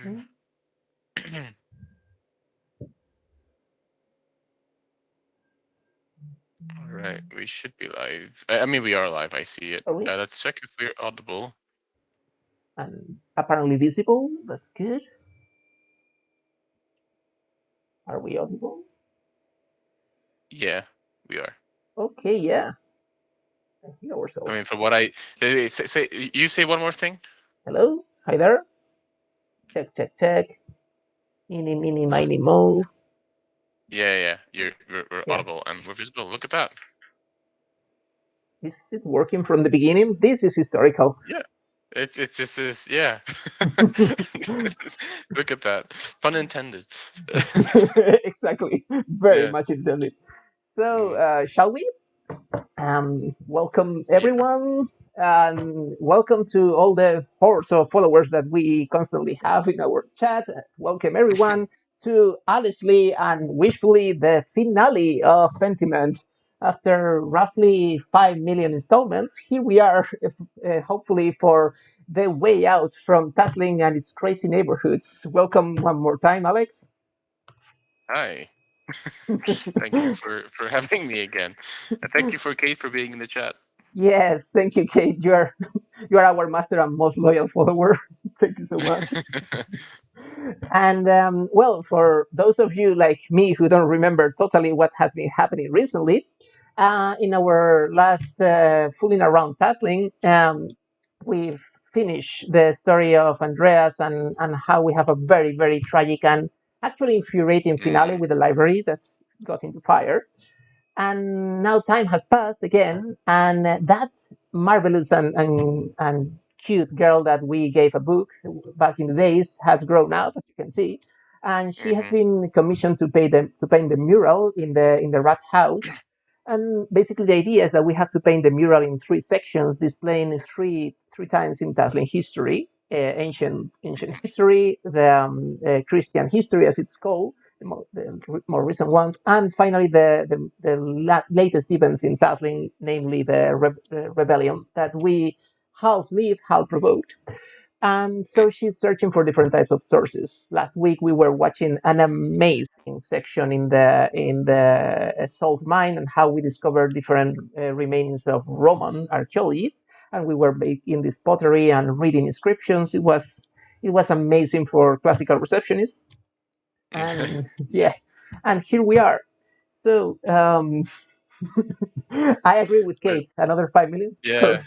Okay. All right, we should be live. I mean, we are live. I see it. Are we? Let's check if we're audible. And apparently visible. That's good. Are we audible? Yeah, we are. Okay, yeah. I hear I ourselves. mean, from what you say one more thing. Hello? Hi there. Check, check, check. Mini, mini, miny, mo. Yeah, yeah, we're Yeah. audible and we're visible. Look at that. Is it working from the beginning? This is historical. Yeah, it's just this. Yeah, look at that. Pun intended. Exactly. Very Yeah. much intended. So, Mm, shall we? Welcome yeah. everyone, and welcome to all the hordes of followers that we constantly have in our chat. Welcome everyone to honestly and wishfully the finale of Pentiment. After roughly 5 million installments, here we are, hopefully for the way out from Tasling and its crazy neighborhoods. Welcome one more time, Alex. Hi. Thank you for having me again, and thank you for Kate for being in the chat. Yes, thank you, Kate. You are our master and most loyal follower. Thank you so much. And well, for those of you like me who don't remember totally what has been happening recently, in our last fooling around tackling, we've finished the story of Andreas and how we have a very, very tragic and actually infuriating finale Mm, with the library that got into fire. And now time has passed again, and that marvelous and cute girl that we gave a book back in the days has grown up, as you can see, and she has hmm been commissioned to paint the mural in the rat house. And basically, the idea is that we have to paint the mural in three sections, displaying three times in Taslim history, ancient history, the Christian history, as it's called, more recent one, and finally the latest events in Taslim, namely the rebellion that we half lived, half provoked. And so she's searching for different types of sources. Last week we were watching an amazing section in the salt mine and how we discovered different remains of Roman archaeology, and we were making this pottery and reading inscriptions. It was amazing for classical receptionists, and yeah, yeah, and here we are. So I agree with but Kate. Another 5 million. yeah,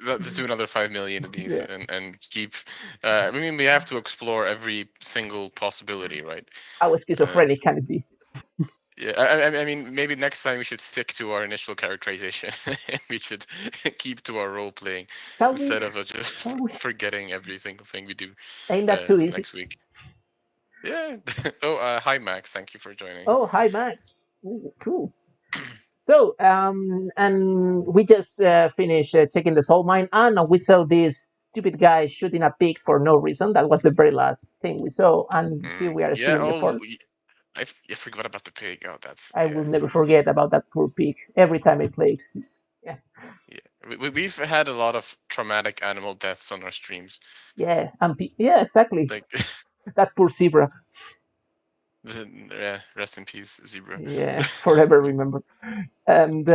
let's do another 5 million of these Yeah, and keep. I mean, we have to explore every single possibility, right? how Uh, schizophrenic can it be? yeah, I mean, maybe next time we should stick to our initial characterization. We should keep to our role playing Shall we? instead of just Shall we? forgetting every single thing we do Ain't that too easy? next week. Yeah. Oh, hi Max. Thank you for joining. Oh, hi, Max. Ooh, cool. So, and we just finished checking the salt mine, and we saw this stupid guy shooting a pig for no reason. That was the very last thing we saw, and here we are still Yeah. in the forest. I forgot about the pig. Oh, that's I yeah. will never forget about that poor pig every time I played. Yeah, Yeah, we've had a lot of traumatic animal deaths on our streams. yeah, yeah, exactly. Like, That poor zebra. yeah, rest in peace, zebra. Yeah, forever remember. And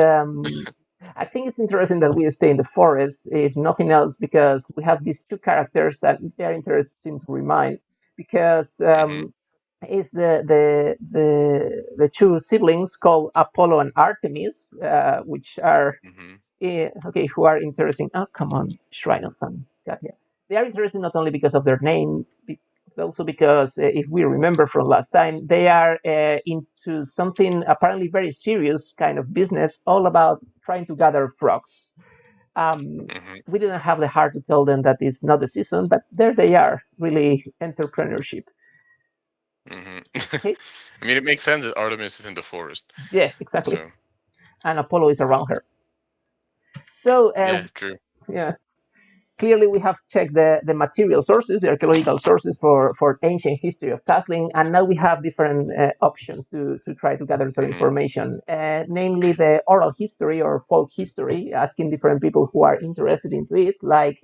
I think it's interesting that we stay in the forest, if nothing else, because we have these two characters that they're interesting to remind. Because hmm is the two siblings called Apollo and Artemis, which are hmm okay, who are interesting. Oh, come on, Shrine of Sun. God, yeah. They are interesting not only because of their names, but also because if we remember from last time, they are into something apparently very serious kind of business, all about trying to gather frogs. Um, hmm we didn't have the heart to tell them that it's not the season, but there they are, really entrepreneurship. hmm Okay, I mean, it makes sense that Artemis is in the forest. yeah, exactly. So And Apollo is around her. So yeah, true. yeah, clearly we have checked the material sources, the archaeological sources for ancient history of castling, and now we have different options to try to gather some hmm information, namely the oral history or folk history, asking different people who are interested into it, like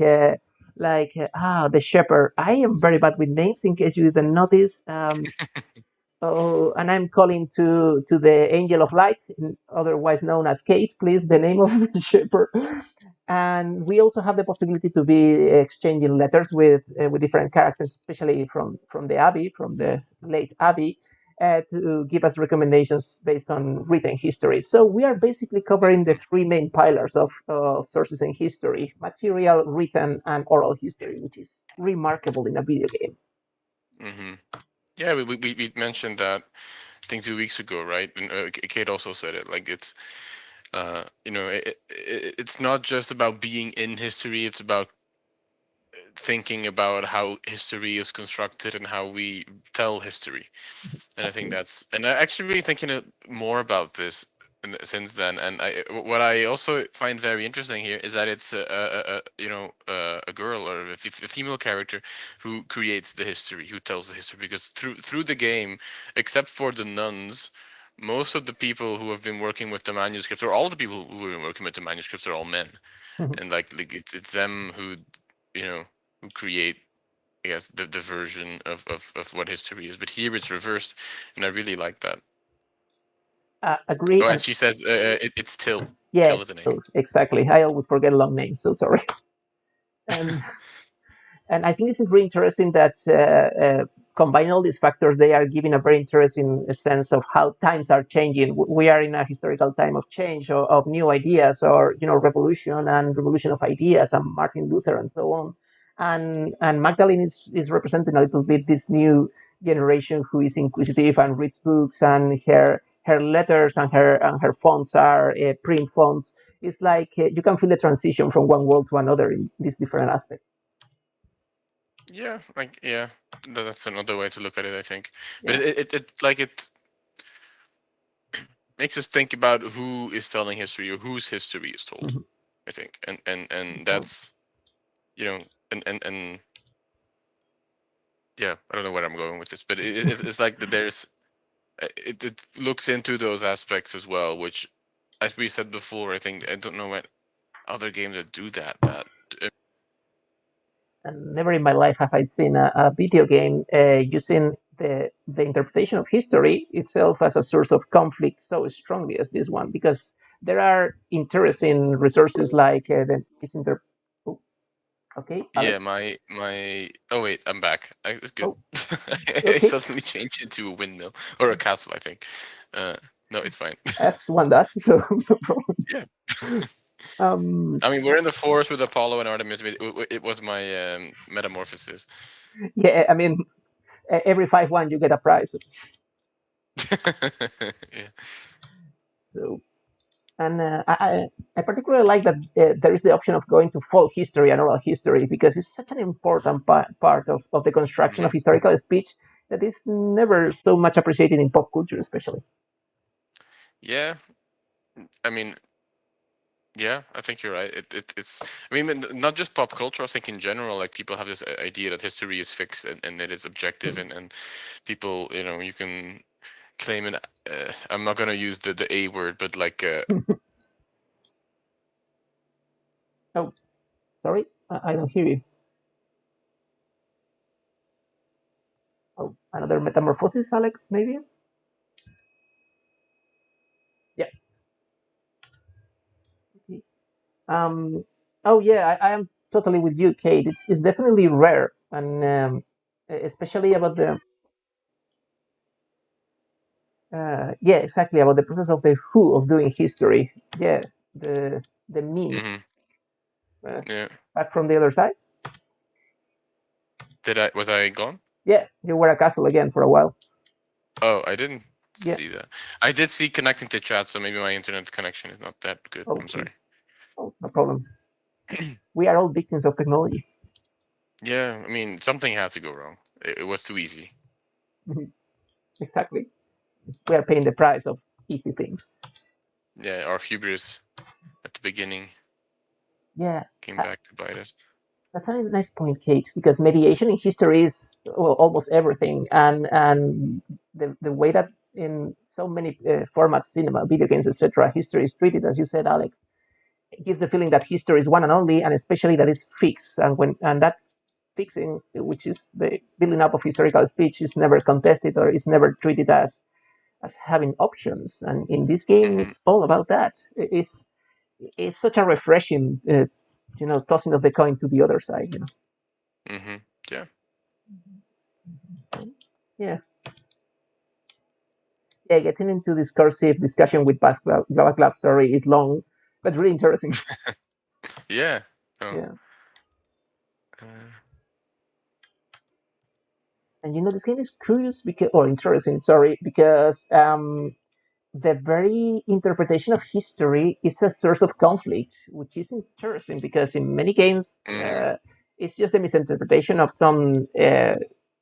like the shepherd. I am very bad with names, in case you didn't notice. Oh, and I'm calling to the Angel of Light, otherwise known as Kate, please, the name of the shepherd. And we also have the possibility to be exchanging letters with different characters, especially from the Abbey, from the late Abbey, to give us recommendations based on written history. So we are basically covering the three main pillars of sources in history: material, written, and oral history, which is remarkable in a video game. Hmm. Yeah, we mentioned that I think 2 weeks ago, right? And Kate also said it. Like it's not just about being in history. It's about thinking about how history is constructed and how we tell history. And I think Absolutely. and I actually really thinking more about this since then. And what I also find very interesting here is that it's a girl or a female character who creates the history, who tells the history. Because through the game, except for the nuns, most of the people who have been working with the manuscripts, or all the people who have been working with the manuscripts, are all men. And like it's them who you know who create, I guess, the version of what history is. But here it's reversed, and I really like that. Agree. Oh, and And she says it's Till. yes, Till is the name. so exactly. I always forget long names, so sorry. And and I think this is really interesting that combine all these factors, they are giving a very interesting sense of how times are changing. We are in a historical time of change, of new ideas, or revolution and revolution of ideas, and Martin Luther and so on. And Magdalene is representing a little bit this new generation who is inquisitive and reads books, and her letters and her fonts are print fonts. It's like you can feel the transition from one world to another in these different aspects. Yeah, like yeah, that's another way to look at it, I think. But Yeah. it makes us think about who is telling history or whose history is told. Mhm. I think, and So, that's you know, and yeah, I don't know where I'm going with this, but it's like that. It looks into those aspects as well, which, as we said before, I think I don't know what other games that do that. and never in my life have I seen a video game using the interpretation of history itself as a source of conflict so strongly as this one, because there are interesting resources like the misinter. Oh, okay, Yeah, Alex. my. Oh wait, I'm back. It's good. Oh, I okay. suddenly changed into a windmill or a castle, I think. Uh, no, it's fine. As one does, so no problem. Yeah. Um, I mean, we're in the forest with Apollo and Artemis. It was my metamorphosis. yeah, I mean, every 5-1 you get a prize. Yeah. So and I particularly like that there is the option of going to folk history and oral history, because it's such an important part of the construction of Mhm. historical speech that is never so much appreciated in pop culture, especially. Yeah. I mean, yeah, I think you're right. It's. I mean, not just pop culture. I think in general, like people have this idea that history is fixed and it is objective, and people, you can claim an. I'm not gonna use the A word, but like Oh, sorry, I don't hear you. Oh, another metamorphosis, Alex, maybe? Yeah. Okay. Um, oh, yeah, I am totally with you, Kate. It's definitely rare, and especially about the yeah, exactly, about the process of the who of doing history. Yeah, the means. hmm. Uh, Yeah. Back from the other side. Was I gone? Yeah, you were a castle again for a while. Oh, I didn't Yeah. see that. I did see connecting to chat, so maybe my internet connection is not that good. I'm Okay. sorry. Oh, no problem. We are all victims of technology. Yeah, I mean, something had to go wrong. It was too easy. Exactly. We are paying the price of easy things. Yeah, our hubris at the beginning Yeah, came uh, back to bite us. that's a nice point, Kate. Because mediation in history is, well, almost everything, and the way that in so many formats, cinema, video games, etc., history is treated, as you said, Alex. it gives the feeling that history is one and only, and especially that it's fixed. And that fixing, which is the building up of historical speech, is never contested or is never treated as having options. And in this game, Hmm. it's all about that. It's such a refreshing, tossing of the coin to the other side. Hmm. Yeah. Yeah, yeah. Getting into discursive discussion with Václav, sorry, is long, but really interesting. Yeah. Oh. Yeah, Uh, and this game is curious because, or interesting, sorry, because the very interpretation of history is a source of conflict, which is interesting because in many games, mhm. it's just a misinterpretation of some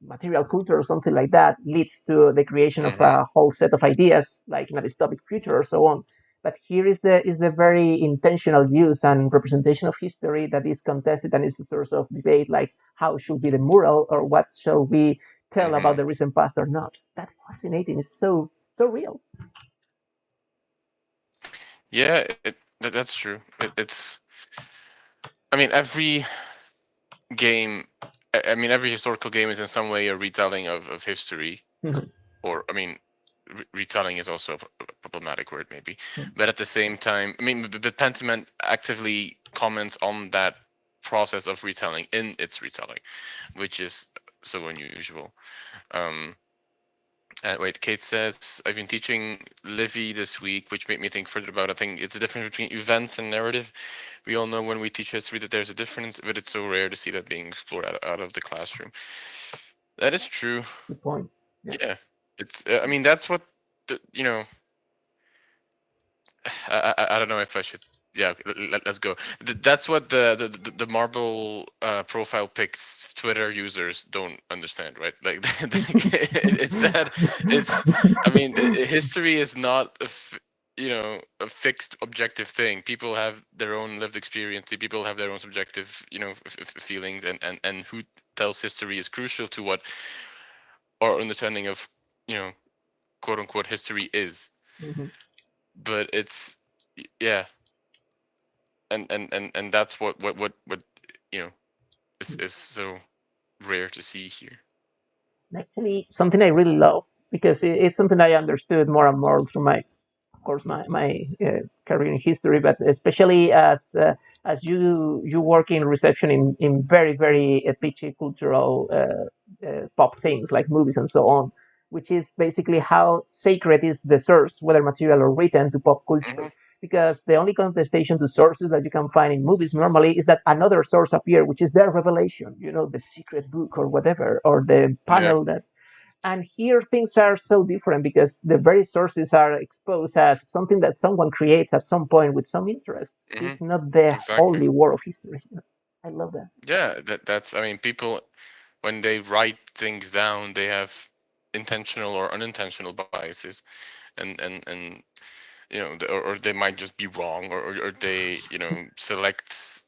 material culture or something like that leads to the creation of Mhm. a whole set of ideas, like in a dystopic future or so on. But here is the very intentional use and representation of history that is contested and is a source of debate, like how should be the mural or what shall we tell about Mhm. the recent past or not. That's fascinating. It's so real. Yeah, that's true. It's. I mean, every game. I mean, every historical game is in some way a retelling of history. Or, I mean, retelling is also a problematic word, maybe. But at the same time, I mean, but Pentiment actively comments on that process of retelling in its retelling, which is so unusual. Um, wait, Kate says, I've been teaching Livy this week, which made me think further about, I think it's a difference between events and narrative. We all know when we teach history that there's a difference, but it's so rare to see that being explored out of the classroom. That is true. Good point. Yeah. Yeah. It's, I mean, that's what, you know, I don't know if I should. Yeah, let's go. That's what the Marble profile pics Twitter users don't understand, right? Like, it's that it's. I mean, history is not a fixed objective thing. People have their own lived experience. People have their own subjective feelings, and who tells history is crucial to what our understanding of you know quote unquote history is. Hmm. But it's yeah, and that's what you know is so rare to see here. Actually, something I really love because it's something I understood more and more through of course, my career in history, but especially as you work in reception in very very pitchy cultural pop things like movies and so on, which is basically how sacred is the source, whether material or written, to pop culture. Hmm. Because the only contestation to sources that you can find in movies normally is that another source appear, which is their revelation, the secret book or whatever, or the Yeah. panel that. And here things are so different because the very sources are exposed as something that someone creates at some point with some interest. Hmm. It's not the Exactly. holy war of history. I love that. Yeah, that's, I mean, people when they write things down, they have intentional or unintentional biases, and or they might just be wrong, or they select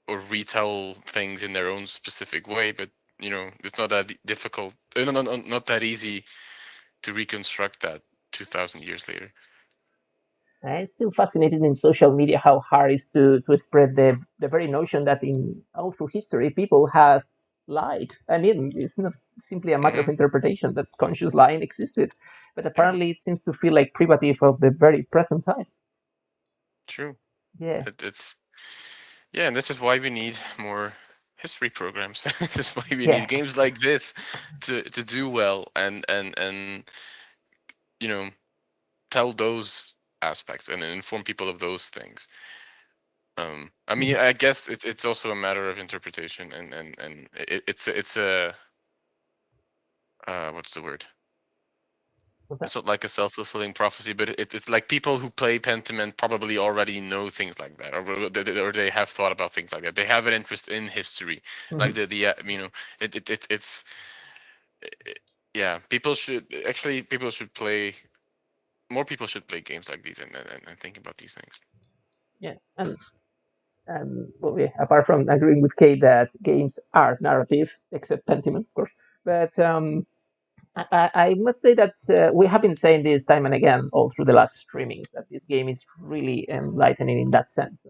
or retell things in their own specific way, but it's not that difficult, not that easy to reconstruct that 2,000 years later. I'm still fascinated in social media how hard it is to spread the very notion that in all through history people has lied. And it's not simply a matter of Hmm. interpretation that conscious lying existed. But Yeah, apparently it seems to feel like privative of the very present time. true. Yeah, It's yeah, and this is why we need more history programs. This is why we yeah. need games like this to do well, and you know tell those aspects and inform people of those things. I mean, Mhm. I guess it's also a matter of interpretation, and it's a what's the word? What's that? It's not like a self-fulfilling prophecy, but it's like people who play Pentiment probably already know things like that, or they have thought about things like that. They have an interest in history, like Mhm. it's yeah. People should play more. People should play games like these and think about these things. Yeah, and well, yeah, apart from agreeing with Kate that games are narrative, except Pentiment, of course. But I must say that we have been saying this time and again all through the last streamings that this game is really enlightening in that sense.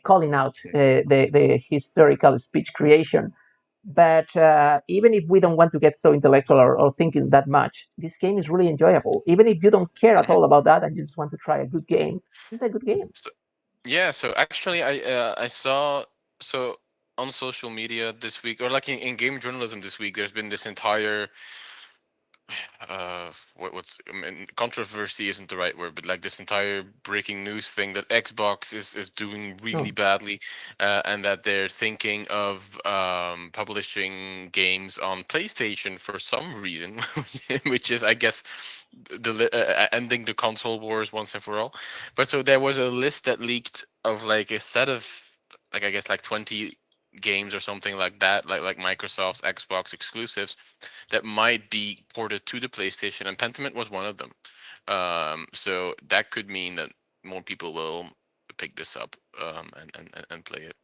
calling out Mm. the historical speech creation. But even if we don't want to get so intellectual or thinking that much, this game is really enjoyable. Even if you don't care at Mhm. all about that and you just want to try a good game, it's a good game. So yeah, so actually, I saw, so on social media this week, or like in game journalism this week, there's been this entire what's, I mean, controversy isn't the right word, but like this entire breaking news thing that Xbox is doing really Oh, badly, and that they're thinking of publishing games on PlayStation for some reason, which is, I guess, ending the console wars once and for all. But so there was a list that leaked of like a set of, like, I guess, like 20 games or something like that, like Microsoft's Xbox exclusives that might be ported to the PlayStation, and Pentiment was one of them. So that could mean that more people will pick this up, and play it.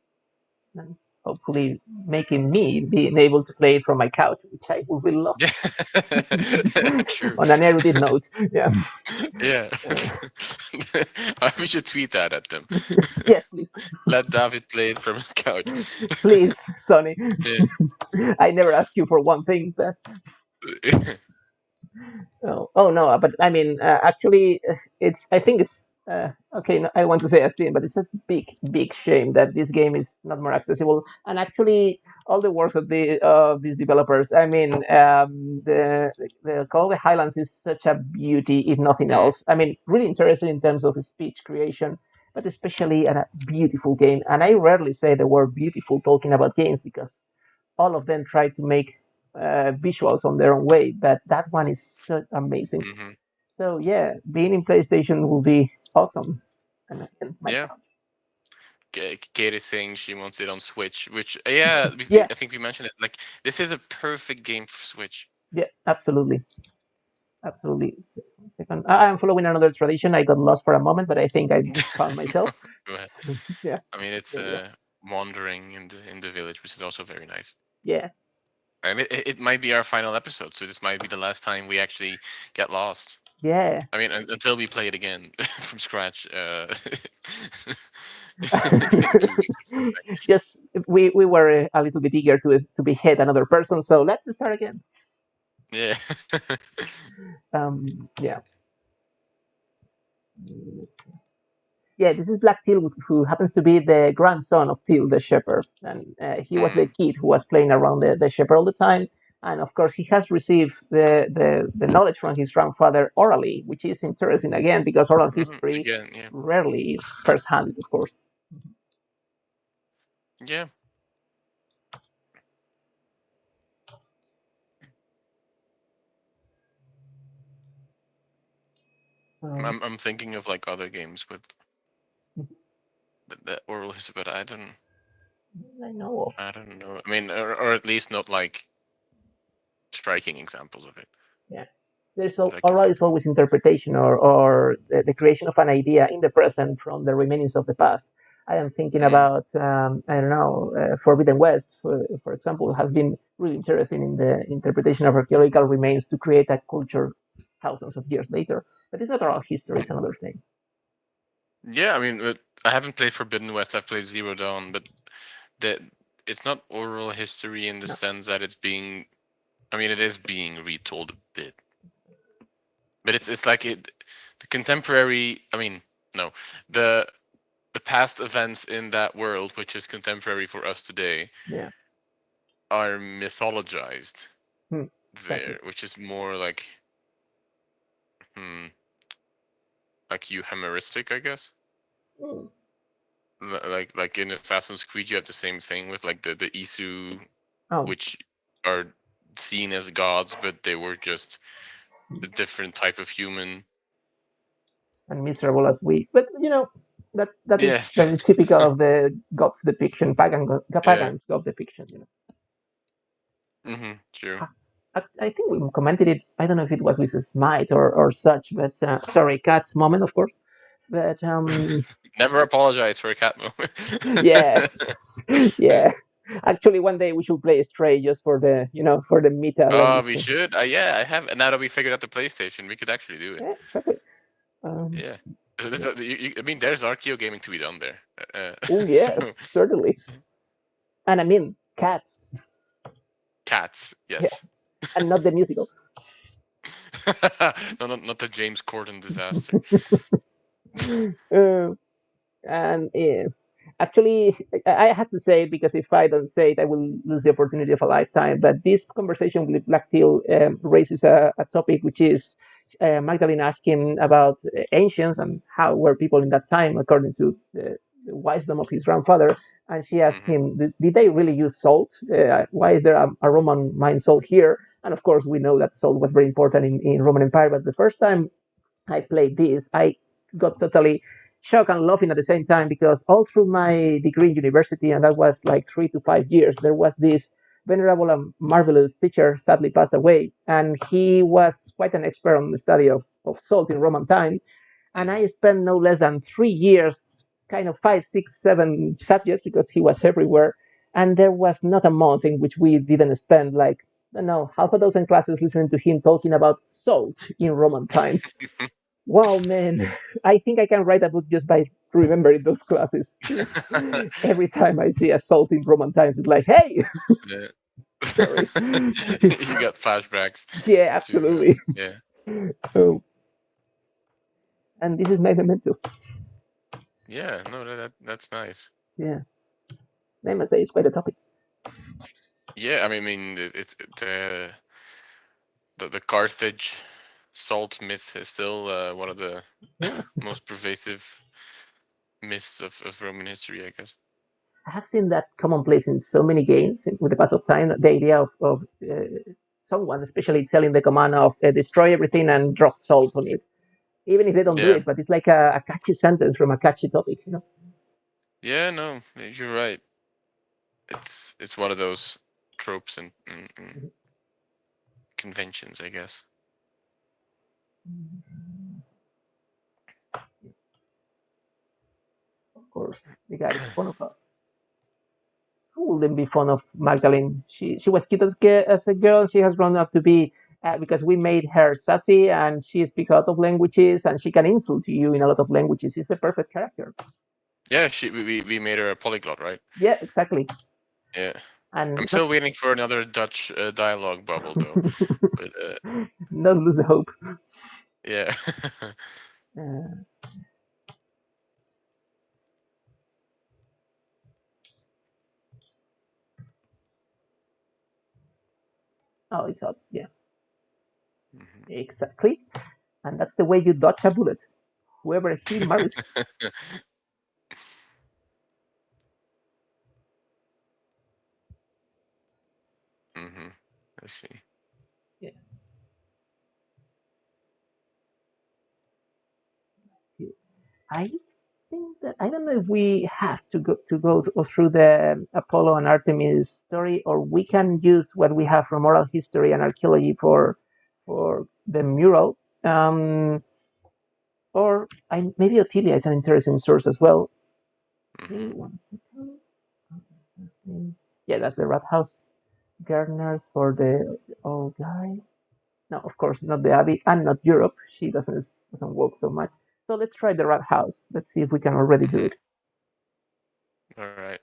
and hopefully making me being able to play it from my couch, which I would really love. Yeah, true. On an erudite note, yeah. Yeah, Uh, we should tweet that at them. yes, please, Let David play it from his couch. please, Sonny. Yeah. I never asked you for one thing, but oh no, but I mean, actually, it's. I think it's okay. No, I want to say a sin, but it's a big shame that this game is not more accessible. And actually, all the works of these developers. I mean, the Call of the Highlands is such a beauty, if nothing Mm, else. I mean, really interesting in terms of speech creation, but especially a beautiful game. And I rarely say the word beautiful talking about games because all of them try to make visuals on their own way, but that one is so amazing. hmm. So yeah, being in PlayStation will be awesome. And my Yeah. couch. Kate is saying she wants it on Switch, which, yeah, Yeah, I think we mentioned it. Like, this is a perfect game for Switch. yeah, absolutely, absolutely. Second, I am following another tradition. I got lost for a moment, but I think I found myself. Go ahead. Yeah, I mean, it's there we go. wandering in the village, which is also very nice. Yeah, And it might be our final episode, so this might be the last time we actually get lost. yeah. I mean, until we play it again from scratch, in 2 weeks or so. Just we were a little bit eager to be hit another person, so let's start again. Yeah. Yeah. Yeah, this is Black Teal, who happens to be the grandson of Teal the shepherd, and he was the Mm, kid who was playing around the shepherd all the time. And of course, he has received the knowledge from his grandfather orally, which is interesting again because oral history again, yeah. rarely is first-hand, of course. Yeah. Um, I'm thinking of like other games with the oral history, but I know of. I don't know. I mean, or at least not like striking examples of it Yeah. There's that I can oral think is always interpretation or the creation of an idea in the present from the remainings of the past. I am thinking of. Mm, about I don't know Forbidden West, for example, has been really interesting in the interpretation of archaeological remains to create a culture thousands of years later. But it's not oral history; it's mm. another thing. Yeah, I mean, I haven't played Forbidden West. I've played Zero Dawn, but that it's not oral history in the No, sense that it's being. I mean, it is being retold a bit, but it's like the contemporary. I mean, no, the the past events in that world, which is contemporary for us today, yeah, are mythologized hmm, exactly. there, which is more hmm, like euhemeristic, I guess. Hmm. Like in Assassin's Creed, you have the same thing with like the Isu, Oh, which are seen as gods, but they were just hmm, a different type of human. and miserable as we, but that is Yeah, very typical of the gods depiction, yeah. pagans god depiction. True. I think we commented it. I don't know if it was with a smite or such, but sorry, cat moment, of course. But Never apologize for a cat moment. yeah, yeah. Actually, one day we should play Stray just for the for the meta Oh, levels. we should. Yeah, I have. Now that we figured out the PlayStation, we could actually do it. Yeah, exactly. Um, Yeah. Yeah. I mean, there's archeo gaming to be done there. Oh So yeah, certainly. And I mean cats. cats, Yeah, yes. and not the musical. No, not the James Corden disaster. Uh, and actually, I have to say it because if I don't say it, I will lose the opportunity of a lifetime. But this conversation with Black Teal raises a topic which is Magdalene asking about ancients and how were people in that time according to the wisdom of his grandfather. And she asked Hmm. him, did they really use salt? Why is there a Roman mine salt here? And of course, we know that salt was very important in Roman Empire. But the first time I played this, I got totally shocked and laughing at the same time because all through my degree in university, and that was like 3 to 5 years, there was this venerable and marvelous teacher sadly passed away, and he was quite an expert on the study of salt in Roman time. And Hmm. I spent no less than 3 years, kind of five, six, seven subjects because he was everywhere. And there was not a month in which we didn't spend like, I don't know, half a dozen classes listening to him talking about salt in Roman times. Wow, man, I think I can write a book just by remembering those classes. Every time I see assault in Roman times, it's like, hey, Yeah. sorry. You got flashbacks Yeah, to absolutely. yeah. Oh, and this is my memento. Yeah, no, that's nice. Yeah, I must say it's quite a topic. Yeah, I mean, it's the Carthage salt myth is still one of the Yeah, most pervasive myths of Roman history, I guess. I have seen that commonplace in so many games with the pass of time. The idea of someone, especially telling the command of destroy everything and drop salt on it, even if they don't do Yeah, it, but it's like a catchy sentence from a catchy topic. yeah, no, you're right. It's one of those tropes and conventions, I guess. Of course, the guy is fond of her. Who wouldn't be fond of Magdalene? She was cute as a girl. She has grown up to be because we made her sassy and she speaks a lot of languages and she can insult you in a lot of languages. She's the perfect character. Yeah, we made her a polyglot, right? Yeah, exactly. Yeah. I'm And not still waiting for another Dutch dialogue bubble though. But not lose the hope. yeah. Uh, oh, it's hot. Yeah, Mhm. exactly. And that's the way you dodge a bullet. Whoever he marries. Mhm. I see. Yeah. I think that I don't know if we have to go through the Apollo and Artemis story, or we can use what we have from oral history and archaeology for the mural. Or maybe Otilia is an interesting source as well. Okay, Mhm. one second. Yeah, that's the rat house. Gardeners for the old guy. No, of course not the Abbey and not Europe. She doesn't work so much. So let's try the rat house. Let's see if we can already do Mhm. it. All right.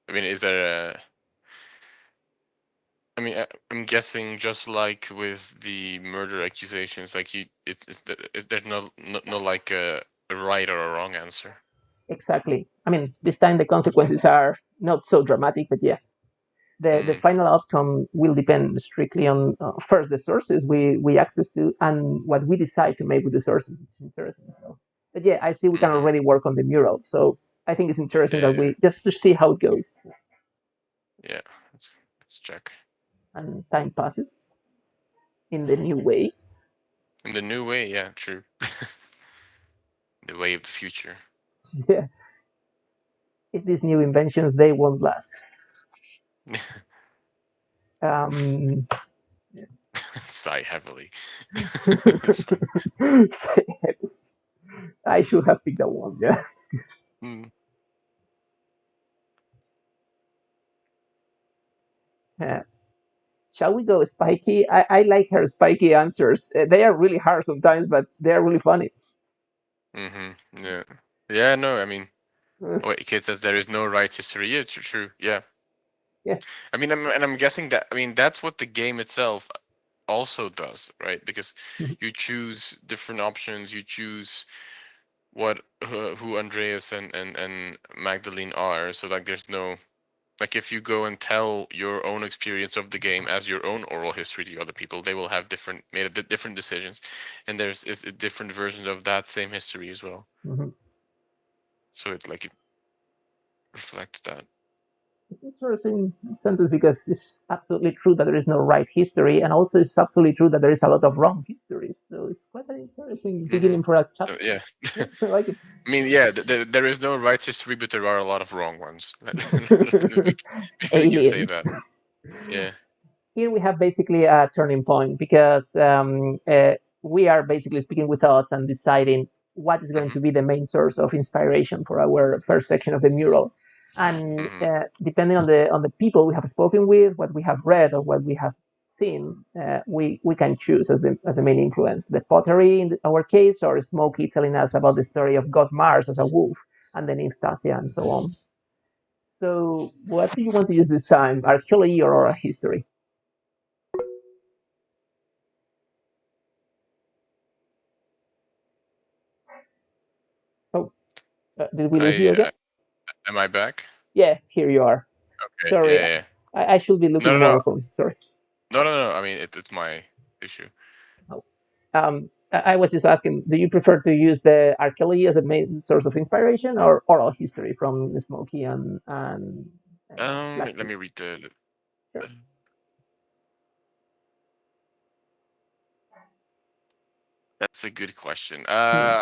I mean, is there a I mean, I'm guessing just like with the murder accusations, like there's no like a right or a wrong answer. Exactly. I mean, this time the consequences are not so dramatic, but yeah, the Mm, final outcome will depend strictly on first the sources we access to and what we decide to make with the sources. It's interesting. So, but yeah, I see we can mm-hmm. already work on the mural. So I think it's interesting that Yeah, we just to see how it goes. yeah. Let's check. And time passes in the new way. In the new way, yeah, true. The way of the future. Yeah, if these new inventions they won't last. Um, Sigh heavily. That's fine. I should have picked that one. Yeah. Mm, Uh, shall we go spiky? I like her spiky answers. They are really hard sometimes, but they are really funny. Yeah. Yeah. No. I mean, Uh, wait. Kid says there is no right history. Yeah. True. True. Yeah. yeah. I mean, I'm guessing that. I mean, that's what the game itself also does, right? Because you choose different options. You choose what who Andreas and Magdalene are. So like, there's no like if you go and tell your own experience of the game as your own oral history to other people, they will have different decisions, and there's different versions of that same history as well. Mhm. So it reflects that. It's interesting sentence because it's absolutely true that there is no right history, and also it's absolutely true that there is a lot of wrong histories. So it's quite an interesting Hmm. beginning for a chapter. Yeah. Yeah, I like it. I mean, yeah, there is no right history, but there are a lot of wrong ones. We can say Alien. that. Yeah. Here we have basically a turning point because we are basically speaking with thoughts and deciding what is going Hmm. to be the main source of inspiration for our first section of the mural. And Hmm. depending on the people we have spoken with, what we have read, or what we have seen, we can choose as the main influence. The pottery in our case, or Smokey telling us about the story of God Mars as a wolf, and then Instasia and so on. So, what do you want to use this time, archaeology or oral history? Oh, did we lose you again? I am I back? Yeah, here you are. Okay. Yeah. Sorry, Yeah. I should be No. looking No. more No. often. Sorry. No. No. No. I mean, it's my issue. Oh. I was just asking, do you prefer to use the archaeology as a main source of inspiration or oral history from Smokey and Black Let Sheep? me read the. Sure. That's a good question. Hmm.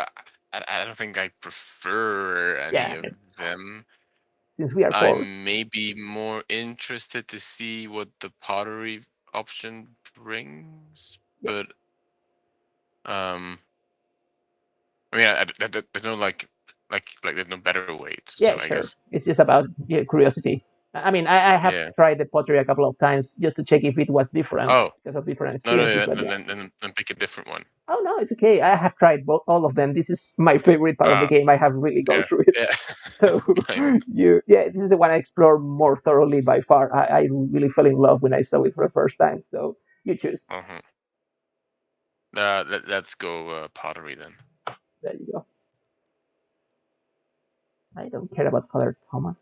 I don't think I prefer any Yeah, of them. since we are four. I'm maybe more interested to see what the pottery option brings, Yeah, but um, I mean, there's no like there's no better way. So yeah, I sure. guess It's just about curiosity. I mean, I have yeah. tried the pottery a couple of times just to check if it was different Oh because of different no, no, experiences. yeah, But yeah. then pick a different one. Oh no, it's okay. I have tried all of them. This is my favorite part of the Ah, game. I have really gone yeah, through it. yeah. So Nice. yeah, this is the one I explore more thoroughly by far. I really fell in love when I saw it for the first time. So you choose. Uh-huh. Let's go pottery then. There you go. I don't care about color, Thomas.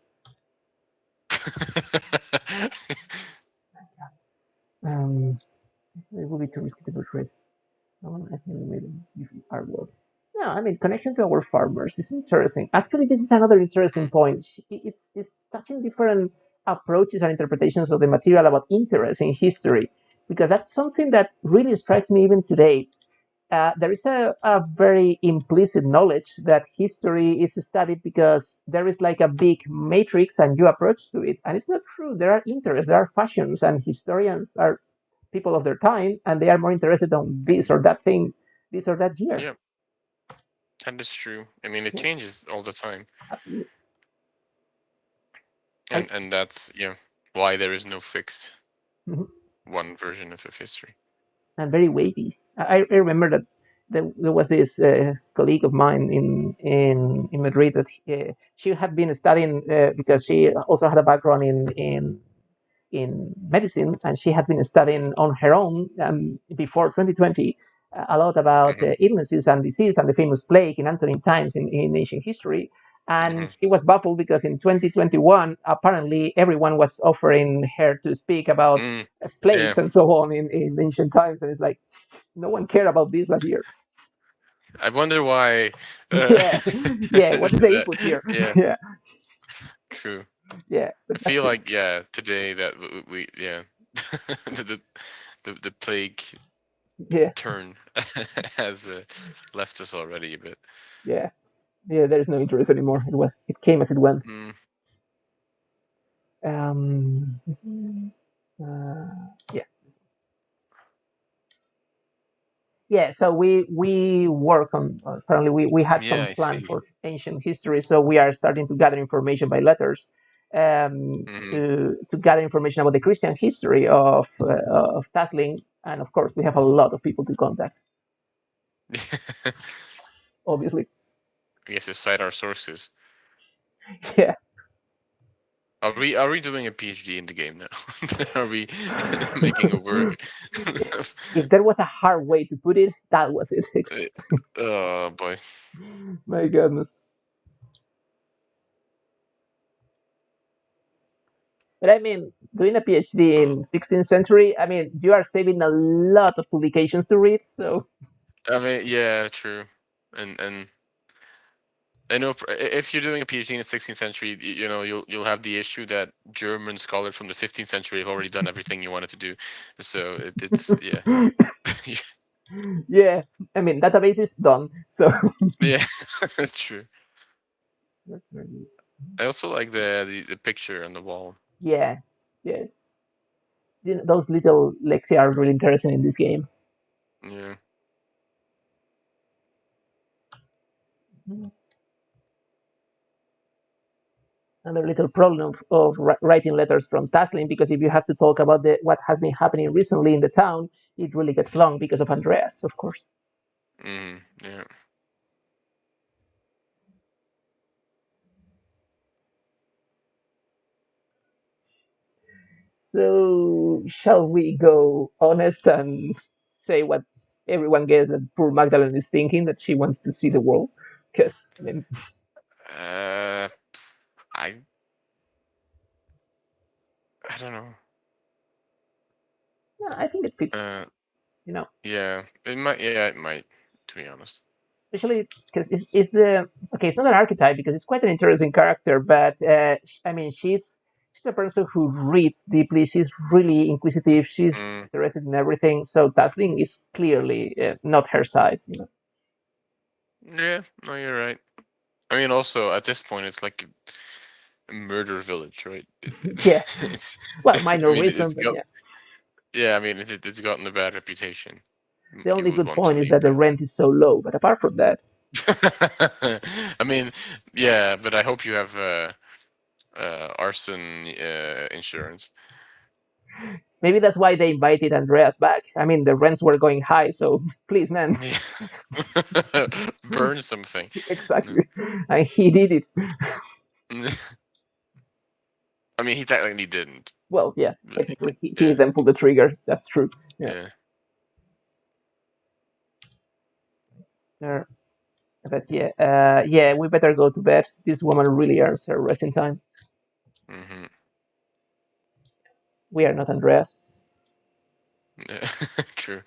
Um, it will be too risky to portray. I think maybe artwork. No, I mean connection to our farmers is interesting. Actually, this is another interesting Mm, point. It's touching different approaches and interpretations of the material about interest in history, because that's something that really strikes me even today. There is a very implicit knowledge that history is studied because there is like a big matrix and you approach to it. And it's not true. There are interests, there are fashions, and historians are people of their time, and they are more interested on this or that thing, this or that year. yeah, that is true. I mean, it Yeah, changes all the time, absolutely. I, and that's yeah why there is no fixed mhm. one version of history. And very weighty. I remember that there was this colleague of mine in Madrid that she had been studying because she also had a background in medicine, and she had been studying on her own before 2020 a lot about Hmm. illnesses and disease and the famous plague in Antonine times in ancient history. Hmm. And she was baffled because in 2021, apparently everyone was offering her to speak about Mm, yeah, plagues and so on in ancient times. And it's like, no one cared about this last year. I wonder why. Yeah, yeah. What is the That, input here? yeah, Yeah, true. yeah. I But feel actually, like yeah today that we yeah the, the plague yeah, turn has left us already a bit. yeah, yeah. There is no interest anymore. It came as it went. Mm, Um, yeah, yeah. So we work on apparently we had yeah, some I plan see. for ancient history. So we are starting to gather information by letters. Hmm. to gather information about the Christian history of Tasling. And of course, we have a lot of people to contact, obviously. I guess to cite our sources. Yeah. Are we doing a PhD in the game now? Are we making a work? If there was a hard way to put it, that was it. Oh boy. My goodness. But I mean, doing a PhD Mm. in 16th century, I mean, you are saving a lot of publications to read. So I mean, yeah, true. And I know if you're doing a PhD in the 16th century, you'll have the issue that German scholars from the 15th century have already done everything you wanted to do. So it's yeah. yeah, I mean, database is done. So Yeah, that's true. I also like the picture on the wall. yeah, yeah. Those little lexia are really interesting in this game. Yeah. Another little problem of writing letters from Taslin, because if you have to talk about what has been happening recently in the town, it really gets long because of Andreas, of course. Yeah. So shall we go honest and say what everyone gets that poor Magdalene is thinking, that she wants to see the world? Because I mean, Uh, I I don't know. yeah, I think it fits. Uh, You know, yeah, it might. Yeah, it might. To be honest. especially because it's the okay. It's not an archetype because it's quite an interesting character, but I mean, she's a person who reads deeply. She's really inquisitive. She's Mm, interested in everything. So Tasling is clearly not her size. You know. yeah. No, you're right. I mean, also at this point, it's like a murder village, right? Yeah. It's. Well, I minor mean, reason, it's but got. yeah. Yeah, I mean, it's gotten a bad reputation. The You only would good want to point is leave that the there. rent is so low. But apart from that, I mean, yeah, but I hope you have arson insurance. maybe that's why they invited Andreas back. I mean, the rents were going high, so please, man, Yeah. Burn something. No. exactly. And he did it. I mean, he technically didn't. Well, yeah, But technically, he yeah, then pulled the trigger. That's true. Yeah. yeah. Uh, but yeah, yeah, we better go to bed. This woman really earns her resting time. Hmm. We are not Andreas. Yeah. True.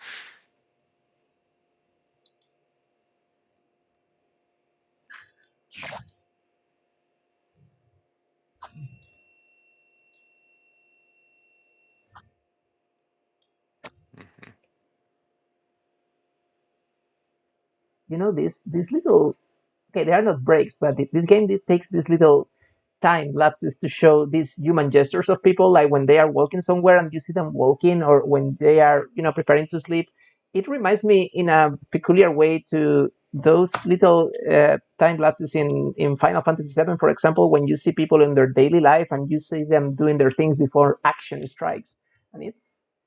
Hmm. You know, these little okay, they are not breaks, but this game takes these little time lapses to show these human gestures of people, like when they are walking somewhere and you see them walking, or when they are, preparing to sleep. It reminds me in a peculiar way to those little time lapses in Final Fantasy VII, for example, when you see people in their daily life and you see them doing their things before action strikes. And it's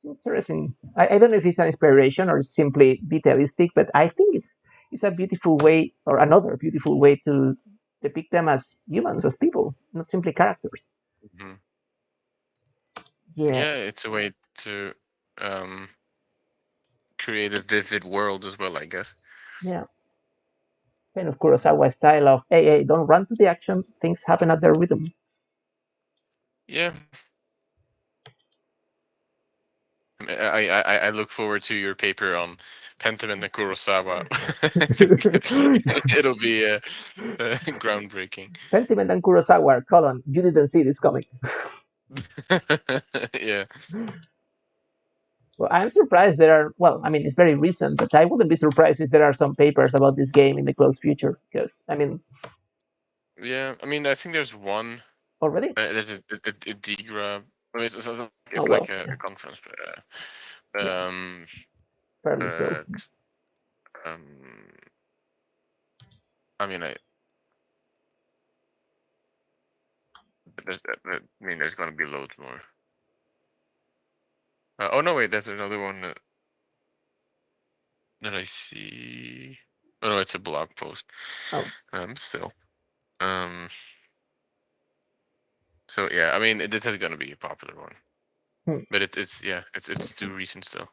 interesting. I don't know if it's an inspiration or it's simply detailistic, but I think it's a beautiful way, or another beautiful way to depict them as humans, as people, not simply characters. Hmm. Yeah, Yeah, it's a way to um create a vivid world as well, I guess. yeah. Kind of Kurosawa style of, hey, hey, don't run to the action. Things happen at their rhythm. Yeah. I look forward to your paper on Pentiment and Kurosawa. It'll be groundbreaking. Pentiment and Kurosawa, colon, you didn't see this coming. Yeah. Well, I'm surprised there are, well, I mean, it's very recent, but I wouldn't be surprised if there are some papers about this game in the close future, because, I mean, Yeah, I mean, I think there's one. already? There's a DGRA. I mean, Oh, it's like well, a conference, but yeah, fairly so. uh, um, I mean, I mean, there's gonna be loads more. Oh no, wait, there's another one that I see. Oh no, it's a blog post. Oh, Still. Um. So yeah, I mean, this is gonna be a popular one, hmm. but it's yeah, it's too recent still.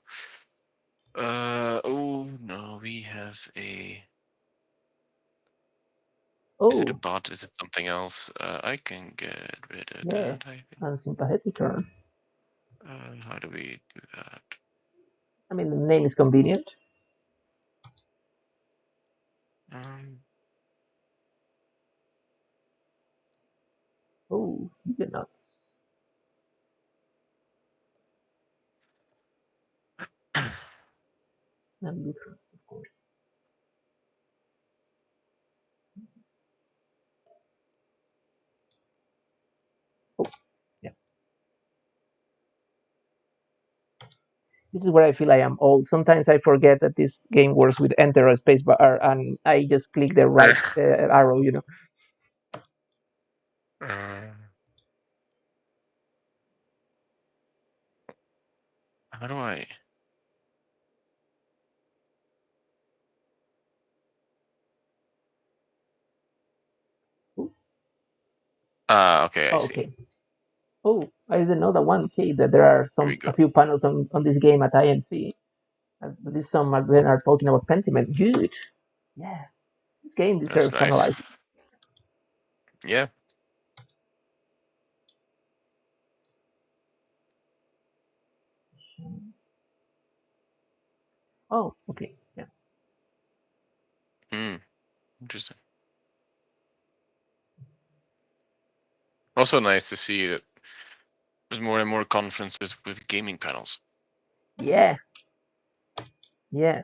Oh no, we have a. Is it a Oh, bot? Is it something else? I can get rid of yeah, that. I think. unsympathetic turn. How do we do that? I mean, the name is convenient. Um. Oh, you're nuts. And Lutheran, of course. Oh, yeah. This is where I feel I am old. Sometimes I forget that this game works with enter or spacebar, and I just click the right arrow. uh, how do I? Ooh, Ah, okay, I oh, see. okay. Oh, I didn't know that one. Okay, that there are Here we a go. few panels on this game at INC. This some then are talking about Pentiment. Good. Yeah, this game That's deserves nice. analyzing. Yeah. Oh, okay. Yeah. Hmm. Interesting. Also nice to see that there's more and more conferences with gaming panels. Yeah. Yeah.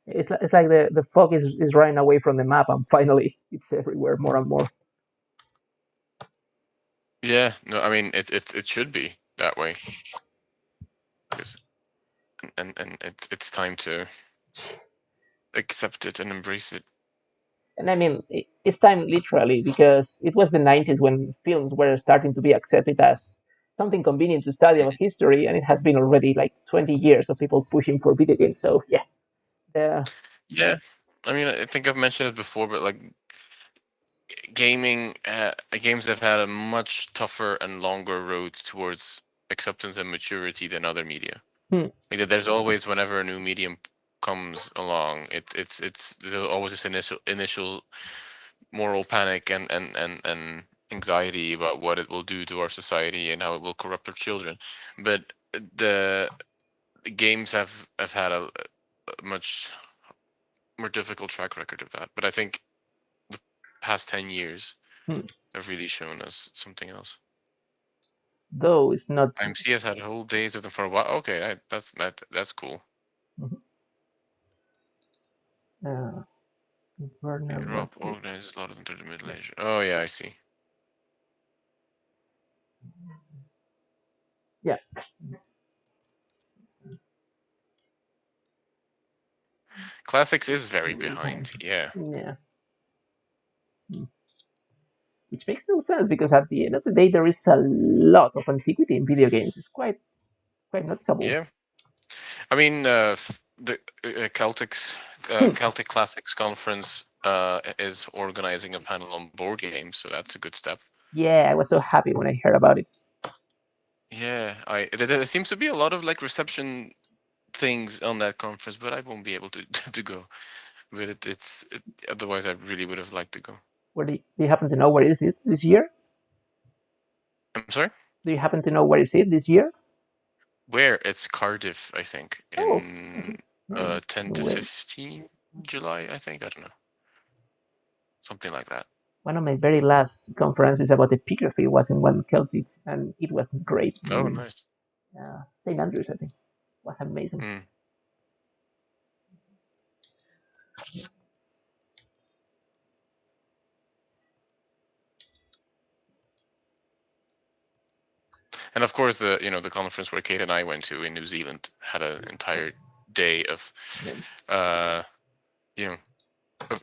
It's like the fog is running away from the map, and finally it's everywhere more and more. Yeah. No, I mean it should be that way because and it's time to accept it and embrace it. And I mean, it's time literally because it was the 90s when films were starting to be accepted as something convenient to study about history, and it has been already like 20 years of people pushing for video games. So yeah, the Yeah. I mean, I think I've mentioned it before, but like gaming, games have had a much tougher and longer road towards acceptance and maturity than other media. hmm, Like that, there's always whenever a new medium comes along, it's there's always this initial moral panic and anxiety about what it will do to our society and how it will corrupt our children. But the games have had a much more difficult track record of that. But I think the past 10 years hmm. have really shown us something else. Though it's not. IMC has had whole days of them for a while. Okay, that's cool. Mhm. Uh, Europe Vulnerability. organizes a lot of them through the Middle Asia. Oh yeah, I see. Yeah, Classics is very really behind. behind. Yeah. Yeah, hmm. Which makes no sense because at the end of the day, there is a lot of antiquity in video games. It's quite noticeable. Yeah. I mean, the Celtics Hmm. Celtic Classics Conference is organizing a panel on board games, so that's a good step. Yeah, I was so happy when I heard about it. Yeah, there seems to be a lot of like reception things on that conference, but I won't be able to to go. But otherwise, I really would have liked to go. Do you happen to know where is it this year? I'm sorry. Do you happen to know where is it this year? Where it's Cardiff, I think, Oh, okay. in Yeah, 10 to well, 15 July. I think I don't know, something like that. one of my very last conferences about epigraphy was in one Celtic, and it was great. Oh, In nice. St. Andrews, I think. It was amazing. Mm. And of course, the conference where Kate and I went to in New Zealand had an entire day of Yeah, uh you know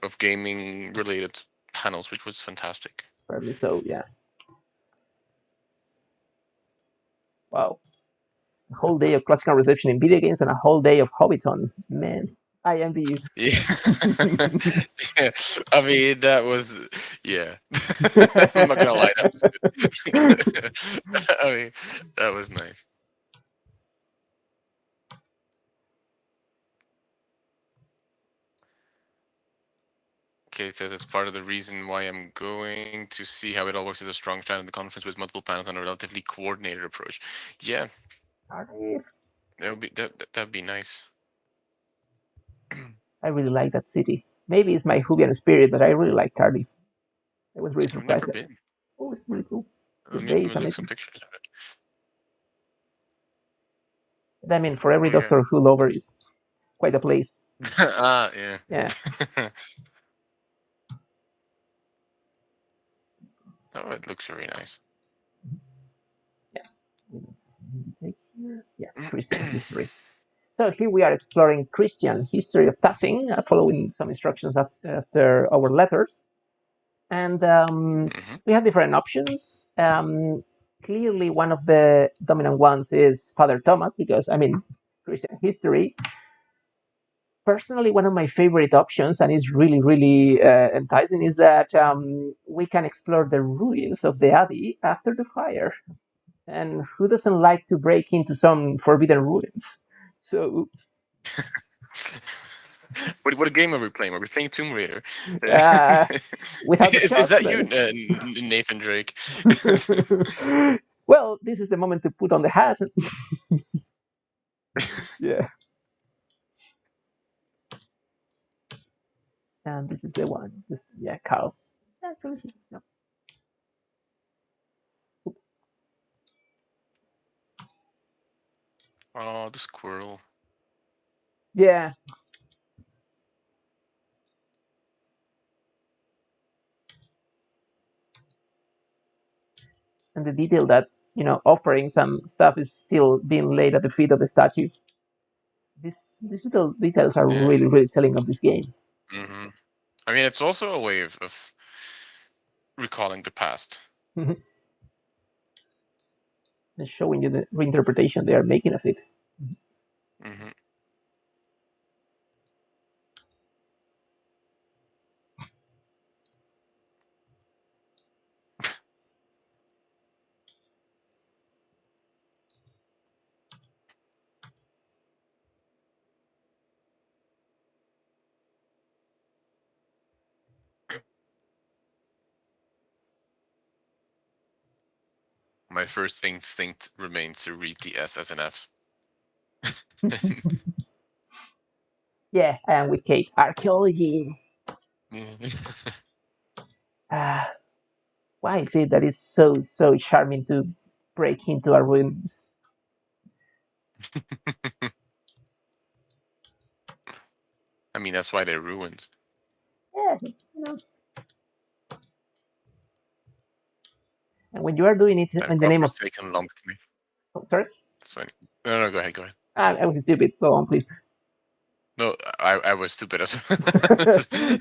of gaming related panels, which was fantastic. probably so. Yeah. Wow, a whole day of classical reception in video games and a whole day of Hobbiton. Man, I envy you. Yeah. Yeah. I mean, that was, yeah. I'm not gonna lie, that was good. I mean, that was nice. Okay, it says it's part of the reason why I'm going to see how it all works as a strong strand in the conference with multiple panels on a relatively coordinated approach. Yeah, that'd be nice. I really like that city. Maybe it's my Jubian spirit, but I really like Cardiff. I was really I've surprised never at it. been. Oh, it's really cool. The Let bay is me look some amazing. pictures of And I mean, for every it. Doctor Who lover, it's quite a place. Ah, yeah. Yeah. Oh, it looks very nice. Yeah. Yeah, Christian history. So here we are exploring Christian history of passing, following some instructions after our letters. And Hmm. we have different options. Clearly, one of the dominant ones is Father Thomas, because, I mean, Christian history. Personally, one of my favorite options, and is really, really enticing, is that we can explore the ruins of the Abbey after the fire. And who doesn't like to break into some forbidden ruins? So, What game are we playing? Are we playing Tomb Raider? uh, without the Is shots, that you, but Nathan Drake? well, this is the moment to put on the hat. Yeah, and this is the one. This, yeah, Carl. That's really no. Oh, the squirrel. Yeah, and the detail that offerings and stuff is still being laid at the feet of the statue. These little details are Yeah. really, really telling of this game. Hmm. I mean, it's also a way of recalling the past. And showing you the reinterpretation they are making of it. Hmm. My first instinct remains to read the S as an F. Yeah, and with Kate, archaeology. Yeah. Uh, why is it that it's so charming to break into our ruins? I mean, that's why they're ruined. Yeah, and when you are doing it And in the name of, godforsaken Landknecht. oh, sorry, That's funny. No, no, go ahead, go ahead. I was stupid. Go on, please. No, I was stupid as well.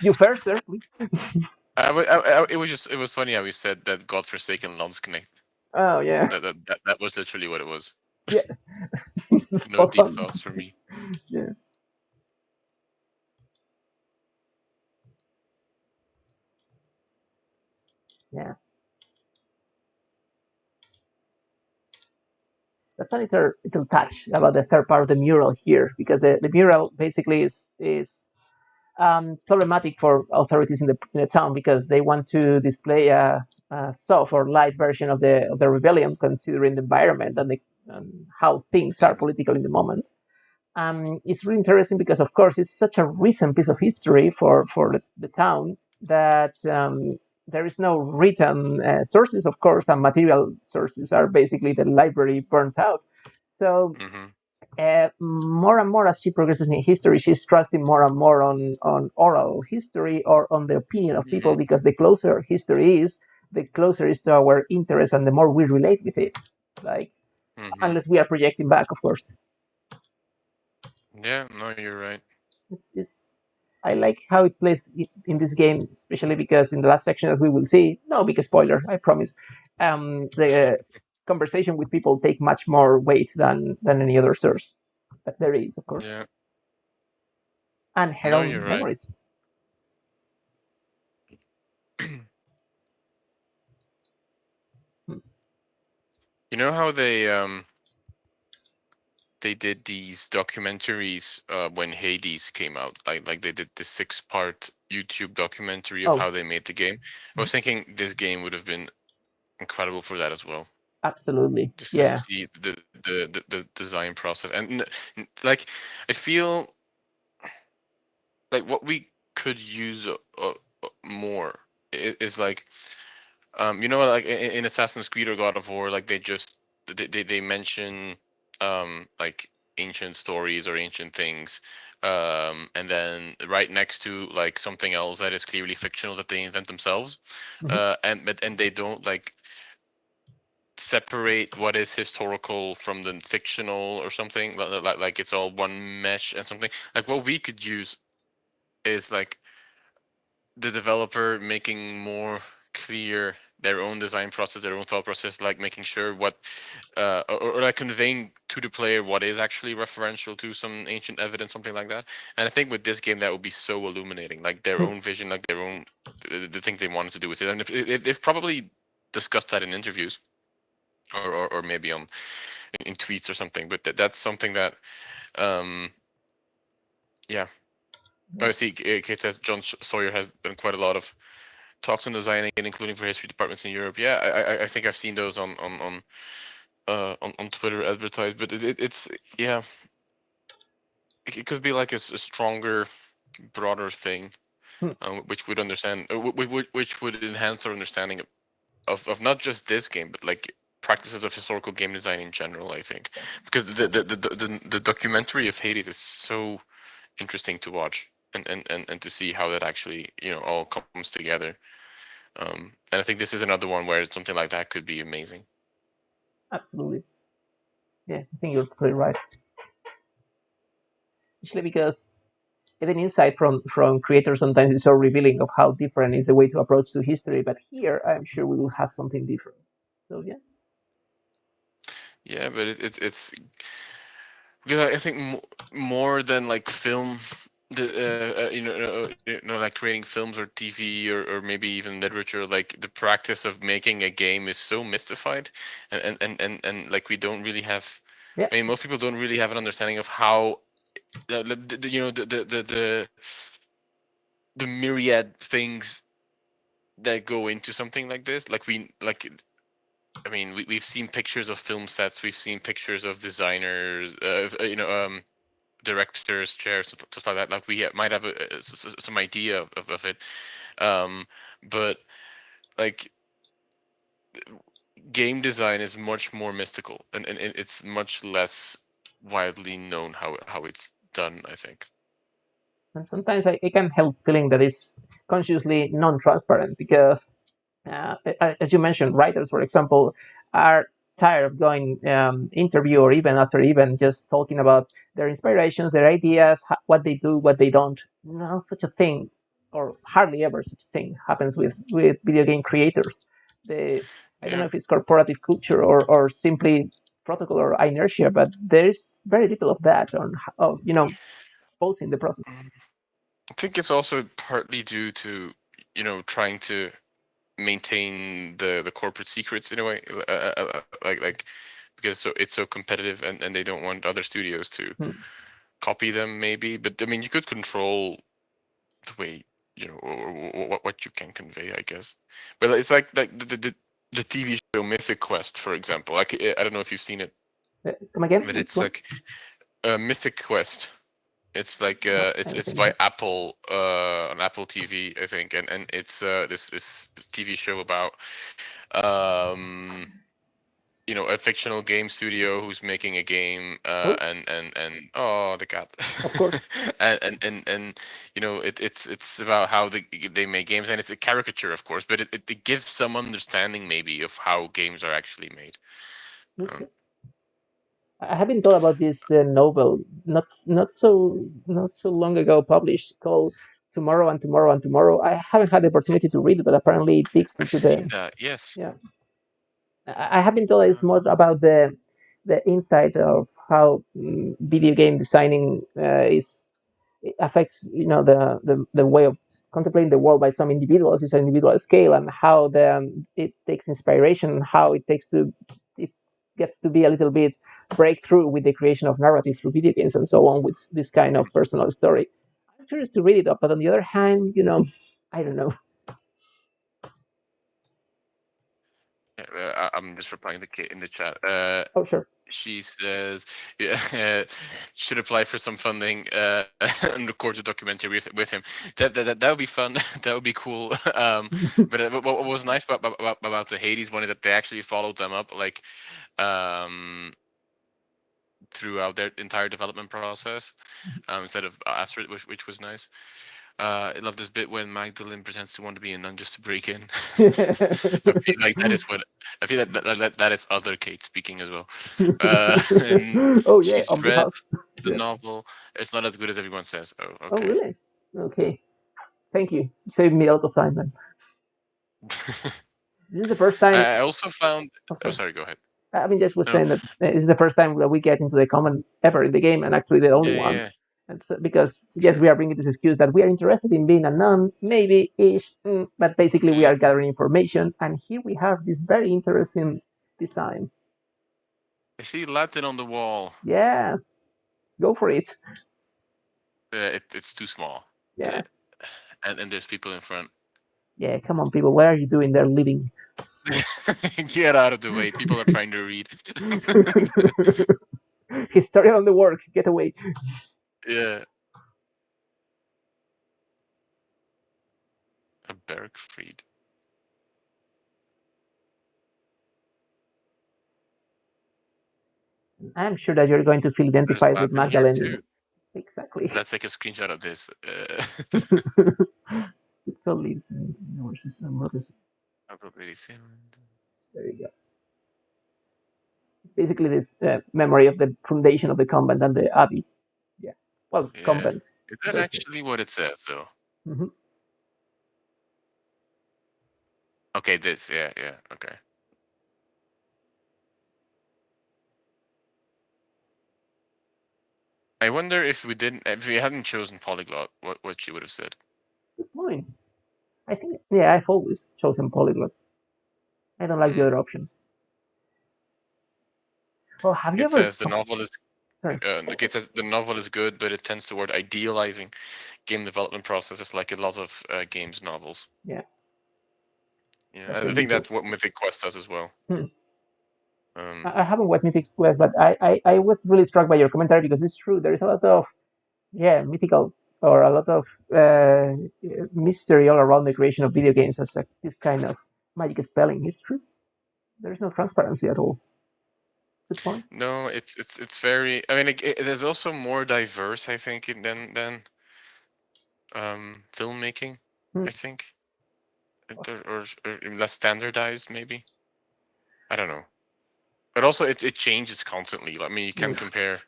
You first, sir, please. It was just, it was funny how he said that godforsaken Landsknecht. Oh yeah, That was literally what it was. yeah, No spot deep on. thoughts for me. Yeah, yeah. That's a little touch about the third part of the mural here, because the mural basically is problematic for authorities in the town because they want to display a soft or light version of the rebellion, considering the environment and how things are Hmm. political in the moment. It's really interesting because, of course, it's such a recent piece of history for the town that there is no written sources, of course, and material sources are basically the library burnt out. So Hmm. more and more as she progresses in history, she's trusting more and more on oral history or on the opinion of people Hmm. because the closer history is, the closer is to our interest and the more we relate with it. Like, Hmm. unless we are projecting back, of course. Yeah, no, you're right. It's, I like how it plays in this game, especially because in the last section, as we will see, no big spoiler, I promise. The conversation with people take much more weight than any other source. But there is, of course, Yeah. and her No, own you're right. memories. Hmm. You know how they did these documentaries when Hades came out, like they did the 6-part YouTube documentary of Oh, how they made the game. I mhm. was thinking this game would have been incredible for that as well. Absolutely. Just to Yeah. see the design process and like I feel like what we could use more is like you know, like in Assassin's Creed or God of War, like they mention like ancient stories or ancient things, and then right next to like something else that is clearly fictional that they invent themselves, Hmm. and they don't like separate what is historical from the fictional or something like it's all one mesh and something like what we could use is like the developer making more clear their own design process, their own thought process, like making sure what, or like conveying to the player what is actually referential to some ancient evidence, something like that. And I think with this game, that would be so illuminating, like their own vision, like their own, the things they wanted to do with it. And they've probably discussed that in interviews or maybe on in tweets or something. But that's something that, um, yeah. Yeah. I see. Kate says John Sawyer has done quite a lot of talks on designing it, including for history departments in Europe. Yeah, I think I've seen those on Twitter advertised, but it's yeah, it could be like a stronger, broader thing, which would understand, which would enhance our understanding of not just this game, but like practices of historical game design in general. I think because the documentary of Hades is so interesting to watch and to see how that actually all comes together. And I think this is another one where something like that could be amazing. Absolutely. Yeah, I think you're pretty right. Especially because even insight from creators sometimes is so revealing of how different is the way to approach to history. But here, I'm sure we will have something different. So yeah. Yeah, but it's yeah, I think more than like film, like creating films or TV or maybe even literature, like the practice of making a game is so mystified, and like we don't really have. Yeah. I mean, most people don't really have an understanding of how the myriad things that go into something like this. Like I mean, we've seen pictures of film sets, we've seen pictures of designers, directors, chairs, stuff like that. Like we might have some idea of it, um, but like game design is much more mystical, and it's much less widely known how it's done. I think. And sometimes I can't help feeling that it's consciously non-transparent because, as you mentioned, writers, for example, are tired of going interview or even after even just talking about their inspirations, their ideas, what they do, what they don't. No such a thing, or hardly ever such a thing, happens with video game creators. They, I don't know Yeah. if it's corporative culture or simply protocol or inertia, but there's very little of that of posing the process. I think it's also partly due to trying to maintain the corporate secrets in a way, like because it's so competitive and they don't want other studios to Hmm. copy them maybe. But I mean, you could control the way or what you can convey, I guess. But it's like the TV show Mythic Quest, for example. Like I don't know if you've seen it, Come again? but Which it's one? like Mythic Quest. It's like No, I it's haven't it's seen by that. Apple on Apple TV, I think, and it's this TV show about um a fictional game studio who's making a game Oh, and oh the cat of course. and it's about how they make games, and it's a caricature of course, but it gives some understanding maybe of how games are actually made. um, Okay. I have been told about this novel not so long ago published called Tomorrow and Tomorrow and Tomorrow. I haven't had the opportunity to read it, but apparently it digs I've into the seen that, yes. yeah I have been told it's more about the insight of how video game designing is it affects the way of contemplating the world by some individuals is an individual scale, and how it takes inspiration, how it gets to be a little bit breakthrough with the creation of narrative through video games and so on with this kind of personal story. I'm curious to read it up, but on the other hand, I don't know. Yeah, I'm just replying to Kate in the chat. Oh, sure. She says, yeah, should apply for some funding and record a documentary with him. That would be fun. That would be cool. But what was nice about the Hades one is that they actually followed them up like um, throughout their entire development process instead of after it, which was nice. I love this bit when Magdalene pretends to want to be a nun just to break in. I feel like that is what I feel like that is other Kate speaking as well. And Oh yeah, she's on read behalf. the Yeah. novel. It's not as good as everyone says. Oh, Oh okay. really? Okay. Thank you. Saved me a lot of time then. This is the first time. I also found. Oh, Oh, sorry. sorry. Go ahead. I mean, just was No. saying that this is the first time that we get into the comment ever in the game, and actually the only Yeah, one. yeah. And so, because yes, True. we are bringing this excuse that we are interested in being a nun, maybe ish, but basically we Mm. are gathering information, and here we have this very interesting design. I see Latin on the wall. Yeah, go for it. It's too small. Yeah, And there's people in front. yeah. Come on, people, what are you doing there, living? Get out of the way. People are trying to read. Historian on the work, get away. Yeah. A Bergfried. I'm sure that you're going to feel There's identified with Latin here Magdalene. too. Exactly. Let's take a screenshot of this. It's totally. Probability sound. There you go. Basically, this memory of the foundation of the convent and the abbey. Yeah. Well, Yeah. convent. Is that Because, actually what it says though? mhm. Okay, this. Yeah, yeah. Okay. I wonder if we hadn't chosen polyglot, what she would have said. Good point. I think, yeah, I've always chosen polyglot. I don't like the Hmm. other options. Well, have you It ever. says the Oh, novel is. sorry. It says the novel is good, but it tends toward idealizing game development processes like a lot of games novels. Yeah, Yeah, that's I what think you say. that's what Mythic Quest does as well. Hmm. Um, I haven't watched Mythic Quest, but I was really struck by your commentary because it's true. There is a lot of, yeah, mythical or a lot of mystery all around the creation of video games as this kind of magic spelling. It's true. There's no transparency at all. Good point. no, it's very. I mean, it is also more diverse, I think, than filmmaking. Hmm. I think, or less standardized, maybe. I don't know. But also, it changes constantly. I mean, you can't Oof, compare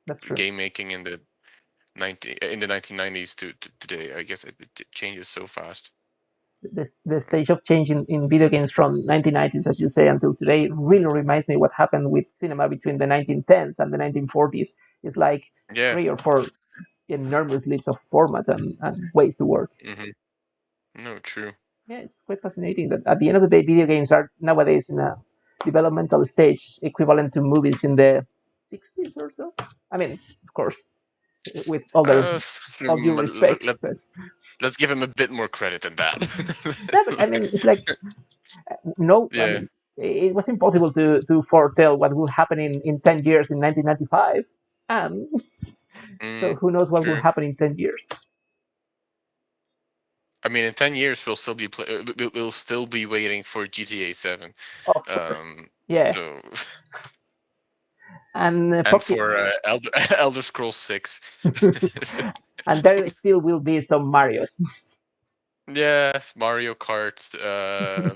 that's true. game making in the 1990s to today. I guess it changes so fast. The stage of change in video games from 1990s, as you say, until today really reminds me what happened with cinema between the 1910s and the 1940s. It's like Yeah. 3 or 4 enormous leaps of format and ways to work. Hmm. No, true. Yeah, it's quite fascinating that at the end of the day, video games are nowadays in a developmental stage equivalent to movies in the 60s or so. I mean, of course, with Uh, all due respect, but let's give him a bit more credit than that. no, but I mean, it's like no, I Yeah. mean, it was impossible to foretell what would happen in 10 years in 1995, and so Mm, who knows what will true. happen in 10 years. I mean, in 10 years, we'll still be waiting for GTA 7. Of course, Um, yeah, so and and for Elder Scrolls 6. and there still will be some Mario's. Yeah, Mario Kart,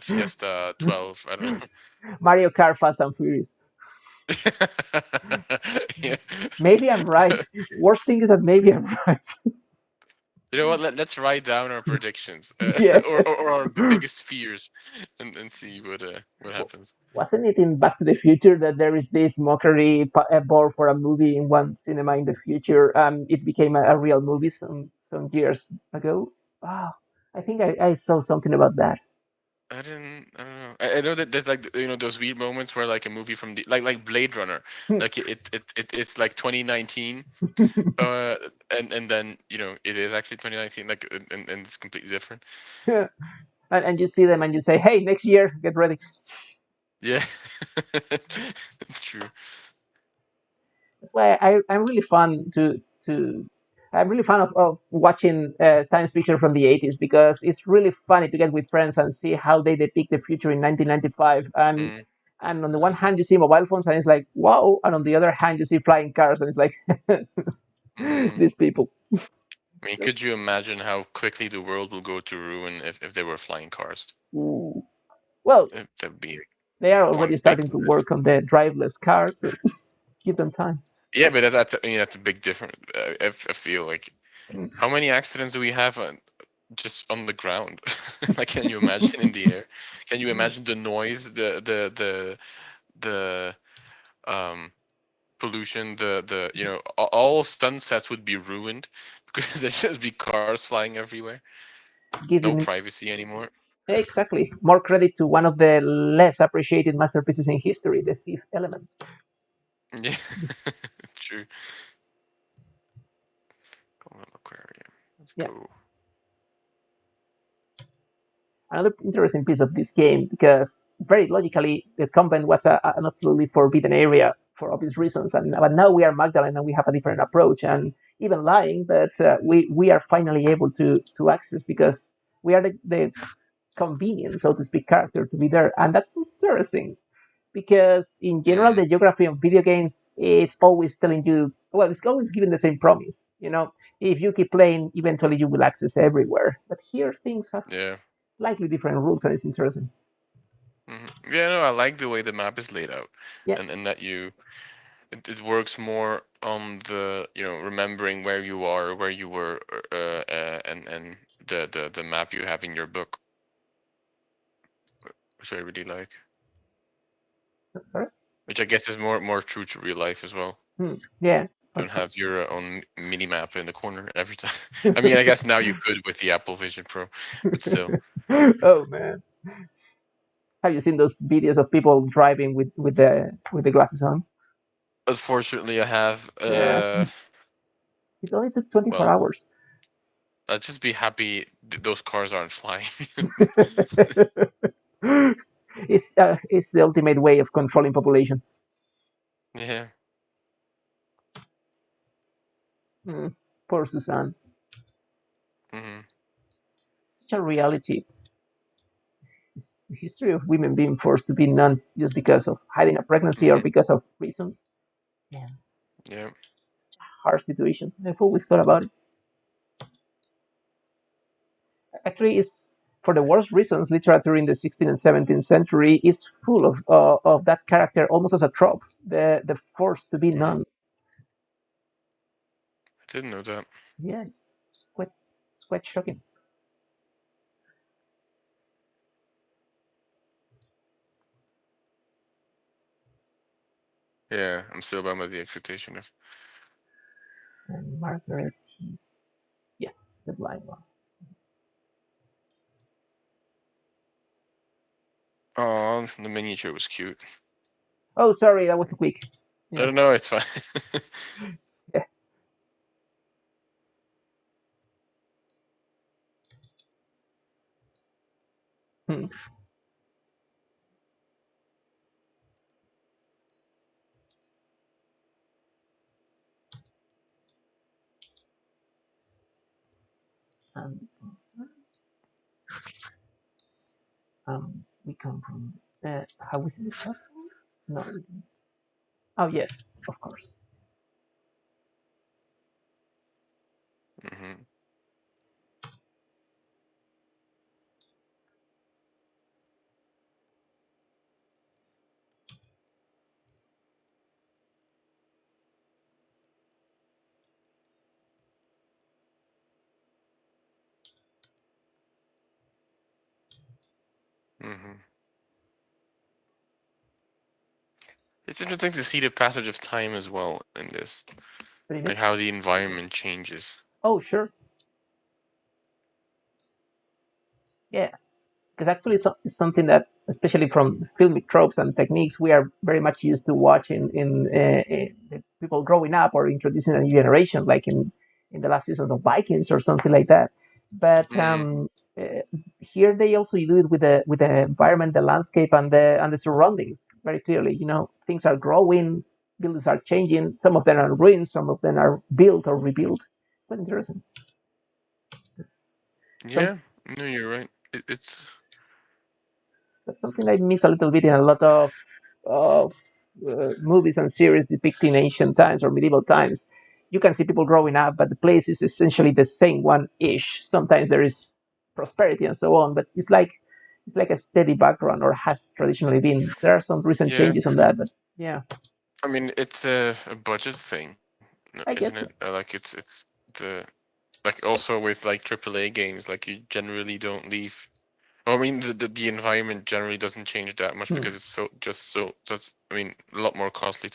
Fiesta 12. I don't know. Mario Kart Fast and Furious. Yeah. Maybe I'm right. Worst thing is that maybe I'm right. You know what? Let's write down our predictions, Yeah. or our biggest fears, and see what happens. Wasn't it in Back to the Future that there is this mockery board for a movie in one cinema in the future? It became a real movie some years ago. Ah, I think I saw something about that. I don't know. I know that there's like those weird moments where like a movie from the like Blade Runner, like it's like 2019, uh, and then it is actually 2019, like and it's completely different. And you see them and you say, "Hey, next year, get ready." Yeah, it's true. That's why I'm really fun to I'm really fun of watching science fiction from the 80s because it's really funny to get with friends and see how they depict the future in 1995. Mm, And on the one hand, you see mobile phones and it's like wow, and on the other hand, you see flying cars and it's like mm. these people. I mean, could you imagine how quickly the world will go to ruin if there were flying cars? Ooh. Well, That'd be they are one already big starting to mess. work on the driveless cars. So give them time. Yeah, but that's a big difference. I feel like Mm. how many accidents do we have just on the ground? Like, can you imagine in the air? Can you imagine the noise, the um pollution, the all sunsets would be ruined because there'd just be cars flying everywhere. No Giving privacy anymore. exactly more credit to one of the less appreciated masterpieces in history, The Fifth Element. Yeah, true. Common aquarium. Let's Yeah, go. another interesting piece of this game because very logically the convent was an absolutely forbidden area for obvious reasons, and but now we are Magdalene and we have a different approach, and even lying, but we are finally able to access because we are the convenient, so to speak, character to be there, and that's interesting because in general Mm, the geography of video games is always telling you, well, it's always giving the same promise, if you keep playing eventually you will access everywhere, but here things have yeah. slightly different rules and it's interesting. Yeah, no, I like the way the map is laid out, Yeah, and that it works more on the remembering where you are, where you were, and the map you have in your book, which I really like. sorry. Which I guess is more true to real life as well. Yeah, Don't okay. have your own mini map in the corner every time. I mean, I guess now you could with the Apple Vision Pro, but still. Oh man, have you seen those videos of people driving with the glasses on? Unfortunately, I have. Yeah, it only took 24 Well, hours. I'd just be happy those cars aren't flying. It's the ultimate way of controlling population. Yeah. Mm, poor Suzanne. Hmm. Such a reality. The history of women being forced to be nuns just because of hiding a pregnancy or Yeah. because of reasons. Yeah, Yeah. harsh situation. I've always thought about it. Actually, it's for the worst reasons. Literature in the 16th and 17th century is full of that character, almost as a trope. The forced to be Hmm. nun. I didn't know that. Yeah, it's quite shocking. Yeah, I'm still by the expectation of. And Margaret, yeah, the blind one. Oh, the miniature was cute. Oh, sorry, that was too quick. I Yeah, don't know. It's fine. yeah. Hmm. Um, we come from. How is it the castle? No. Oh yes, of course. Hmm. Hmm. It's interesting to see the passage of time as well in this, What do you like mean? how the environment changes. Oh, sure. Yeah, because actually it's something that, especially from filmic tropes and techniques, we are very much used to watching in people growing up or introducing a new generation, like in the last seasons of Vikings or something like that. But Mm, here they also do it with the environment, the landscape, and the surroundings very clearly. You know, things are growing, buildings are changing. Some of them are ruined, some of them are built or rebuilt. Quite interesting. Some yeah, no, you're right. It's That's something I miss a little bit in a lot of movies and series depicting ancient times or medieval times. You can see people growing up, but the place is essentially the same one-ish. Sometimes there is prosperity and so on, but it's like a steady background, or has traditionally been. There are some recent yeah. changes on that, but yeah, I mean, it's a budget thing, I isn't guess it? so. Like it's the like also with like AAA games, like you generally don't leave. Well, I mean, the environment generally doesn't change that much Hmm. because it's so that's I mean a lot more costly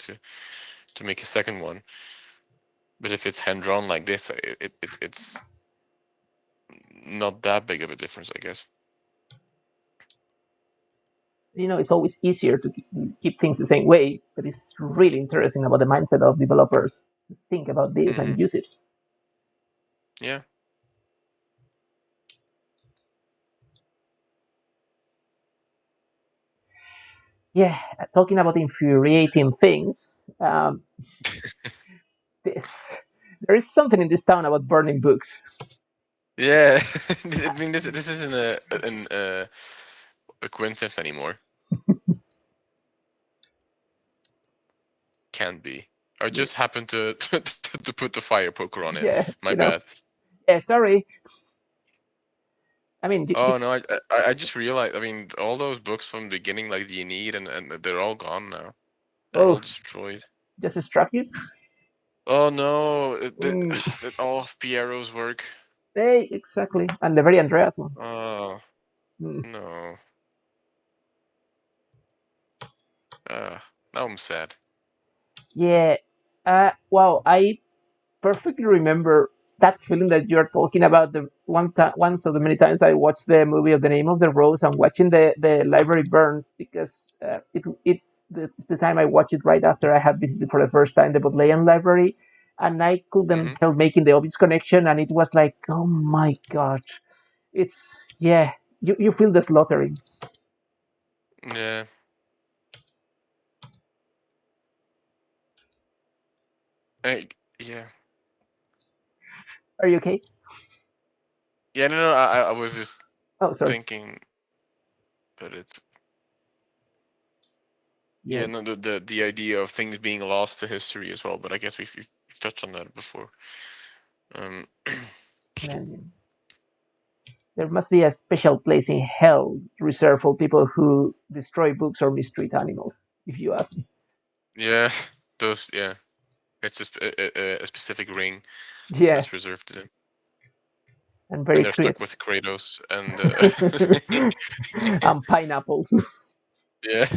to make a second one. But if it's hand drawn like this, it's not that big of a difference, I guess. You know, it's always easier to keep things the same way, but it's really interesting about the mindset of developers to think about this Hmm. and use it. Yeah. Yeah, talking about infuriating things, this, there is something in this town about burning books. Yeah. I mean, this isn't a coincidence anymore. Can't be. I Yeah, just happened to to put the fire poker on it. yeah, My bad. sorry. I mean, Oh no, I just realized. I mean, all those books from the beginning, like the Aeneid, and they're all gone now. They're all oh, destroyed. just struck you. Oh no, Mm, that all of Piero's work. hey, exactly, and the very Andreas one. Oh Mm, no. Uh, now I'm sad. yeah. Wow, I perfectly remember that feeling that you're talking about. The once of the many times I watched the movie of The Name of the Rose and watching the library burn, because the time I watched it right after I had visited for the first time the Bodleian Library, and I couldn't Hmm. help making the obvious connection, and it was like, oh my god, it's yeah, you feel the slaughtering. Yeah. Yeah. Are you okay? Yeah. No, no. I was just Oh, sorry. thinking, but it's Yeah, yeah. No, the idea of things being lost to history as well. But I guess we've touched on that before. Um. man. There must be a special place in hell reserved for people who destroy books or mistreat animals, if you ask me. Yeah. Those. Yeah. It's just a specific ring Yeah, that's reserved to them, and and very they're clear. stuck with Kratos and And pineapples. yeah,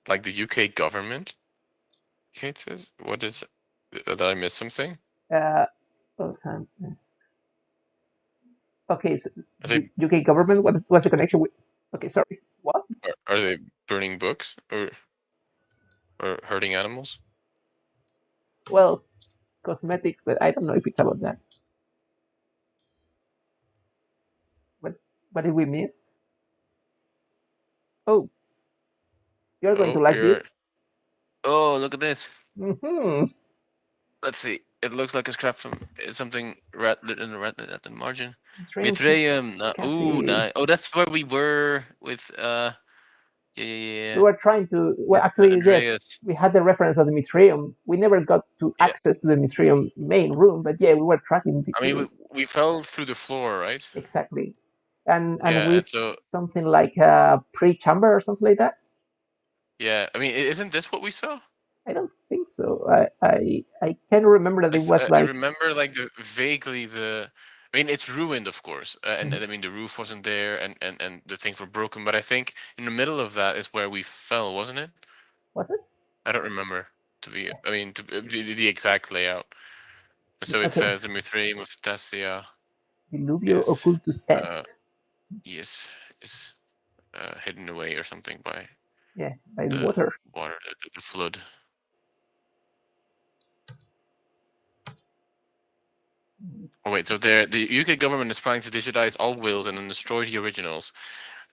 like the UK government. Okay, it says what is? Did I miss something? Uh, okay, so Are they UK government. What's the connection with? Okay, sorry. What? are they burning books or hurting animals? Well, cosmetics, but I don't know if it's about that. What? What did we miss? Oh, you're going to Oh, like this. you're. Oh, look at this. Hmm. Let's see. It looks like a scrap from something red lit in the red at the margin. Strange Mithraeum. Ooh, Cathy. nice. Oh, that's where we were with yeah We yeah were trying to. Well, yeah. actually, yes, Andreas. we had the reference of the Mitrium. We never got to Yeah. access to the Mitrium main room, but yeah, we were tracking I mean, this we fell through the floor, right? exactly, and Yeah, with and so something like a pre-chamber or something like that. yeah. I mean, isn't this what we saw? I don't think so. I can remember that it was I like, remember like the vaguely the. I mean, it's ruined, of course, and I mean the roof wasn't there, and the things were broken. But I think in the middle of that is where we fell, wasn't it? was it? I don't remember to be. I mean, the exact layout. So it Okay, says the Mithraeum of Tassia Diluvio is Occultus Est. uh is is hidden away or something by Yeah, by the the water. water, the flood. Oh wait, so the UK government is planning to digitize all wills and then destroy the originals.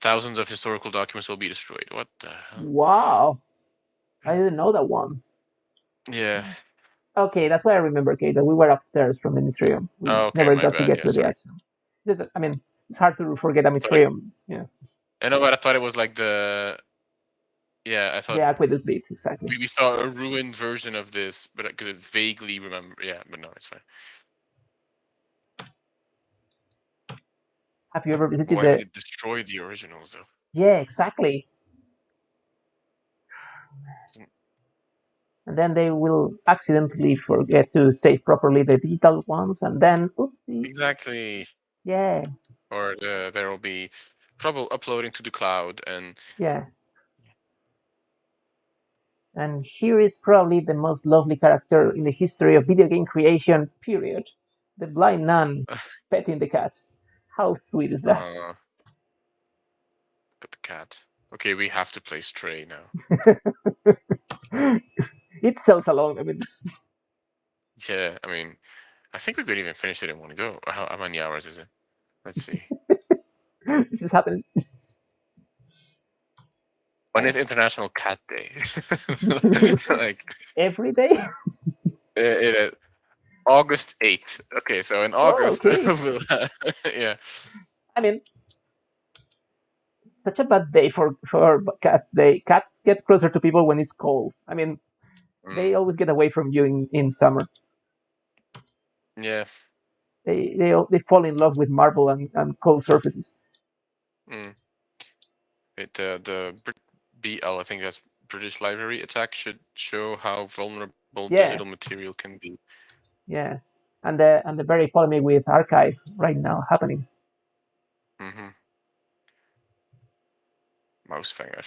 Thousands of historical documents will be destroyed. What the hell? Wow, I didn't know that one. Yeah. Okay, that's why I remember, okay, that we were upstairs from the Mitrium. We Oh, okay, never my got to bad. get Yeah, to the sorry. action. I mean, it's hard to forget a I thought it, Mitrium. Yeah, I know, but I thought it was like the. Yeah, I the thought Aqueduct bit, exactly. we saw a ruined version of this, but because it vaguely remember. Yeah, but no, it's fine. Have you ever visited Why would the? it destroy the originals though? Yeah, exactly. Mm, And then they will accidentally forget to save properly the digital ones, and then oopsie. exactly. Yeah, Or there will be trouble uploading to the cloud, and yeah. And here is probably the most lovely character in the history of video game creation, period. The blind nun petting the cat. How sweet is that? got the cat. Okay, we have to play Stray now. It sells alone. I mean, Yeah, I mean, I think we could even finish it in one go. How many hours is it? Let's see. this is happening. When is International Cat Day? Like Every day. August 8th. Okay, so in Oh, August okay. we'll yeah. I mean, such a bad day for cats. Cats get closer to people when it's cold. I mean, they Mm, always get away from you in summer. yeah. They fall in love with marble and cold surfaces. Mm. The BL, I think that's British Library attack should show how vulnerable digital Yeah, material can be. yeah, and the very polemic with archive right now happening. Mm-hmm. Mouse finger.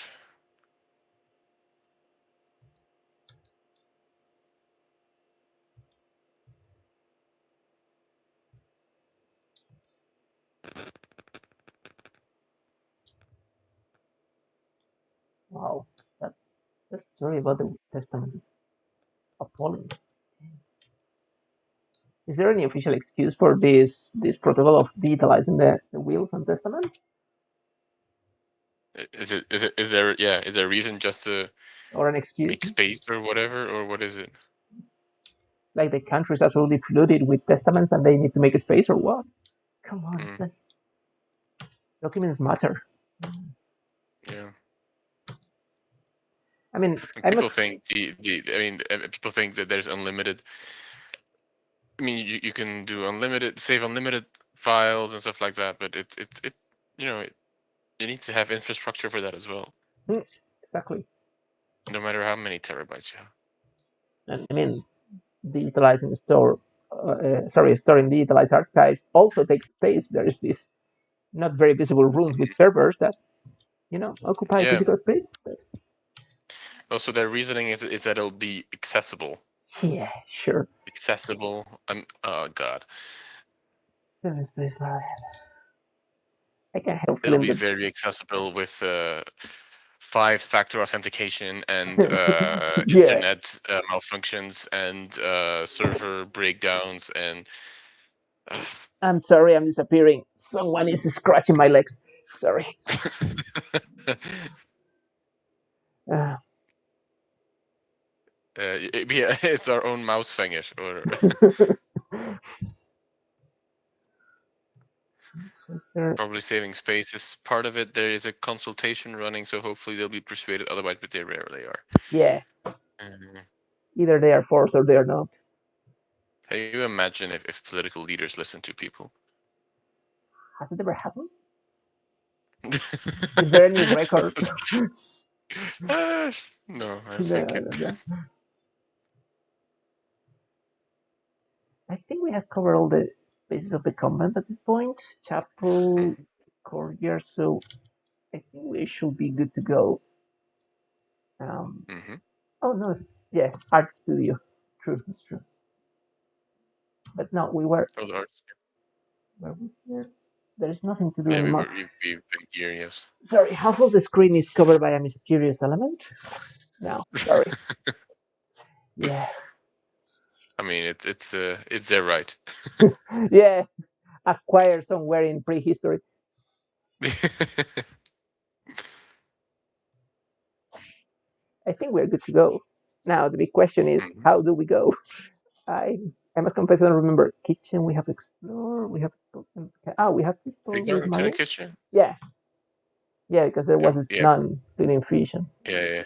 Wow, that that story about the Testament is appalling. Is there any official excuse for this protocol of digitalizing the wills and testament, Is there yeah, is there a reason just to or an excuse? make space or whatever, or what is it? Like the country is absolutely flooded with testaments and they need to make a space, or what? Come on, it's Mm, like documents matter. yeah. I mean, And I'm not. people think the I mean people think that there's unlimited. I mean you can do unlimited save unlimited files and stuff like that, but it you know you need to have infrastructure for that as well. Hmm, exactly. No matter how many terabytes you have. And I mean, digitalizing storing digitalized archives also takes space. There is this not very visible rooms with servers that occupy Yeah. physical space. But Also, their reasoning is that it'll be accessible. yeah, sure. Accessible. Oh god, Space, I can help it'll feeling be that. very accessible with five-factor authentication and Yeah, internet malfunctions and server breakdowns and I'm sorry, I'm disappearing. Someone is scratching my legs. Sorry. Uh, yeah, it's our own mouse finger or probably saving space is part of it. There is a consultation running, so hopefully they'll be persuaded. Otherwise, but they rarely are. yeah, Mhm. either they are forced or they are not. Can you imagine if political leaders listen to people? Has it ever happened? Is there any record? Uh, no, I think it. I think we have covered all the bases of the convent at this point. Chapel, courtyard, so I think we should be good to go. Um, Mm-hmm. oh no, yeah, art studio. True, that's true. But no, Oh, the arts. were we here? There's nothing to do Yeah, anymore. we've been here, yes. Sorry, half of the screen is covered by a mysterious element. No, sorry. Yeah, I mean, it's their right. yeah, acquired somewhere in prehistory. I think we're good to go. Now the big question is, Mhm. how do we go? I I must confess I don't remember. Kitchen we have to explore. We have to we have to We explore go those to the marbles. kitchen. Yeah, yeah, because there was Yeah, this yeah, nun cleaning fish and yeah, yeah.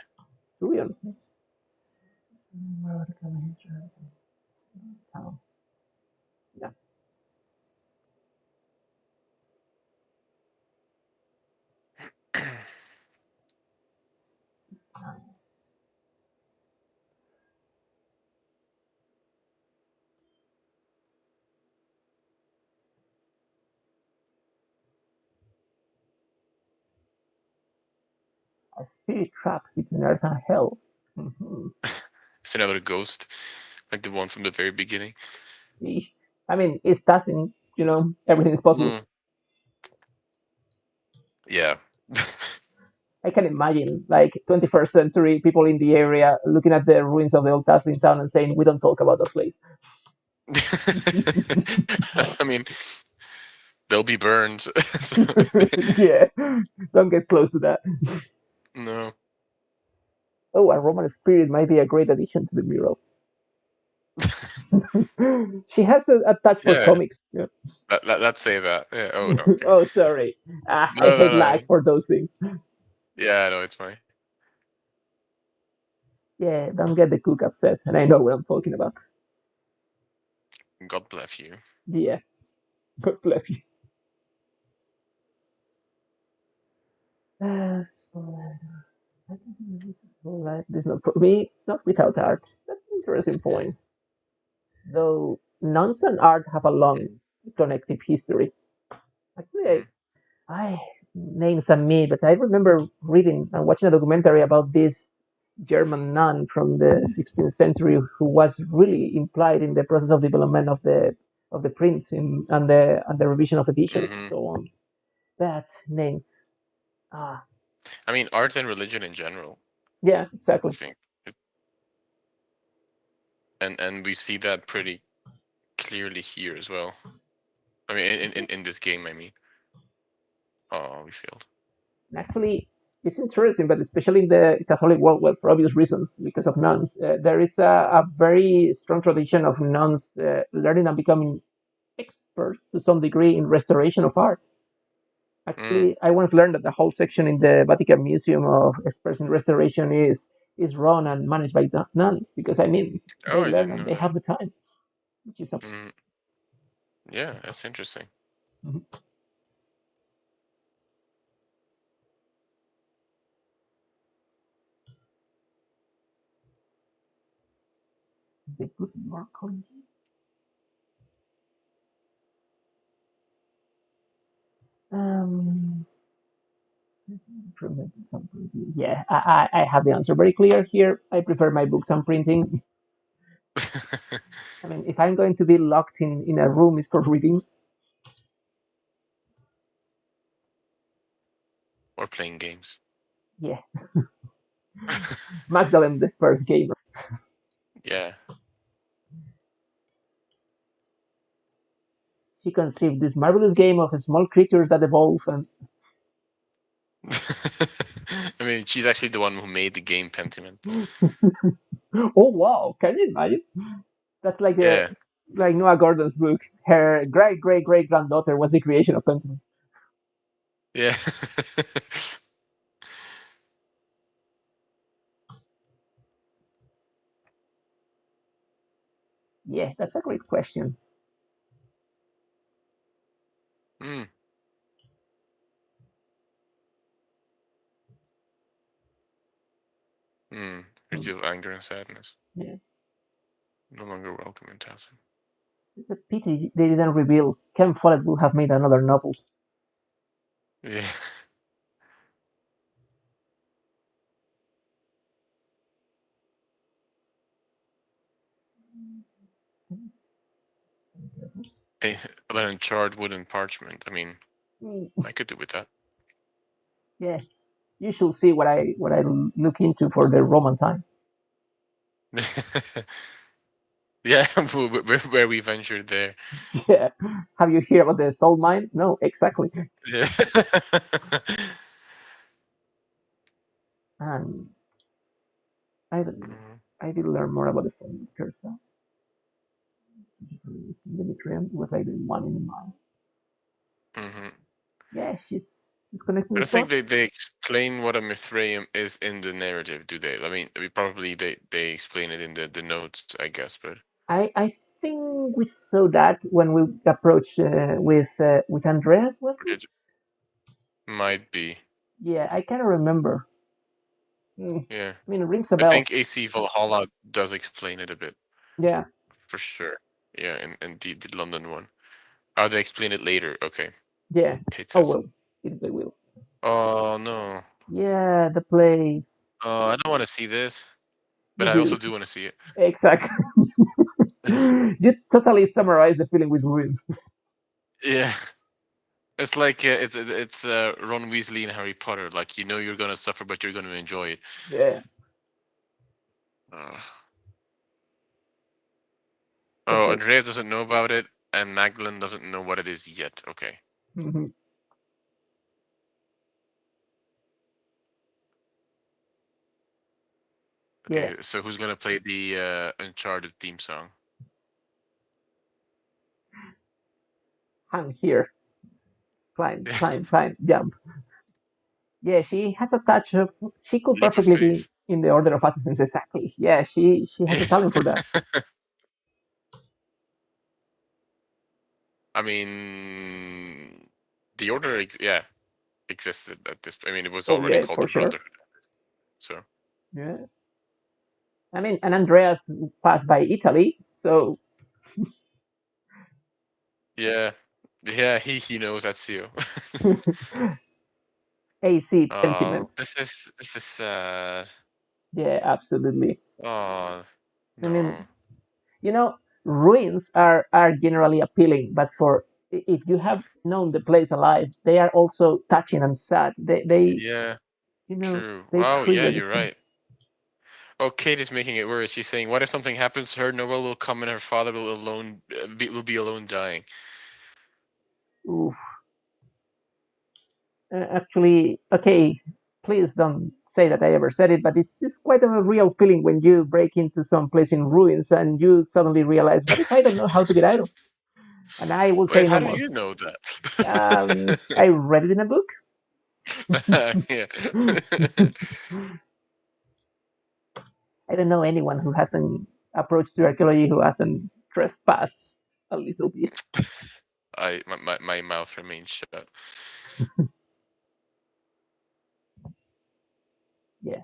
to be honest. Yeah, a spirit trap between earth and hell. Mm-hmm. It's another ghost, like the one from the very beginning. I mean, it's nothing. Everything is possible. Mm. Yeah. I can imagine like 21st century people in the area looking at the ruins of the old Taslim town and saying, "We don't talk about that place." I mean, they'll be burned. So, Yeah, don't get close to that. no. Oh, a Roman spirit might be a great addition to the mural. She has a touch for Yeah. comics. Yeah. Let's say that. Yeah. Oh no. Okay. Oh, sorry. I No, no, hate no. lag for those things. Yeah, no, it's fine. Yeah, don't get the cook upset, and I know what I'm talking about. God bless you. Yeah, God bless you. So, this is not for me, not without art. That's an interesting point. Though nuns and art have a long Mm, connective history. Actually, mm, I names and me, but I remember reading and watching a documentary about this German nun from the 16th century who was really implied in the process of development of the printing and the revision of editions and hmm. so on. That names. Ah, I mean, art and religion in general. yeah, I exactly. think, and we see that pretty clearly here as well. I mean, in this game, I mean. Oh, we failed. Actually, it's interesting, but especially in the Catholic world, well, for obvious reasons, because of nuns, there is a very strong tradition of nuns learning and becoming experts to some degree in restoration of art. Mm. Actually, I once learned that the whole section in the Vatican Museum of Experts in Restoration is run and managed by nuns because I mean Oh, they I learn didn't and know they that. have the time, which is a Mm. Yeah, that's interesting. they put more um improvement in some printing. Yeah, I have the answer very clear here. I prefer my books and printing. I mean, if I'm going to be locked in a room, it's for reading. Or playing games. Yeah, Magdalene, the first gamer. Yeah. She conceived this marvelous game of small creatures that evolve and I mean, she's actually the one who made the game Pentiment. oh wow, can you imagine? That's Yeah. like Noah Gordon's book. Her great great great granddaughter was the creation of Pentiment. Yeah. Yeah, that's a great question. mm, mm. Hmm. Ritual of anger and sadness. Yeah. No longer welcome in Towson. It's a pity they didn't reveal. Ken Follett would have made another novel. Yeah. Eh, Then charred wood and parchment. I mean, Mm, I could do with that. yeah, you should see what I look into for the Roman time. Yeah, where we ventured there. Yeah, have you heard about the salt mine? No, exactly. Yeah. And I don't, Mhm, I did learn more about the filmmakers. Demetrium was like the one in mind. mhm. Yeah, she's connecting I the don't think dots. they explain what a Mithraeum is in the narrative, do they? I mean, we probably they explain it in the notes, I guess, but I think we saw that when we approached with Andreas, was it? it might be. Yeah, I kind of remember. Mm, Yeah. I mean, it rings a I bell. think AC Valhalla does explain it a bit, Yeah, for sure. Yeah, and the London one. Oh, they explain it later. Okay. yeah. Kate Oh says. well, they will. Oh no. Yeah, the place. Oh, I don't want to see this, but You I also do do want to see it. exactly. You totally summarize the feeling with ruins. Yeah. It's like it's Ron Weasley and Harry Potter. Like you know you're gonna suffer, but you're gonna enjoy it. Yeah. Uh, oh, Okay. Andreas doesn't know about it, and Magdalene doesn't know what it is yet. Okay. Hmm. Yeah. Okay. So who's gonna play the Uncharted theme song? Hang here. Climb, climb, climb, jump. Yeah, she has a touch of. She could Leap of perfectly be faith. in the Order of Assassin's. Exactly. Yeah, she has a Yeah. talent for that. I mean, the order, yeah, existed at this. I mean, it was Oh already yeah, called for the sure. Brotherhood. So Yeah. I mean, and Andreas passed by Italy, so yeah, yeah, he knows that too. AC Oh, Pentiment. this is sad. Yeah, absolutely. Oh I no. mean, you know, ruins are generally appealing, but for if you have known the place alive, they are also touching and sad. They Yeah, you know true. they Wow, yeah, trigger these you're things. right. Oh, Kate is making it worse. She's saying, "What if something happens to her? Noel will come, and her father will be alone, dying." Oof. Actually, okay, please don't say that I ever said it, but it's just quite a real feeling when you break into some place in ruins and you suddenly realize, what if I don't know how to get out? And I will Wait, say how no do more. you know that? I read it in a book. Yeah. I don't know anyone who hasn't approached to archaeology who hasn't trespassed a little bit. My mouth remains shut. Yeah.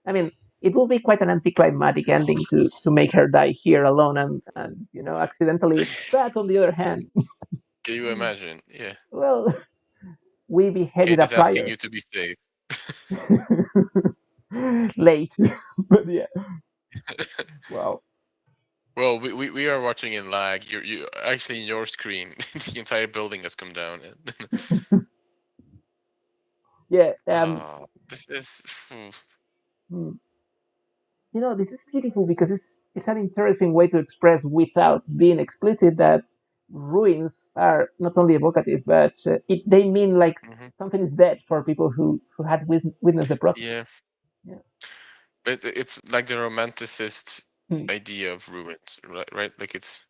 I mean, it will be quite an anticlimactic ending to make her die here alone and accidentally. But on the other hand, Can you imagine? Yeah. well, we beheaded Kate a is asking prior. you to be safe. Late, but yeah. Wow. Well, we are watching in lag. You actually in your screen, the entire building has come down. Yeah. This is. Hmm. This is beautiful because it's an interesting way to express without being explicit that ruins are not only evocative, but they mean like Mhm. something is dead for people who had witnessed the process. Yeah, Yeah. but it's like the romanticist Hmm. idea of ruins, right? Right? Like it's.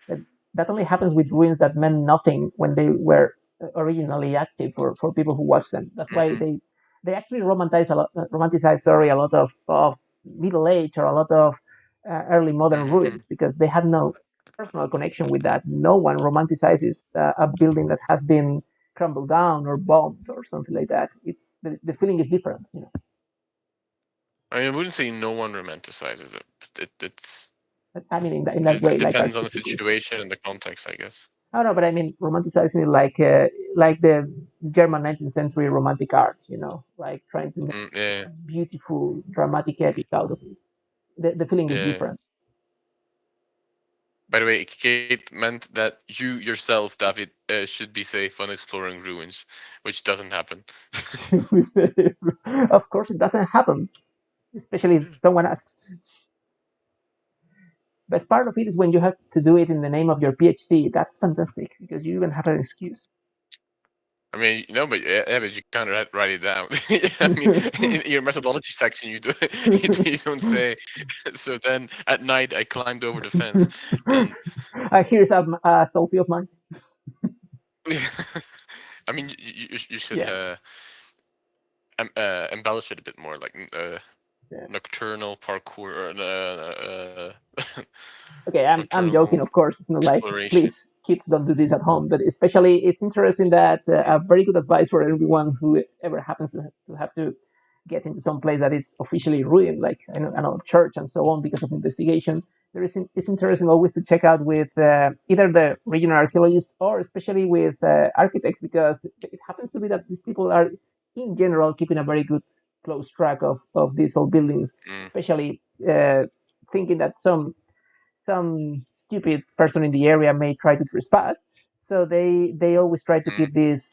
That, that only happens with ruins that meant nothing when they were originally active for people who watch them. That's why Mhm, they actually romanticize sorry a lot of Middle Age or a lot of early modern mhm. ruins because they had no personal connection with that. No one romanticizes a building that has been crumbled down or bombed or something like that. It's the feeling is different. I mean, I wouldn't say no one romanticizes it, but I mean, in that way, it like depends on the artistically. situation and the context, I guess. Oh no, but I mean romanticizing it like the German 19th century romantic art, like trying to make Yeah, a beautiful dramatic epic out of it. The feeling is yeah. different. By the way, Kate meant that you yourself, David, should be safe when exploring ruins, which doesn't happen. Of course, it doesn't happen, especially if someone asks. Best part of it is when you have to do it in the name of your PhD. That's fantastic because you even have an excuse. I mean, no, but yeah, but you can't write it down. I mean, in your methodology section, you do you don't say. So then at night, I climbed over the fence, and Here's a selfie of mine. I mean, you should Yeah, embellish it a bit more, like yeah. nocturnal parkour or Okay, I'm joking, nocturnal of course. It's not like, exploration. please, kids, don't do this at home. But especially, it's interesting that a very good advice for everyone who ever happens to have to get into some place that is officially ruined, like I know church and so on, because of investigation. It's interesting always to check out with either the regional archaeologists or especially with architects, because it happens to be that these people are, in general, keeping a very good close track of these old buildings, Mm, especially thinking that some stupid person in the area may try to trespass. So they always try to mm, keep these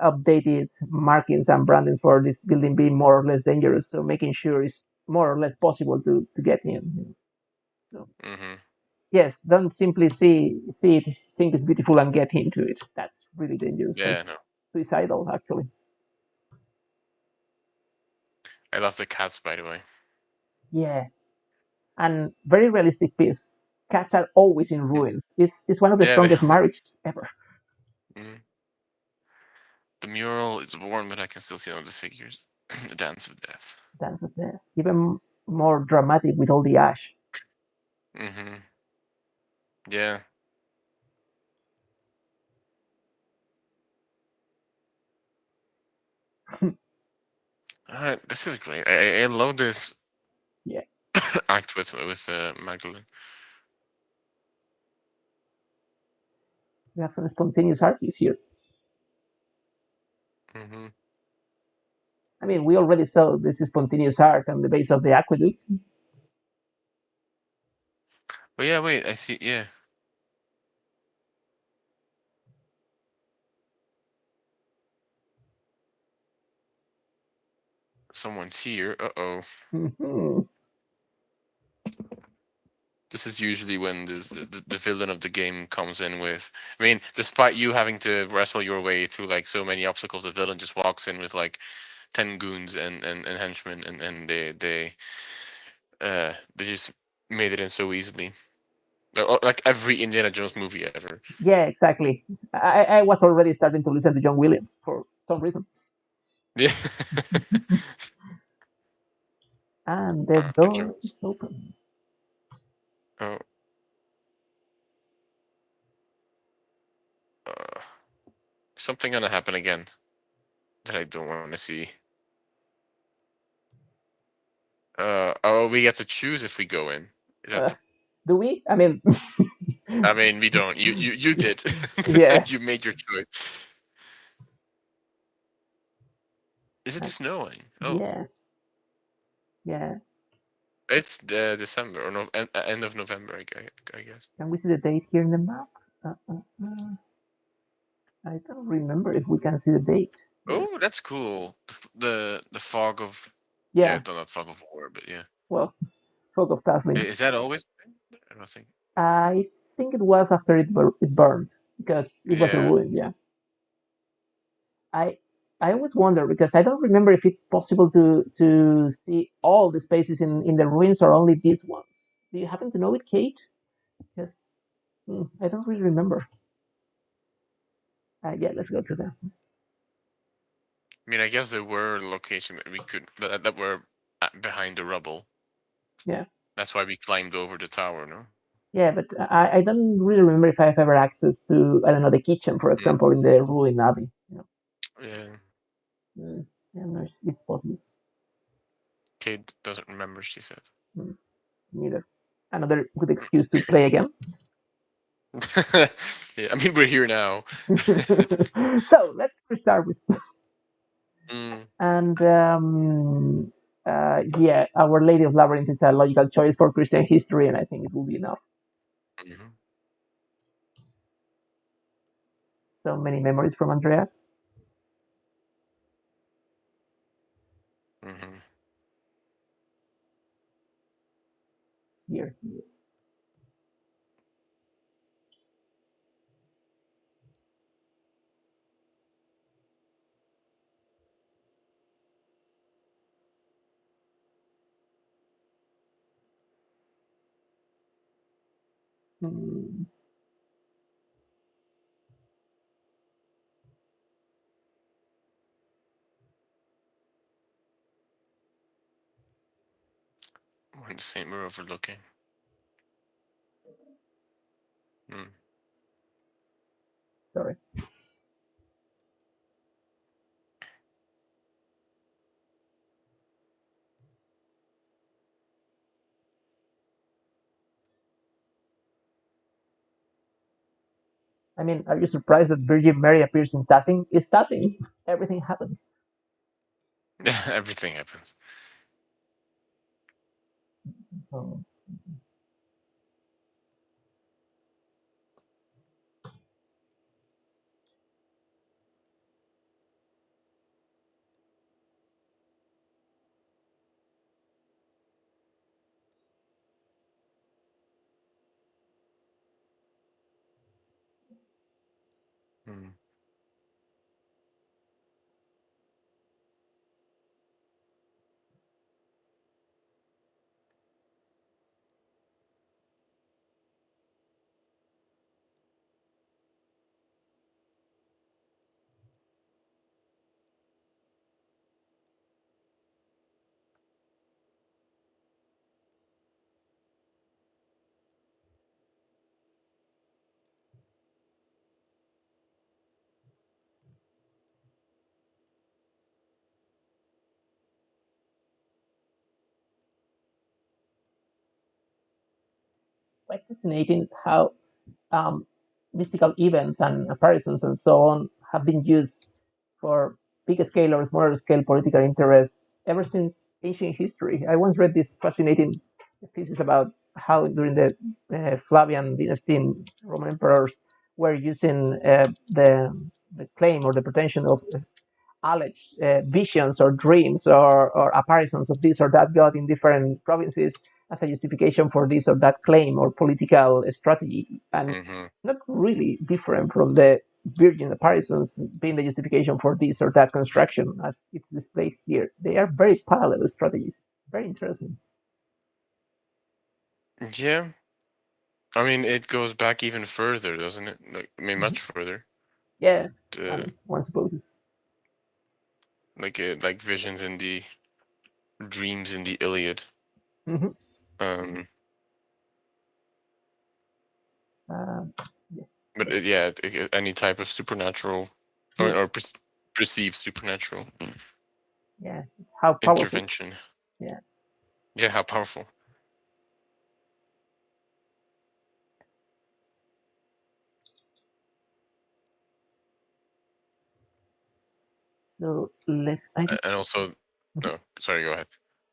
updated markings and brandings for this building being more or less dangerous. So making sure it's more or less possible to get in. So mm-hmm. yes, don't simply see it, think it's beautiful and get into it. That's really dangerous and Yeah, no, suicidal actually. I love the cats, by the way. Yeah, and very realistic piece. Cats are always in Mm. ruins. It's one of the Yeah, they strongest are. marriages ever. Mm. The mural is worn, but I can still see all the figures. The dance of death. That's even more dramatic with all the ash. Mm-hmm. Yeah. This is great. I love this Yeah, act with Magdalene. we have some spontaneous artists here. Mm-hmm. I mean, we already saw this spontaneous art on the base of the aqueduct. But yeah, wait, I see. Yeah, someone's here. Uh-oh. Mm-hmm. This is usually when the villain of the game comes in with. I mean, despite you having to wrestle your way through like so many obstacles, the villain just walks in with like 10 goons and henchmen, and they just made it in so easily. Like every Indiana Jones movie ever. Yeah, exactly. I was already starting to listen to John Williams for some reason. Yeah. And the Good door is Jones. open. Oh, uh, something gonna happen again that I don't want to see. Oh, we get to choose if we go in. Is Uh, that? do we? I mean, I mean, we don't. You did. yeah, You made your choice. Is it uh, snowing? Oh, yeah, yeah. it's December or no, end of November, I guess. Can we see the date here in the map? I don't remember if we can see the date. Here. Oh, that's cool. The fog of, yeah, Yeah, not fog of war, but yeah. well, Fog of Kathleen. Is that always? I don't think. I think it was after it burned because it was a Yeah. ruin. Yeah, I I always wonder because I don't remember if it's possible to see all the spaces in the ruins or only these ones. Do you happen to know it, Kate? Yes. I don't really remember. Yeah, let's go to that. I mean, I guess there were locations that we could that were behind the rubble. Yeah, That's why we climbed over the tower, no? yeah, but I don't really remember if I've ever access to I don't know the kitchen, for Mm. example, in the ruin abbey. Yeah. Mm, yeah, no, it's possible. Kate doesn't remember, she said. Hmm, neither. Another good excuse to play again. Yeah, I mean, we're here now. So let's start with Mm, and yeah, Our Lady of Labyrinth is a logical choice for Christian history, and I think it will be enough. mhm, So many memories from Andreas mhm. here. Hmm, We're in the same, we're overlooking. Mm. sorry. I mean, are you surprised that Virgin Mary appears in Tassing? It's Tassing. Everything happens. Everything happens. So, Mm. quite fascinating how um, mystical events and apparitions and so on have been used for big scale or smaller scale political interests ever since ancient history. I once read this fascinating thesis about how during the Flavian dynasty, Roman emperors were using the claim or the pretension of alleged visions or dreams or apparitions of this or that god in different provinces as a justification for this or that claim or political strategy, and Mhm. not really different from the virgin apparitions being the justification for this or that construction as it's displayed here. They are very parallel strategies. Very interesting. Yeah. I mean, it goes back even further, doesn't it? Like, I mean, Mhm. much further. Yeah, Uh, one supposes. like visions in the dreams in the Iliad. Hmm. Um, Uh, yeah, but yeah, any type of supernatural or, yeah, or perceived supernatural yeah. How powerful. intervention. Yeah. Yeah, how powerful. So let's. I And also, no, sorry, go ahead.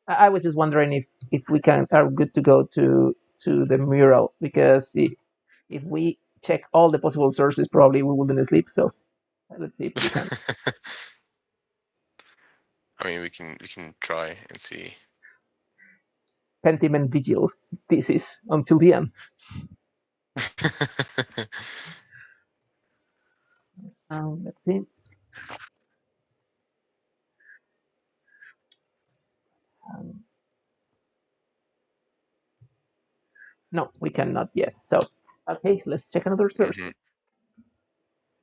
I was just wondering if we can are good to go to the mural because if we check all the possible sources, probably we wouldn't sleep. So let's see if we can. I mean, we can try and see. Pentiment vigil. This is until the end. Let's see. Um, no, we cannot yet. So okay, let's check another source. Hmm.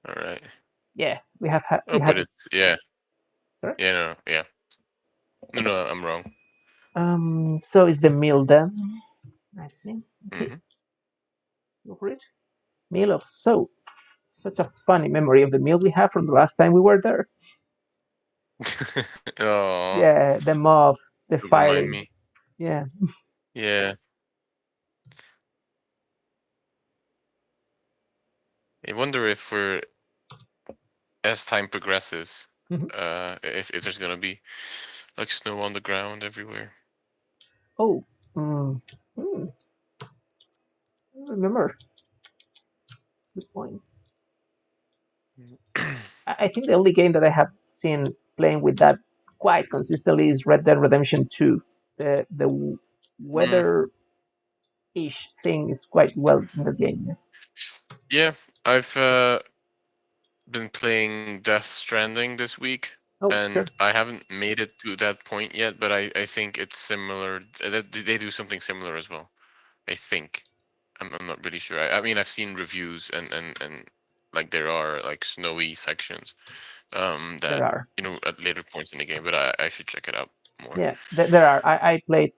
All right. Yeah, we Oh, had. but it's yeah, Sorry. yeah, no, yeah. No, no, I'm wrong. So is the meal done? I see. Okay, Hmm. go for it. Meal of so such a funny memory of the meal we have from the last time we were there. Oh, Yeah, the mob. the remind fire. me. Yeah. Yeah, I wonder if we're as time progresses, if there's gonna be like snow on the ground everywhere. Oh, mm, hmm, I remember. Good point. I think the only game that I have seen playing with that quite consistently is Red Dead Redemption 2. The Mm, weather ish thing is quite well in the game. yeah, I've been playing Death Stranding this week, Oh, and sure. I haven't made it to that point yet, but I think it's similar. They do something similar as well. I think. I'm not really sure. I mean, I've seen reviews and like there are like snowy sections There that are. at later points in the game, but I should check it out more. Yeah, there are. I played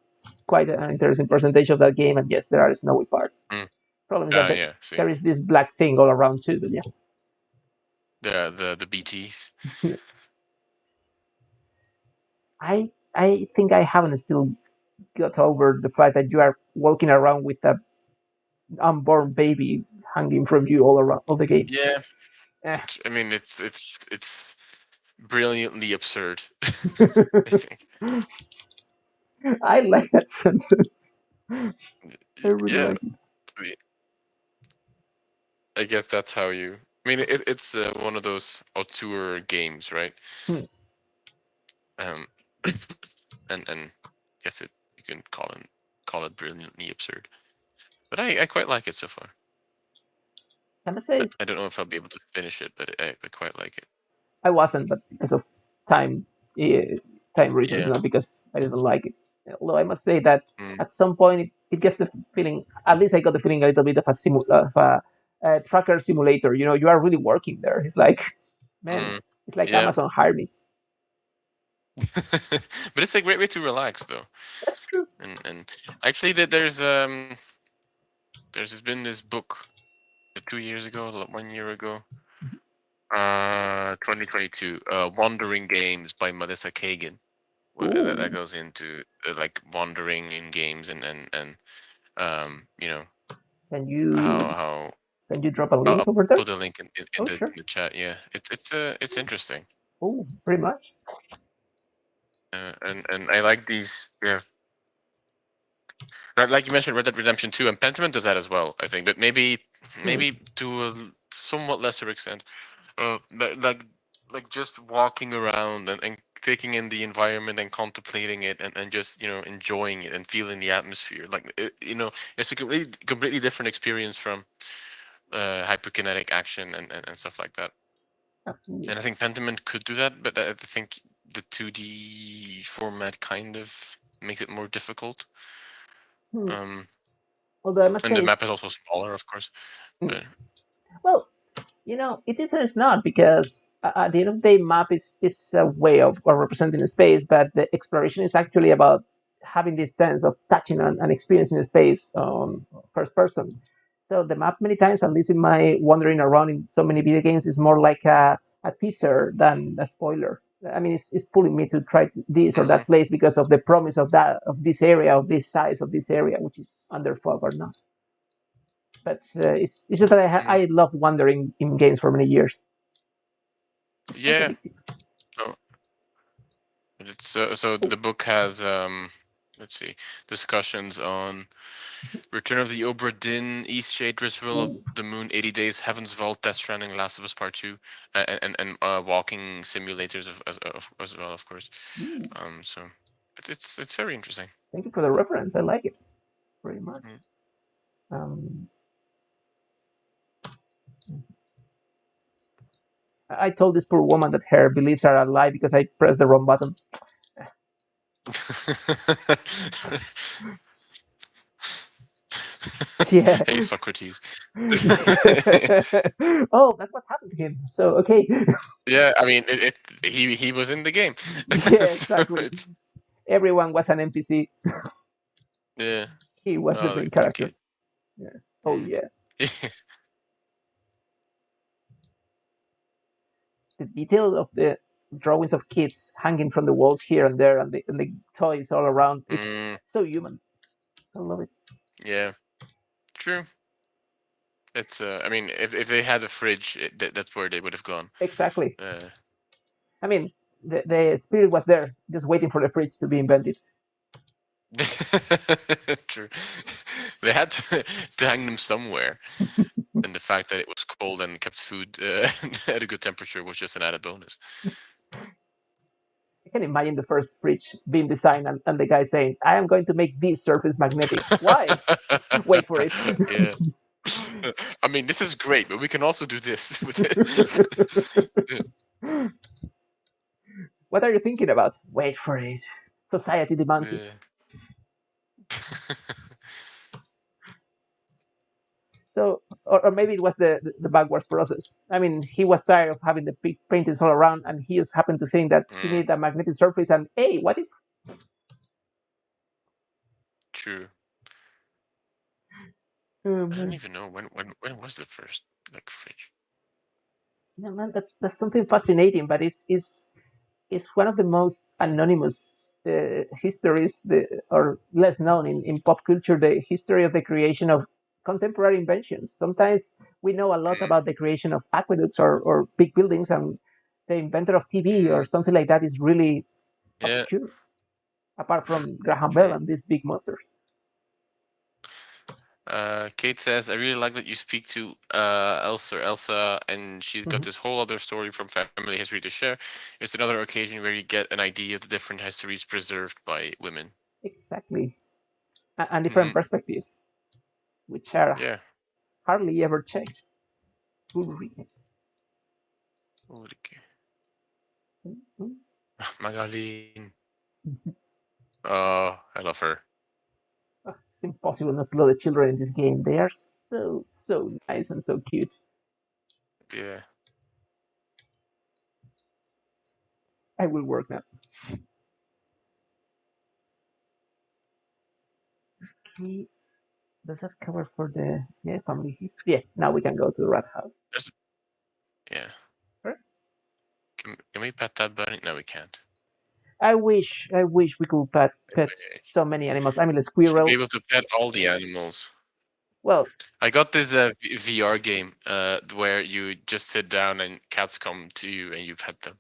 quite an interesting percentage of that game, and yes, there are snowy parts. Mm. Problem is that Yeah, see, there is this black thing all around too. But the BTS. yeah, I think I haven't still got over the fact that you are walking around with a unborn baby hanging from you all around all the game. Yeah, Eh. I mean it's brilliantly absurd. I think. I like that sentence. I really Yeah, like it. I mean, I guess that's how you. I mean, it's one of those auteur games, right? Hmm. Um, and guess it you can call it brilliantly absurd. But I quite like it so far. I must say I don't know if I'll be able to finish it, but I quite like it. I wasn't, but because of time uh, time reasons, Yeah. not because I didn't like it. Although I must say that Mm. at some point it gets the feeling. At least I got the feeling a little bit of a tracker simulator. You are really working there. It's like, man, Mm. it's like Yeah. Amazon hired me. But it's a great way to relax, though. That's true. And actually, that there's been this book 2 years ago, 1 year ago, 2022, Wandering Games by Melissa Kagan. That Ooh, goes into like wandering in games and you know can how you how can you drop a I'll link over there? put a link in Oh, the sure. chat. Yeah, it's interesting. Oh, pretty much. And I like these. Yeah, like you mentioned, Red Dead Redemption 2 and Pentiment does that as well. I think, but Hmm. maybe to a somewhat lesser extent. Like just walking around and taking in the environment and contemplating it and just enjoying it and feeling the atmosphere. Like it's a completely different experience from hyperkinetic action and stuff like that. Absolutely. And I think Pentiment could do that, but I think the 2D format kind of makes it more difficult. Hmm. Um, Although I must and the say, map is also smaller, of course. hmm, But well, it is and it's not because at the end of the day, map is a way of representing a space, but the exploration is actually about having this sense of touching and experiencing a space on first person. So the map, many times, at least in my wandering around in so many video games, is more like a teaser than a spoiler. I mean, it's pulling me to try this or mhm, that place because of the promise of this area, of this size of this area, which is under fog or not. But it's just that mhm. I love wandering in games for many years. It's quite Yeah. addictive. Oh, but it's so Oh, the book has let's see, discussions on Return of the Obra Dinn, East Shade, Ritual of oh, the Moon, 80 Days, Heaven's Vault, Death Stranding, Last of Us Part 2, and walking simulators as well, of course. ooh. So it's very interesting. Thank you for the reference. I like it very much. Mm. Um, I told this poor woman that her beliefs are a lie because I pressed the wrong button. Yeah. Hey, Socrates. Oh, that's what happened to him. So okay. Yeah, I mean, he was in the game, Yeah, so exactly. it's Everyone was an NPC. yeah. He was the Oh, main the character. kid. Yeah. Oh Mm. yeah. The detail of drawings of kids hanging from the walls here and there, and the toys all around. It's Mm, so human. I love it. yeah, true. It's I mean, if they had a fridge, that's where they would have gone. Exactly. Uh, I mean, the spirit was there, just waiting for the fridge to be invented. true. They had to hang them somewhere, and the fact that it was cold and kept food at a good temperature was just an added bonus. I can imagine the first fridge being designed and the guy saying, "I am going to make this surface magnetic." Why? Wait for it. Yeah. I mean, this is great, but we can also do this with it. What are you thinking about? Wait for it. Society demands it. Yeah. So, or maybe it was the backwards process. I mean, he was tired of having the big paintings all around, and he just happened to think that he Mm, needed a magnetic surface. And hey, what if? true. Oh I don't man, even know when was the first like fridge. yeah, man, that's something fascinating, but it's one of the most anonymous histories, or less known in pop culture, the history of the creation of contemporary inventions. Sometimes we know a lot Mm, about the creation of aqueducts or big buildings, and the inventor of TV or mm, something like that is really yeah. obscure, apart from Graham Bell True. and these big monsters. Kate says, I really like that you speak to Elsa, and she's got Hmm. this whole other story from family history to share. It's another occasion where you get an idea of the different histories preserved by women. Exactly, and different Hmm. perspectives, which are Yeah. hardly ever checked. Good reading. Ulrike. Mhm. Magalin. Oh, I love her. It's impossible not to love the children in this game. They are so nice and so cute. Yeah. I will work now. Okay, does that cover for the family history? Yeah, now we can go to the rat house. There's, yeah. Sure. Can we pet that bunny? No, we can't. I wish we could pet We so many animals. I mean, the should be squirrel. able to pet all the animals. Well, I got this VR game where you just sit down and cats come to you and you pet them,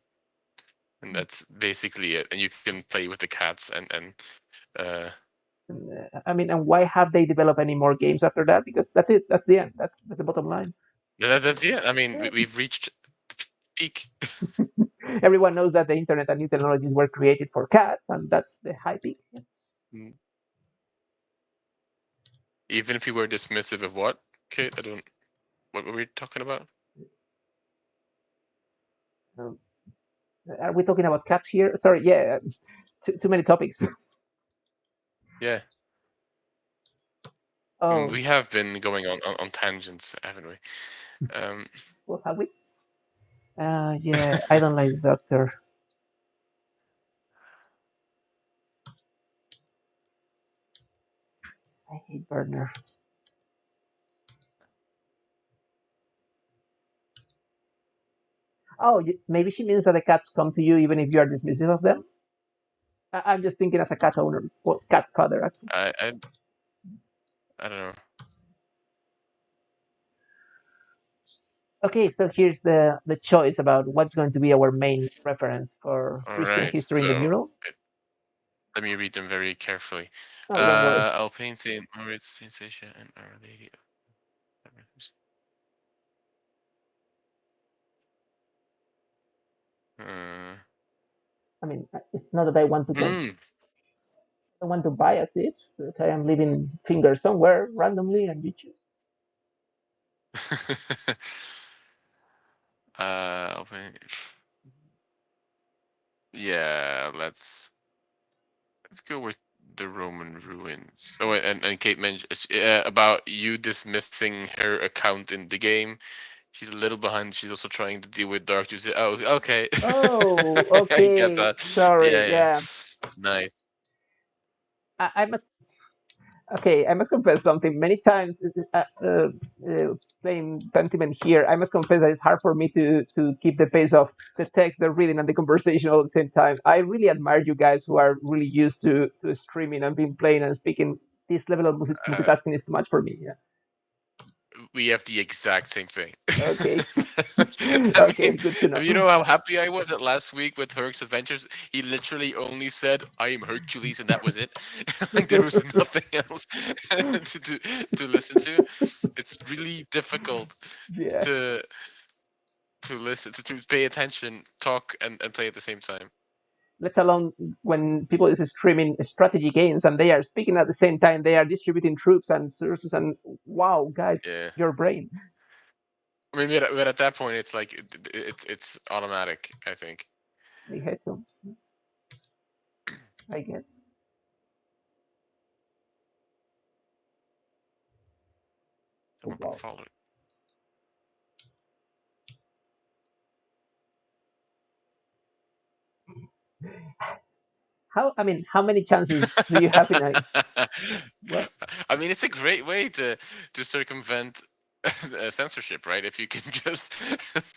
and that's basically it. And you can play with the cats and uh, I mean, and why have they developed any more games after that? Because that's it. That's the end. That's the bottom line. that's it. I mean, Yeah. we've reached the peak. Everyone knows that the internet and new technologies were created for cats, and that's the high peak. Yeah. Mm. Even if you were dismissive of what, Kate, I don't. What were we talking about? Um, are we talking about cats here? Sorry, yeah, too many topics. Yeah, Oh, we have been going on tangents, haven't we? Um, what have we? Yeah, I don't like the doctor. I hate Burner. Oh, maybe she means that the cats come to you even if you are dismissive of them. I'm just thinking as a cat owner, well, cat father actually. I don't know. Okay, so here's the choice about what's going to be our main reference for All Christian right, history in the so mural. let me read them very carefully. Oh, don't worry. I'll paint Saint Moritz, Saint Sasha, and Our Lady of Sacrifice. Uh, I mean, it's not that I want to hmm. I want to bias it, but I am leaving fingers somewhere randomly and you choose. Open. Yeah, let's go with the Roman ruins. Oh, and Kate mentioned about you dismissing her account in the game. She's a little behind. She's also trying to deal with Dark Tuesday. Oh, okay. Oh, I get okay. that. Sorry. Yeah, yeah. Yeah, Nice. I'm Okay, I must confess something. Many times playing Pentiment here, I must confess that it's hard for me to keep the pace of the text, the reading, and the conversation all at the same time. I really admire you guys who are really used to streaming and being playing and speaking. This level of Uh, multitasking is too much for me. Yeah. we have the exact same thing. Okay. I Okay, mean, good to know. you know how happy I was at last week with Herc's Adventures? He literally only said, "I am Hercules," and that was it. Like there was nothing else to listen to. It's really difficult Yeah. to listen to pay attention, talk, and play at the same time. Let alone when people is streaming strategy games and they are speaking at the same time, they are distributing troops and sources and wow, guys, Yeah. your brain. I mean, but at that point, it's like it's automatic. I think. I had to, I guess. Oh, Someone wow. followed. How many chances do you have in a well? I mean, it's a great way to circumvent censorship, right? If you can just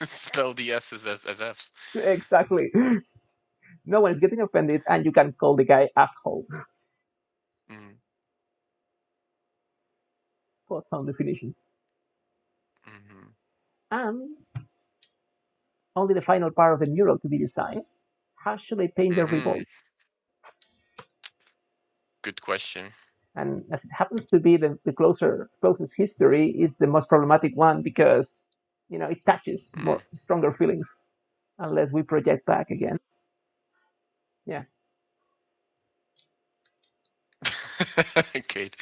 spell the S's as F's. Exactly. No one is getting offended, and you can call the guy asshole Mm, for some definition. hmm And only the final part of the mural to be designed. How should I paint the hmm revolt? Good question. And as it happens to be the closest history is the most problematic one because it touches Mm. more stronger feelings unless we project back again. Yeah, Kate.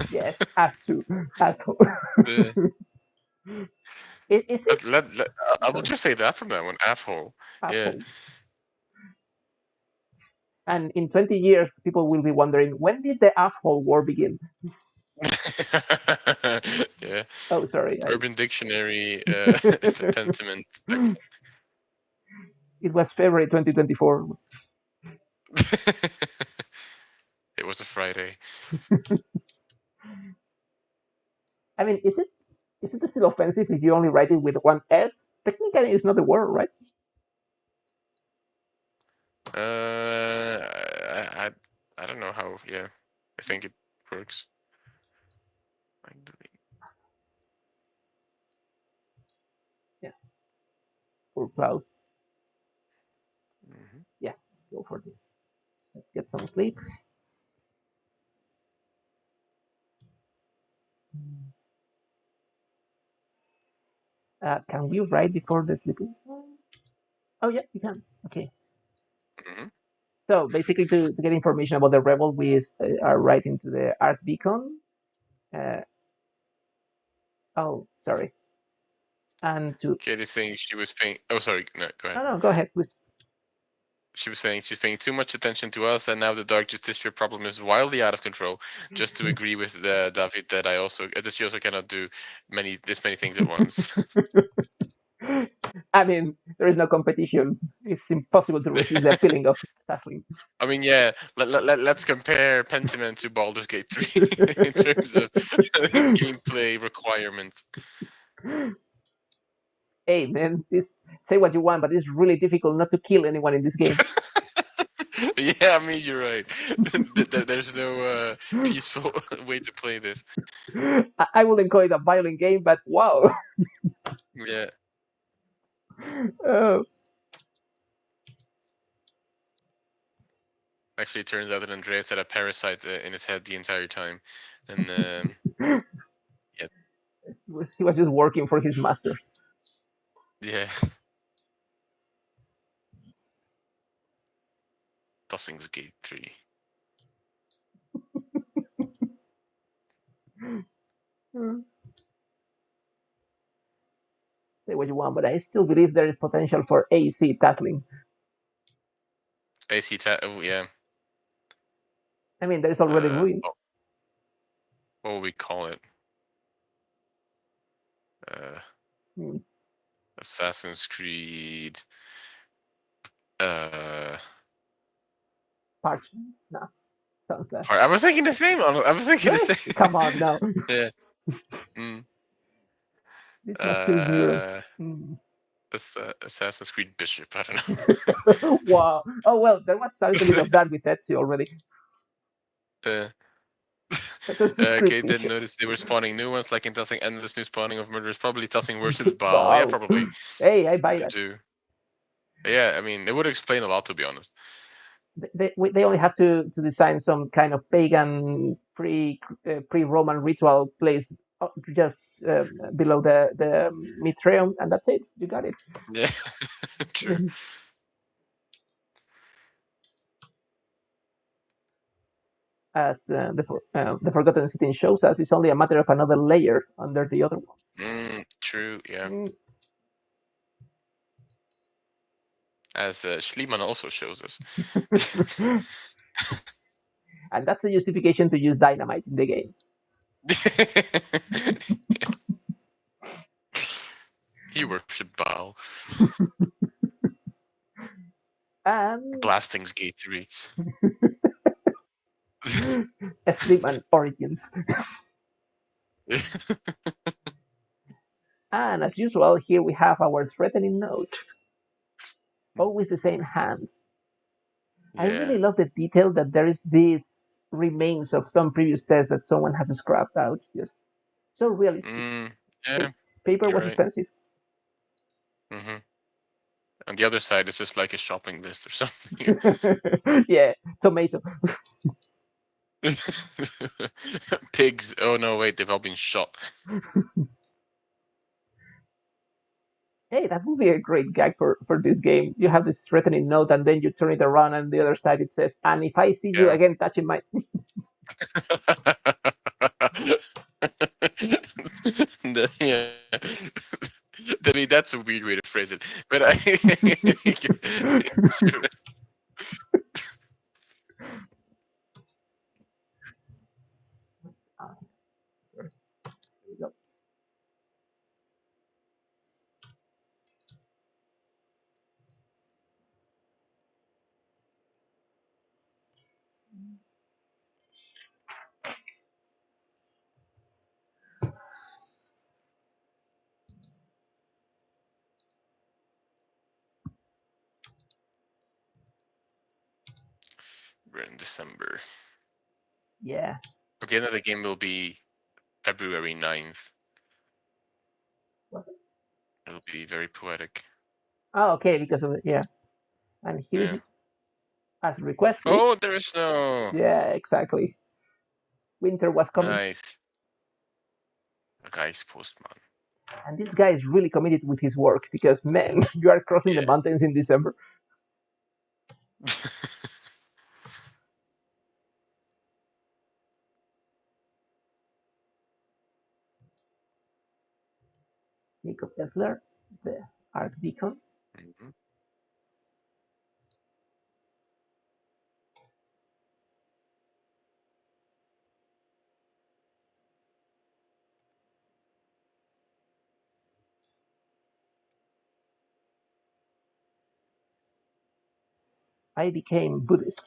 yes, Asu, asshole. Uh, Is it? I will Sorry, just say that from that one. Asshole. Yeah. asshole. And in 20 years, people will be wondering when did the asshole war begin? Yeah. Oh, sorry, Urban Dictionary, Pentiment. it was February 2024. It was a Friday. I mean, is it still offensive if you only write it with one S? Technically, it's not a word, right? I don't know how. Yeah, I think it works. Yeah, for clouds. Mhm. Yeah, go for this. Let's get some sleep. Can we write before the sleeping? Oh, yeah, we can. Okay. Mhm. So basically, to get information about the rebel, we are writing to the art beacon. Uh, oh, sorry. And to Kate is saying she was paying. Oh, sorry. No, go ahead. no, no, go ahead, please. She was saying she's paying too much attention to us, and now the Dark Justiciar problem is wildly out of control. Just to agree with David that that she also cannot do this many things at once. I mean, there is no competition. It's impossible to resist the appealing of Tasling. I mean, yeah. Let's compare Pentiment to Baldur's Gate 3 in terms of gameplay requirements. Hey, man, this say what you want, but it's really difficult not to kill anyone in this game. Yeah, I mean, you're right. There's no peaceful way to play this. I wouldn't call it a violent game, but wow. Yeah. Uh, Actually, it turns out that Andreas had a parasite in his head the entire time, and yeah, he was just working for his master. yeah. Tossing's Gate 3. Say what you want, but I still believe there is potential for AC tackling. Oh, yeah. I mean, there is already ruins. What will we call it? Uh, Hmm. Assassin's Creed. Uh, Parchment? No. sounds bad. I was thinking the same. I was thinking the Really? same. Come on, no. Yeah. Mm. This must kill neurons. Uh, Mm. Assassin's Creed Bishop. I don't Wow. Oh well, there was a little bit know. of that with Ezio already. uh, Assassin's Creed Kate didn't Bishop. notice they were spawning new ones, like in tossing endless new spawning of murderers. Probably tossing worships Baal. Yeah, Wow. probably. Hey, I buy I that. do. Yeah, I mean, it would explain a lot, to be honest. They only have to design some kind of pagan pre Roman ritual place just below the Mitreum, and that's it. You got it. Yeah, true. As the Forgotten City shows us, it's only a matter of another layer under the other True. Yeah. one. As Schliemann also shows us. And that's the justification to use dynamite in the game. He worshipped Baal. And Blasting's Gate 3. Sleep and Origins. And as usual, here we have our threatening note. Always the same hand. I Yeah. really love the detail that there is this remains of some previous test that someone has scrapped out. Just so realistic. Mm, Pa- yeah, Paper you're was right. expensive. Hmm. On the other side, it's just like a shopping list or something. Yeah, tomato. Pigs. Oh no, wait, they've all been shot. Hey, that would be a great gag for this game. You have this threatening note, and then you turn it around, and the other side it says, "And if I see you Yeah. again touching my," Yeah. I mean, that's a weird way to phrase it, but I. Sure. Ah, there we go. We're in December. Yeah. Okay, now the game will be February 9th. It'll be very poetic. Oh, okay, because of it. Yeah, and here is Yeah. it as requested. Oh, there is snow. Yeah, exactly. Winter was coming, Nice. A guy's postman. and this guy is really committed with his work because man, you are crossing the Yeah. mountains in December. Jacob Esler, the Archdeacon. Mhm. I became Buddhist.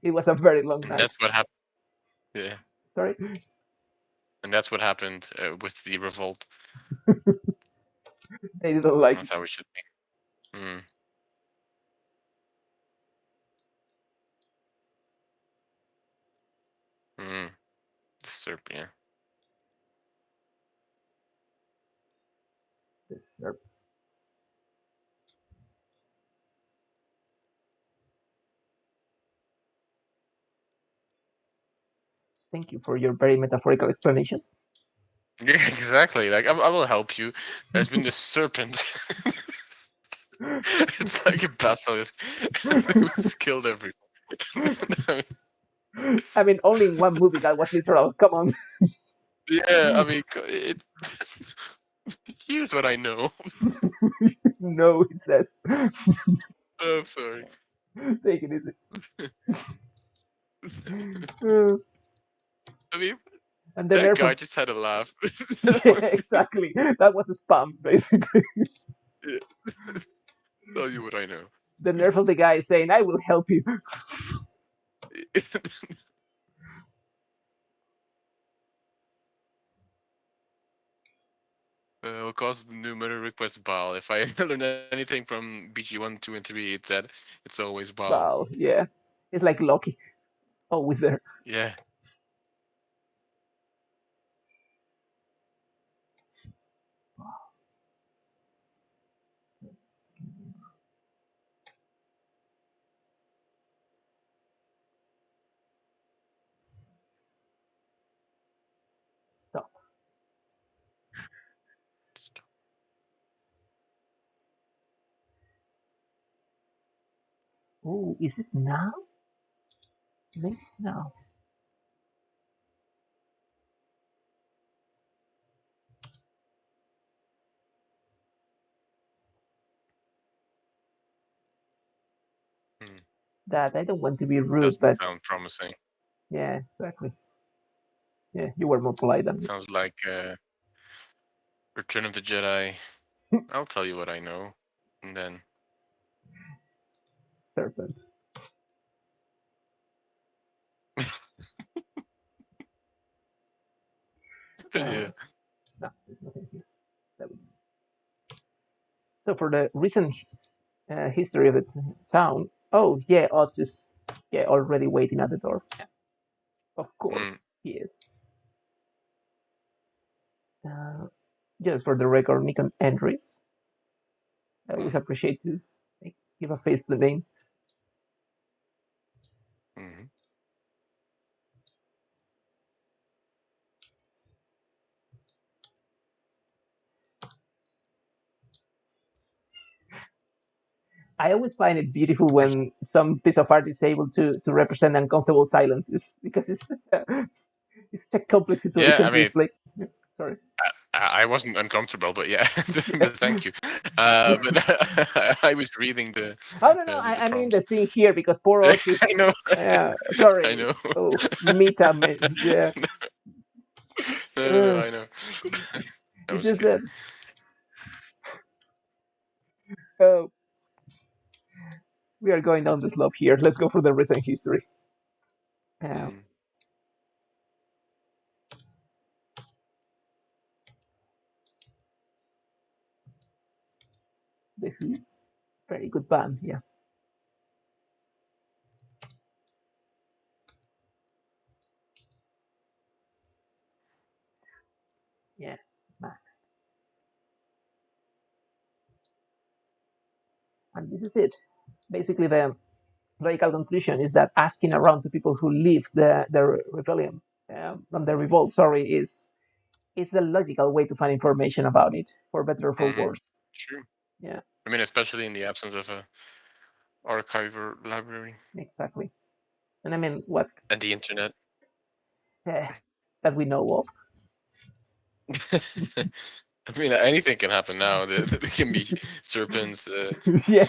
It was a very long And night. that's what happened. Yeah. Sorry, And that's what happened with the revolt. they didn't like it. That's how we should be. Mm, mm. Yeah. Thank you for your very metaphorical explanation. Yeah, exactly. Like I will help you. There's been this serpent. It's like a basilisk who's killed everyone. I mean, only in one movie that was literal. Come on. Yeah, I mean, here's what I know. No, it says. Oh, I'm sorry. Take it easy. Uh, I mean, and then that Air guy Force. just had a laugh. Yeah, exactly. That was a spam, basically. Yeah, tell you what I know. the nerve of the guy saying, "I will help you." What causes the new murder request Baal? If I learned anything from BG 1, 2, and 3, it's that it's always Baal. Wow, yeah, it's like Loki, always there. Yeah. Stop. Oh, is it now? Maybe now. Hmm. That I don't want to be rude, Doesn't but sound promising. yeah, exactly. Yeah, you were more polite than me. Sounds like Return of the Jedi. I'll tell you what I know, and then Serpent. yeah. No, there's nothing here. So for the recent history of the town, oh yeah, Oz is yeah already waiting at the door. Yeah, of course Mm, he is. Uh, just for the record, Nikon Henry. I always mm, appreciate to like, give a face to the name. mm. I always find it beautiful when some piece of art is able to represent uncomfortable silences because it's it's such a complex Yeah, situation I to mean, display. Sorry. I wasn't uncomfortable, but yeah, Yeah. but thank you. But I was reading Oh no no, the I mean the prompts. scene here because poor Oz is I know, I sorry. know. Oh, meta yeah. No, no, no, Uh, I know. I it's was just kidding. that uh, we are going down the slope here. Let's go for the recent history. Uh, Mm, the Who, very good band. Yeah, yeah. And this is it. Basically, the logical conclusion is that asking around to people who live the rebellion and the revolt, sorry, is the logical way to find information about it, for better or for mm, worse. true. Yeah, I mean, especially in the absence of a archive or library exactly. And I mean, what and the internet. uh, that we know of. I mean, anything can happen now. There can be serpents. Yeah,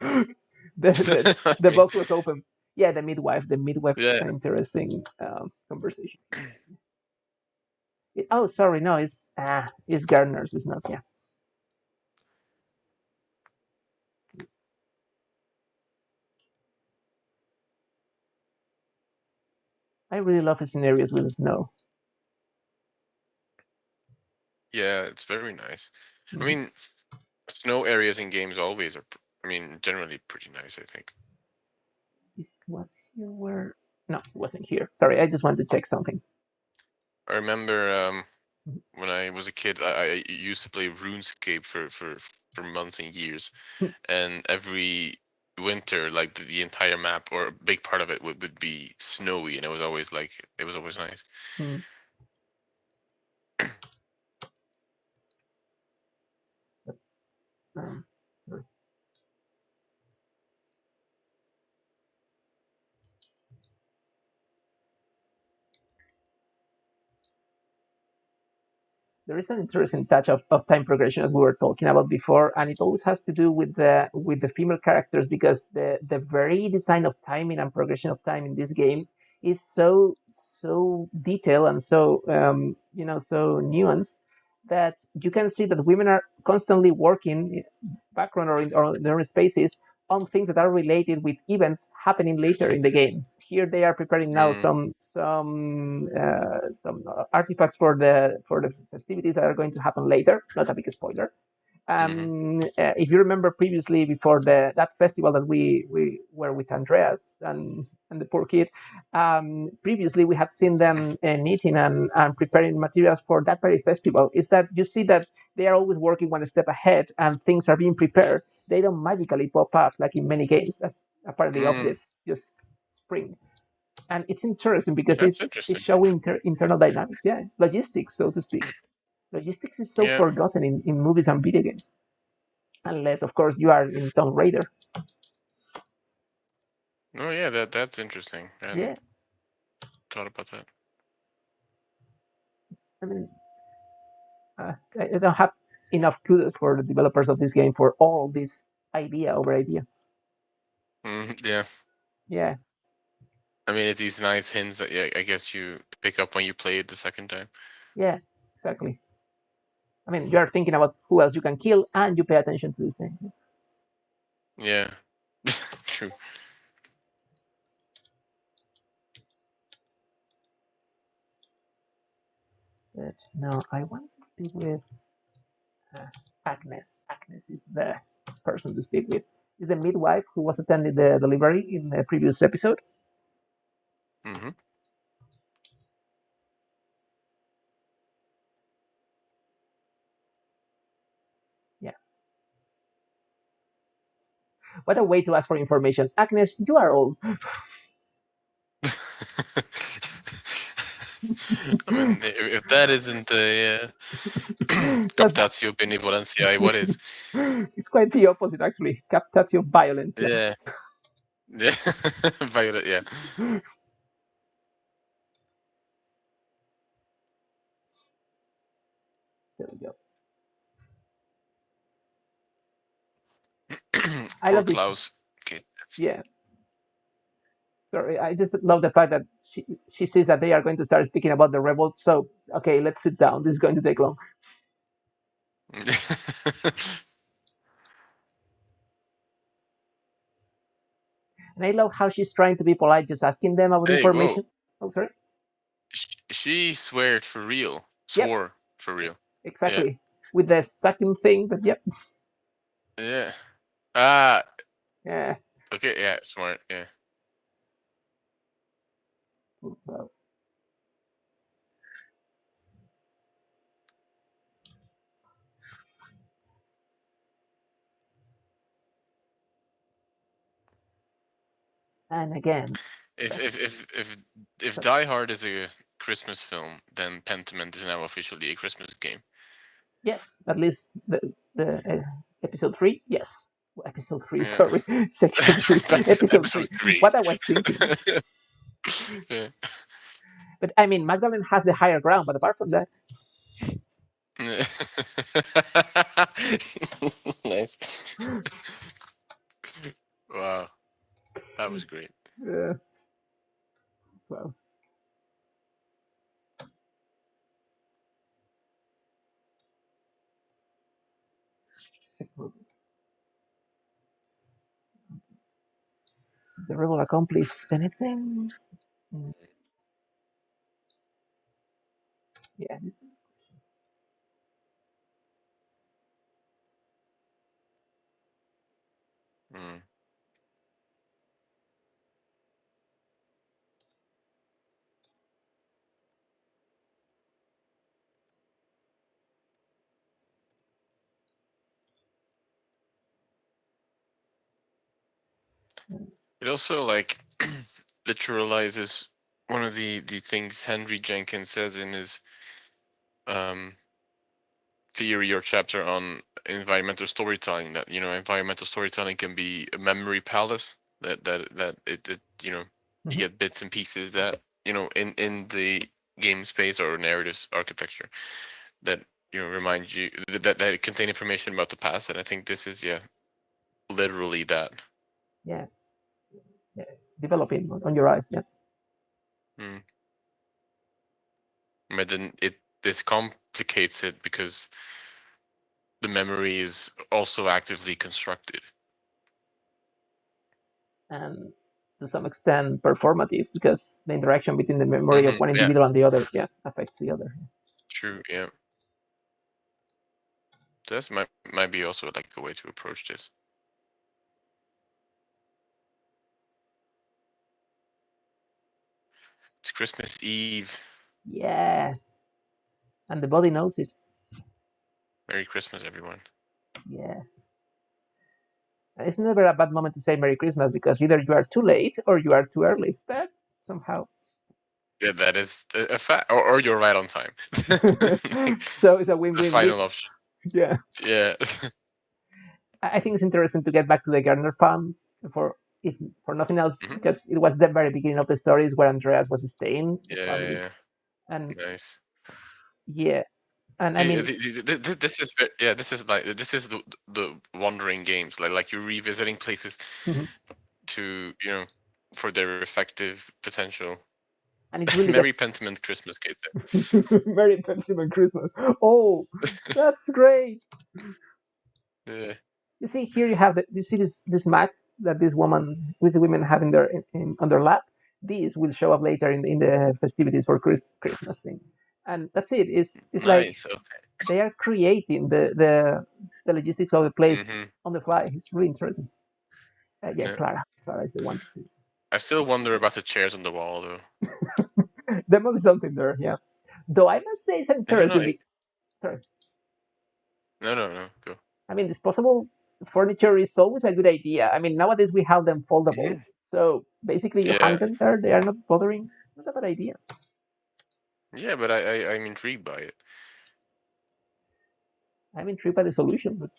the, the I the mean, box was open. Yeah, the midwife, yeah, interesting conversation. Oh, sorry, no, it's Gardner's. It's not. Yeah, I really love scenarios with snow. yeah, it's very nice. I Mm-hmm. mean, snow areas in games always are. I mean, generally pretty nice. I think. It was here where? No, it wasn't here. Sorry, I just wanted to check something. I remember Mhm. when I was a kid, I used to play RuneScape for months and years, and every winter, like the entire map or a big part of it would be snowy, and it was always like it was always nice. Mm. Um, there is an interesting touch of time progression as we were talking about before, and it always has to do with the female characters because the very design of timing and progression of time in this game is so detailed and so so nuanced that you can see that women are constantly working background or in their spaces on things that are related with events happening later in the game. Here they are preparing now Mm, some artifacts for the festivities that are going to happen later. Not a big spoiler. mm-hmm. If you remember previously, before that festival that we were with Andreas and the poor kid, previously we had seen them knitting and preparing materials for that very festival. Is that you see that they are always working one step ahead and things are being prepared. They don't magically pop up like in many games. That apparently Mm, objects just spring. And it's interesting because that's it's interesting. showing internal dynamics, yeah, logistics, so to speak. Logistics is so Yeah. forgotten in movies and video games, unless, of course, you are in Tomb Raider. Oh, yeah. That's interesting. I Yeah, hadn't thought about that. I mean, I don't have enough kudos for the developers of this game for all this idea over idea. Yeah. Yeah, I mean, it's these nice hints that, yeah, I guess you pick up when you play it the second time. yeah, exactly. I mean, you are thinking about who else you can kill, and you pay attention to this thing. Yeah. True. But no, I want to speak with uh, Agnes. Agnes is the person to speak with. Is the midwife who was attending the delivery in the previous episode. Mm-hmm. Yeah. What a way to ask for information. Agnes, you are old. I mean, if that isn't the That's captatio benevolentia, what is? it's quite the opposite actually. Captatio violentia. Yeah. Yeah. Violet, yeah. There we go. I Poor love this. Klaus. Okay. Yeah. Sorry, I just love the fact that she says that they are going to start speaking about the revolt. So okay, let's sit down. This is going to take long. And I love how she's trying to be polite, just asking them about Hey, whoa. information. Oh, sorry. She sweared for real. Yep. Swore for real. Yeah. Exactly. With the second thing, but yep. Yeah. Ah, Yeah. okay, yeah, smart. Yeah. And again, If the, if if if if sorry. Die Hard is a Christmas film, then Pentiment is now officially a Christmas game. Yes, at least the episode three. Yes, episode three. Yeah. Sorry, section three, episode Episode three. 3. What I was thinking. Yeah. But I mean, Magdalene has the higher ground. But apart from that, Nice. Wow, that was great. uh, well, the rebel accomplished anything. Mm, yeah, Mm. It also like literalizes one of the things Henry Jenkins says in his um theory or chapter on environmental storytelling, that environmental storytelling can be a memory palace, that it you hmm get bits and pieces that in the game space or narrative architecture that remind you that contain information about the past, and I think this is, yeah, literally that. yeah, yeah, developing on your eyes. Yeah, Mm. But then this complicates it because the memory is also actively constructed. and to some extent performative because the interaction between the memory of Hmm. one Yeah, individual and the other, yeah, affects the other. true. Yeah, this might be also like a way to approach this. It's Christmas Eve. Yeah, and the body knows it. Merry Christmas, everyone. Yeah. And it's never a bad moment to say Merry Christmas because either you are too late or you are too early. But somehow. Yeah, that is a fact. Or you're right on time. Like, So it's a the win-win-win. final option. Yeah. Yeah. I think it's interesting to get back to the Gardner farm for if for nothing else Hmm. because it was the very beginning of the stories where Andreas was staying, the Yeah, yeah, family, yeah. and Nice. yeah, and I See, mean, this is yeah, this is the wandering games, like you're revisiting places to for their effective potential. and it's really the Merry Pentiment Christmas, Kate. very Pentiment Christmas. Oh, that's great. Yeah. You see here you have you see this mats that this woman with the women have on their lap. These will show up later in the festivities for Christmas thing, and that's it. It's like Nice. Okay. they are creating the logistics of the place Mm-hmm. on the fly. It's really interesting. Yeah, Yeah. Clara is the one. I still wonder about the chairs on the wall, though. There must be something there. Yeah, though I must say it's And you know, interesting. Sorry, no, no, no, go. I mean disposable furniture is always a good idea. I mean nowadays we have them foldable, Hmm. so basically you hang Yeah, them there. They are not bothering. Not a bad idea. yeah, but I'm intrigued by it. I'm intrigued by the solution, but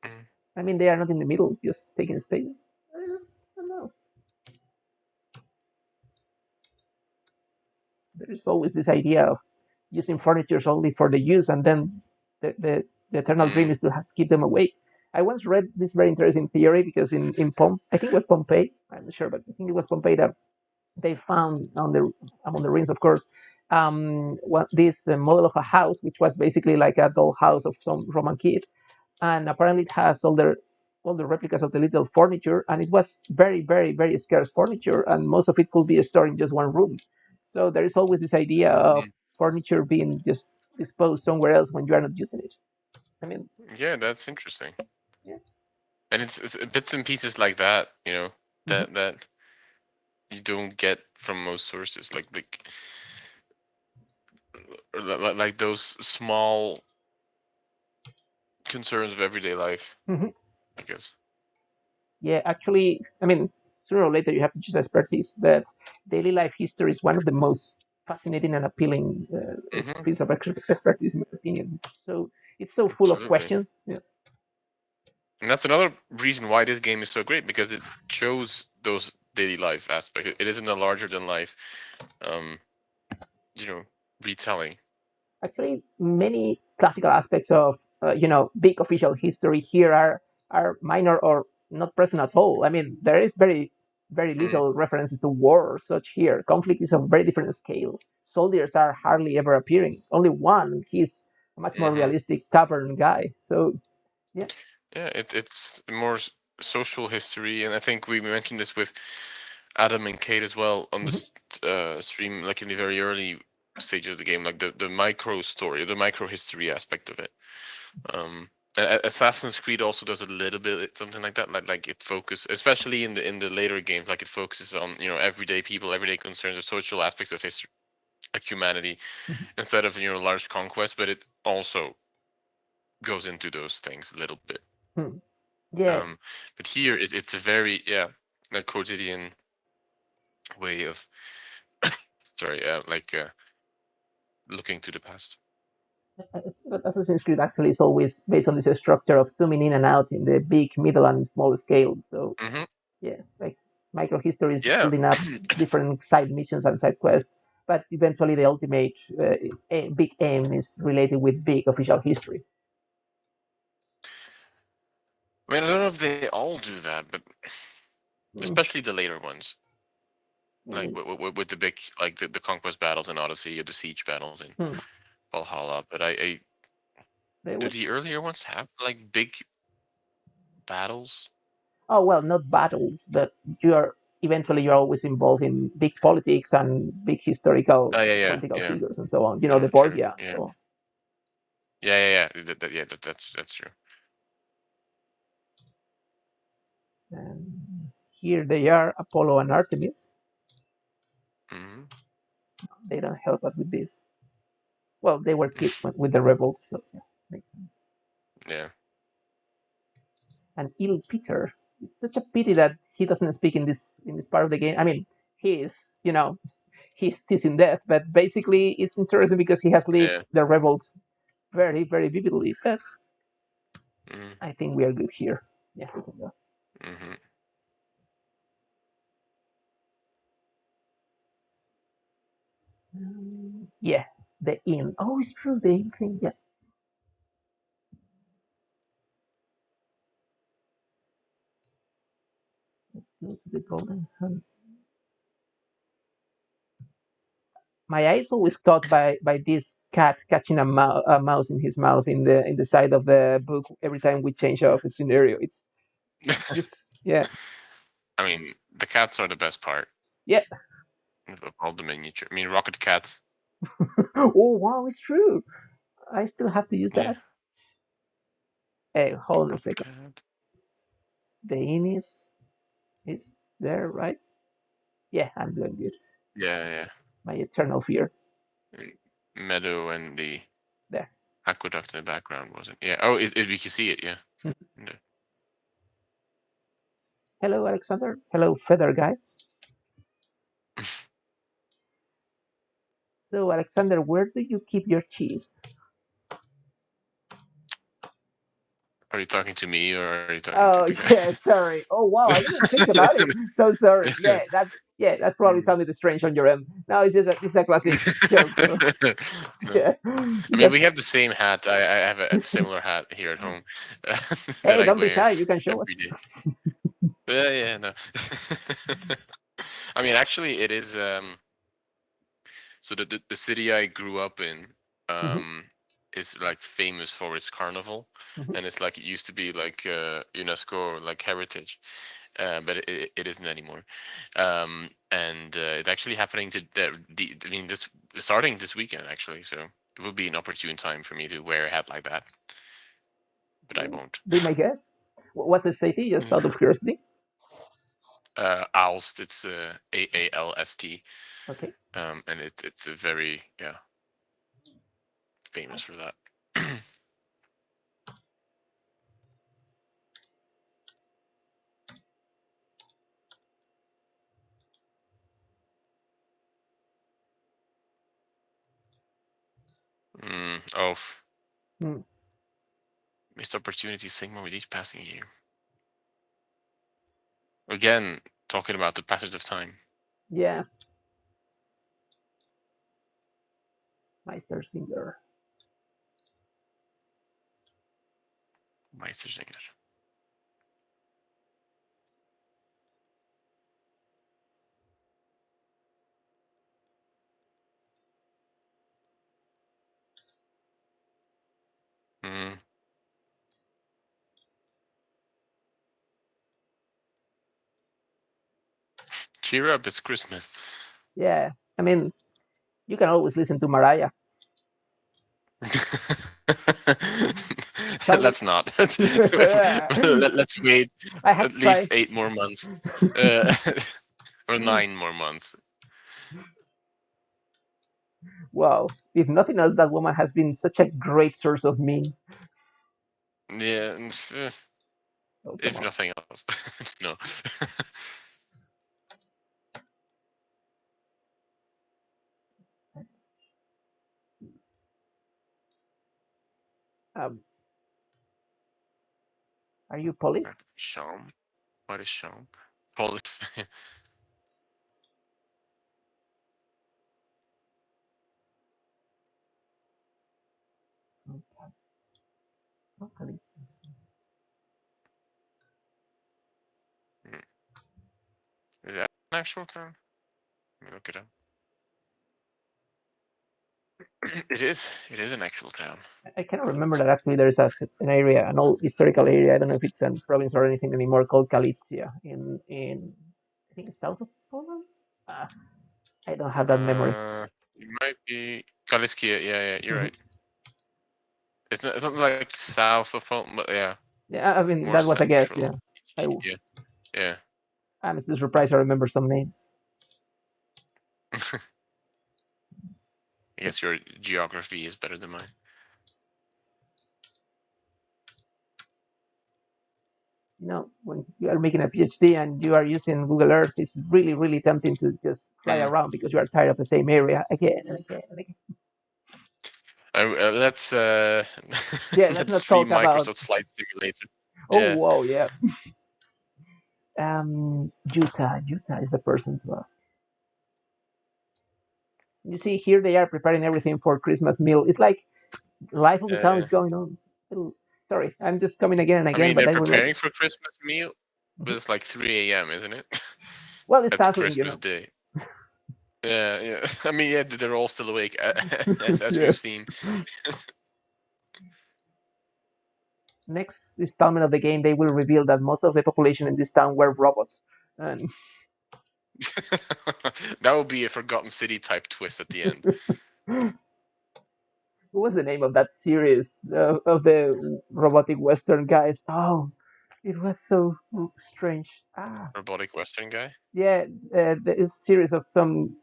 Mm. I mean they are not in the middle, just taking space. I don't know. There is always this idea of using furniture only for the use, and then the eternal dream Mm. is to keep them awake. I once read this very interesting theory because I think it was Pompeii, I'm not sure, but I think it was Pompeii that they found on the among the ruins, of course, this model of a house, which was basically like a doll house of some Roman kid, and apparently it has all the replicas of the little furniture, and it was very, very, very scarce furniture, and most of it could be stored in just one room. So there is always this idea of Mm. furniture being just disposed somewhere else when you are not using it. I mean, Yeah, that's interesting. yeah. And it's bits and pieces like that, Hmm. that you don't get from most sources, like those small concerns of everyday life, Hmm. I guess. Yeah, actually, I mean, sooner or later you have to choose expertise, but daily life history is one of the most fascinating and appealing Hmm. piece of expertise, in my opinion. So it's so full of Absolutely. questions. Yeah. And that's another reason why this game is so great because it shows those daily life aspects. It isn't a larger than life, um, you know, retelling. Actually, many classical aspects of big official history here are minor or not present at all. I mean, there is very Mm, little references to war or such here. Conflict is of very different scale. Soldiers are hardly ever appearing. Only one. He's a much more hmm. realistic tavern guy. So yeah. Yeah, it's more social history, and I think we mentioned this with Adam and Kate as well on Mhm. this stream, like in the very early stages of the game, like the micro story, the micro history aspect of it. Assassin's Creed also does a little bit something like that, like it focuses, especially in the later games, like it focuses on everyday people, everyday concerns, the social aspects of history, like humanity, Mhm. instead of large conquest, but it also goes into those things a little bit. Hmm. Yeah. But here it's a very like quotidian way of sorry, looking to the past. Assassin's Creed actually is always based on this structure of zooming in and out in the big, middle, and small scale. So Hmm. yeah, like micro histories Yeah. building up different side missions and side quests, but eventually the ultimate big aim is related with big official history. I mean, I don't know if they all do that, but Mm, especially the later ones, I like mean, with the big, like the conquest battles in Odyssey or the siege battles in hmm, Valhalla. But I there do was the earlier ones have like big battles? Oh well, not battles, but you're eventually you're always involved in big politics and big historical Oh yeah, yeah, political yeah. figures and so on. The True. Borgia. Yeah, So yeah, yeah, yeah. Yeah, that's true. here they are, Apollo and Artemis. Hmm. They don't help us with this. Well, they were kids with the rebels. So, yeah. Yeah. And Il Peter. It's such a pity that he doesn't speak in this part of the game. I mean, he is, you know, he's teasing death, but basically it's interesting because he has lived Yeah. the rebels very, very vividly. But Hmm. I think we are good here. Yeah, we can go. Hmm. Yeah, the inn. Oh, it's true, the inn thing. Yeah, go to the golden hunt. My eyes always caught by this cat catching a mouse in his mouth in the side of the book every time we change off a scenario. It's just yeah, I mean, the cats are the best part yeah. of all the miniature. I mean, rocket cats. Oh wow, it's true. I still have to use Yeah, that. Hey, hold on a rocket second. cat. The inn is there, right? Yeah, I'm doing good. Yeah, yeah. My eternal fear. And meadow and the There. aqueduct in the background wasn't. Yeah. Oh, we can see it. Yeah. Yeah. Hello, Alexander. Hello, feather guy. So, Alexander, where do you keep your cheese? Are you talking to me or are you talking to Oh, the guy? yeah, sorry. Oh, wow, I didn't think about it. So sorry. Yeah, that probably Mm. sounded strange on your end. No, it's a classic joke. So No. yeah, I mean, because we have the same hat. I have a similar hat here at home that hey, I don't be wear shy. You can show us. every day. Yeah, yeah, no. I mean, actually, it is. So the city I grew up in Hmm. um, is like famous for its carnival, Hmm. and it's like it used to be like UNESCO like heritage, but it isn't anymore. And it's actually happening to I mean, this starting this weekend actually. So it will be an opportune time for me to wear a hat like that, but I won't. Be my guest. What's the city? Just out Yeah. of curiosity. Aalst. It's AALST, Okay. and it's a very famous for that. Oh, Hmm. missed opportunities Sigma with each passing year. Again, talking about the passage of time. Yeah, Meister Singer. Meistersinger. Mm. Cheer up, it's Christmas. Yeah, I mean, you can always listen to Mariah. Shall we? Let's not. I Let's wait have at to least try. 8 more months. Uh, or 9 more months. Wow, if nothing else, that woman has been such a great source of memes. Yeah, Oh, come if on. nothing else. No. Um, are you Polly? Sham? What is Sham? Poly. Okay. Is that an actual term? Let me look it up. It is. It is an actual town. I cannot remember that actually there's an area, an old historical area. I don't know if it's a province or anything anymore called Galicia in I think it's south of Poland. Uh, I don't have that memory. It might be Kaliskia. Yeah, yeah, you're Hmm. right. It's not like south of Poland, but yeah, Yeah, I mean more that was a guess. central. Yeah, I, Yeah, yeah. I'm still surprised I remember some names. I guess your geography is better than mine. When you are making a PhD and you are using Google Earth, it's really, really tempting to just fly Mm. around because you are tired of the same area again and again and again. Let's Yeah, let's let's not stream talk about. Microsoft's Flight Simulator. Oh, Yeah, wow, yeah. Utah is the person to ask. You see, here they are preparing everything for Christmas meal. It's like life of the yeah, town is yeah. going on. Sorry, I'm just coming again and I again, mean, but they're I would like. preparing for Christmas meal, but Mhm. it's like 3 a.m., isn't it? Well, it's At dazzling, Christmas Day. Yeah, yeah. I mean, yeah, they're all still awake, as Yeah. we've seen. Next installment of the game, they will reveal that most of the population in this town were robots. And That would be a Forgotten City type twist at the end. what was the name of that series of the robotic Western guys? Oh, it was so strange. Robotic Western guy. Yeah, the series of some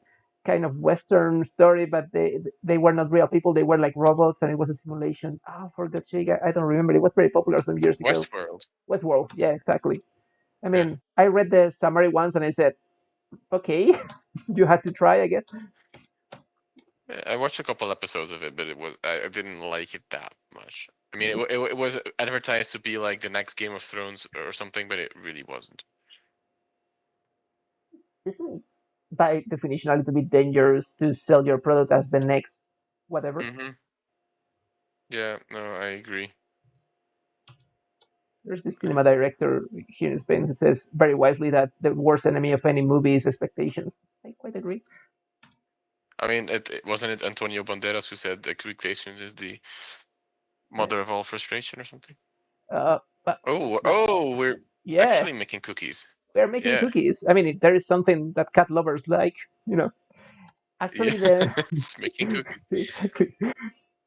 kind of Western story, but they were not real people. They were like robots, and it was a simulation. For God's sake, I don't remember. It was very popular some years ago. Westworld. Westworld, yeah, exactly. I Yeah. mean, I read the summary once, and I said, okay, you had to try, I guess. Yeah, I watched a couple episodes of it, but I didn't like it that much. I mean, it was advertised to be like the next Game of Thrones or something, but it really wasn't. Isn't by definition a little bit dangerous to sell your product as the next whatever? Hmm. Yeah, no, I agree. There's this cinema director here in Spain who says very wisely that the worst enemy of any movie is expectations. I quite agree. I mean, it wasn't it Antonio Banderas who said expectation is the Yeah. mother of all frustration or something. Uh, but, Oh, but we're yeah, actually making cookies. we're making Yeah, cookies. I mean, if there is something that cat lovers like, you know, yeah, actually the it's making cookies. exactly.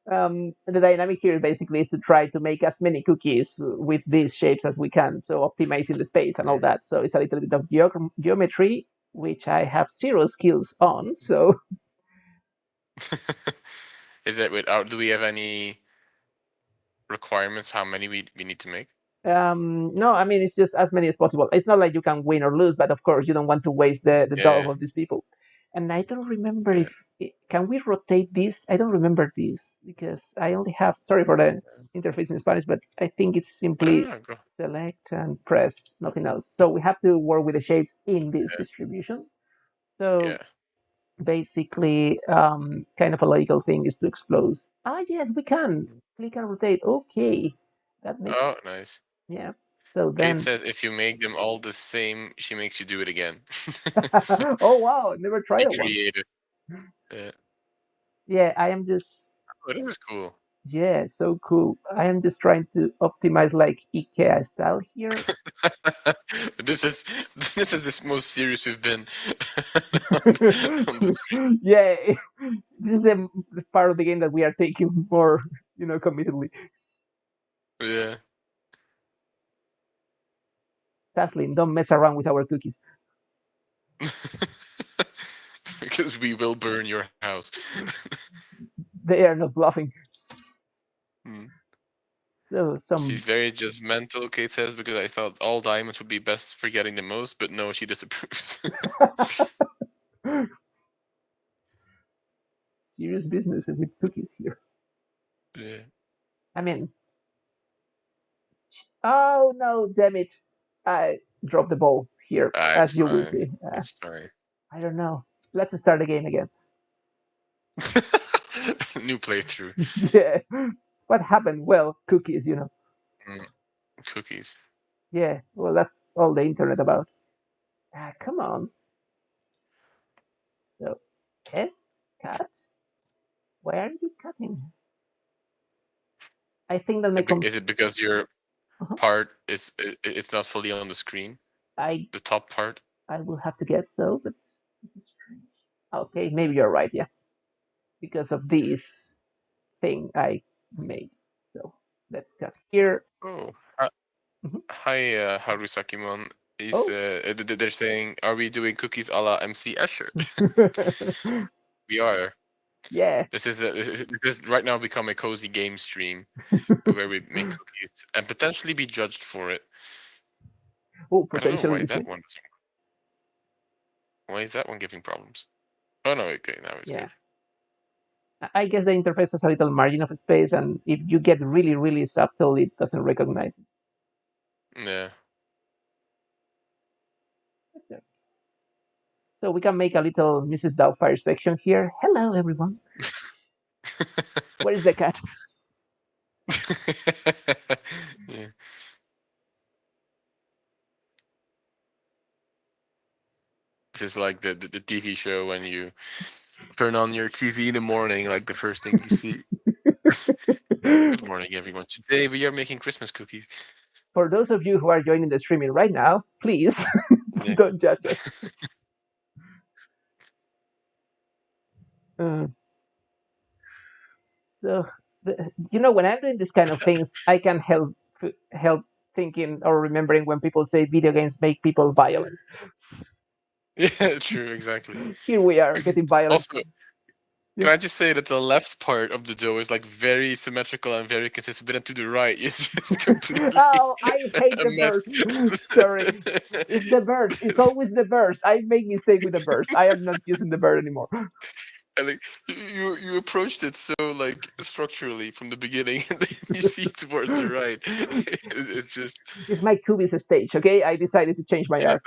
The dynamic here basically is to try to make as many cookies with these shapes as we can, so optimizing the space and all Mm. that. So it's a little bit of geometry, which I have zero skills on. So Is that with? Do we have any requirements? How many we need to make? no, I mean it's just as many as possible. It's not like you can win or lose, but of course you don't want to waste the Yeah, dough of these people. And I don't remember yeah. if can we rotate this. I don't remember this because I only have. Sorry for the interface in Spanish, but I think it's simply Ah, go. select and press, nothing else. So we have to work with the shapes in this distribution. So Yeah. basically, kind of a logical thing is to explode. Yes, we can click and rotate. Okay, that makes Oh, nice. yeah. So Kate then, says if you make them all the same, she makes you do it again. So oh wow, never tried be that one. creative. Yeah. Yeah, I am just Oh, this is cool. yeah, so cool. I am just trying to optimize like IKEA style here. this is this is the most serious we've been on the stream. Yeah, this is the part of the game that we are taking more, committedly. Yeah. Kathleen, don't mess around with our cookies. Because we will burn your house. They are not bluffing. Hmm. So She's some very judgmental, Kate says, because I thought all diamonds would be best for getting the most, but no, she disapproves. serious business with cookies here. Yeah. I mean, oh no, damn it! I dropped the ball here, Ah, as it's you will fine. see. It's fine. I don't know. Let's start the game again. New playthrough. Yeah. What happened? Well, cookies. Mm, cookies. Yeah. Well, that's all the internet about. Come on. So, S cat. Why are you cutting? I think that my Is it because your uh-huh. part it's not fully on the screen? I The top part? I will have to guess so, but this is strange. Okay, maybe you're right. Yeah, because of this thing I made. So let's cut here. Oh. Mhm. Hi, Harusaki-mon. Oh. They're saying, are we doing cookies a la MC Escher? We are. Yeah. This right now become a cozy game stream where we make cookies and potentially be judged for it. Oh, I don't know potentially why you that see. one. Why is that one giving problems? Oh no, okay, now it's Yeah. good. I guess the interface has a little margin of space, and if you get really, really subtle, it doesn't recognize Yeah. it. So we can make a little Mrs. Doubtfire section here. Hello, everyone. Where is the cat? Yeah. This is like the TV show when you turn on your TV in the morning, like the first thing you see. Good morning, everyone. Today we are making Christmas cookies. For those of you who are joining the streaming right now, please Yeah. don't judge us. Uh, so, when I'm doing this kind of things, I can help thinking or remembering when people say video games make people violent. Yeah, true, exactly. Here we are getting violent. Also, Yeah. can I just say that the left part of the dough is like very symmetrical and very consistent, but then to the right is just completely Oh, I hate a the mess. burst. Sorry, it's the burst. It's always the burst. I make mistake with the burst. I am not using the burst anymore. And like you approached it so like structurally from the beginning, and then you see towards the right. It's just It's my Cubis stage. Okay, I decided to change my yeah. art.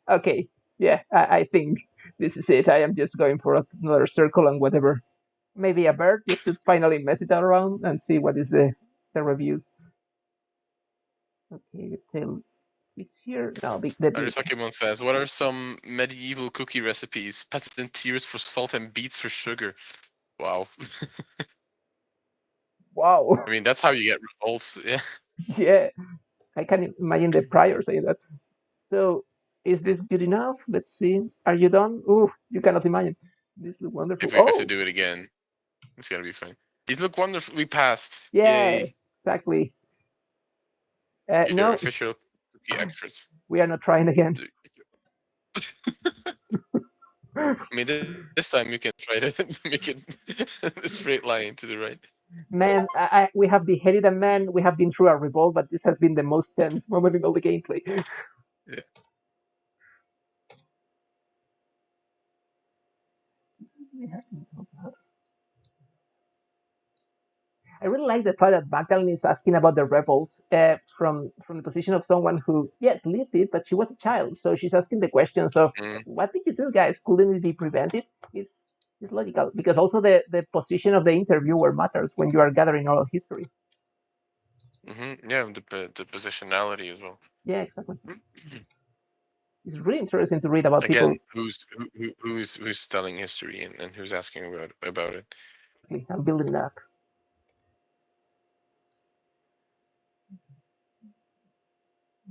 Okay, yeah, I think this is it. I am just going for another circle and whatever. Maybe a bird just to finally mess it around and see what is the reviews. Okay, tail it's here. No, the beak. Arisakimon says, "What are some medieval cookie recipes? Peasant tears for salt and beets for sugar." Wow. Wow. I mean, that's how you get results. Yeah. Yeah, I can imagine the prior saying that. So, is this good enough? Let's see. Are you done? Ooh, you cannot imagine. This looks wonderful. If we Oh, do it again, it's gonna be fun. These look wonderful. We passed. yeah, Yay! exactly. You're No, official cookie experts. we are not trying again. I mean, this time you can try to make it a straight line to the right. Man, we have beheaded a man. We have been through a revolt, but this has been the most tense moment in all the gameplay. Yeah. I really like the fact that Magdalene is asking about the revolt from the position of someone who, yes, lived it, but she was a child. So she's asking the questions of, Mm, what did you do, guys? Couldn't it be prevented? It's, it's logical because also the position of the interviewer matters when you are gathering oral history. yeah, the positionality as well. Yeah, exactly. It's really interesting to read about Again, people. who's telling history and who's asking about it. I'm building it up.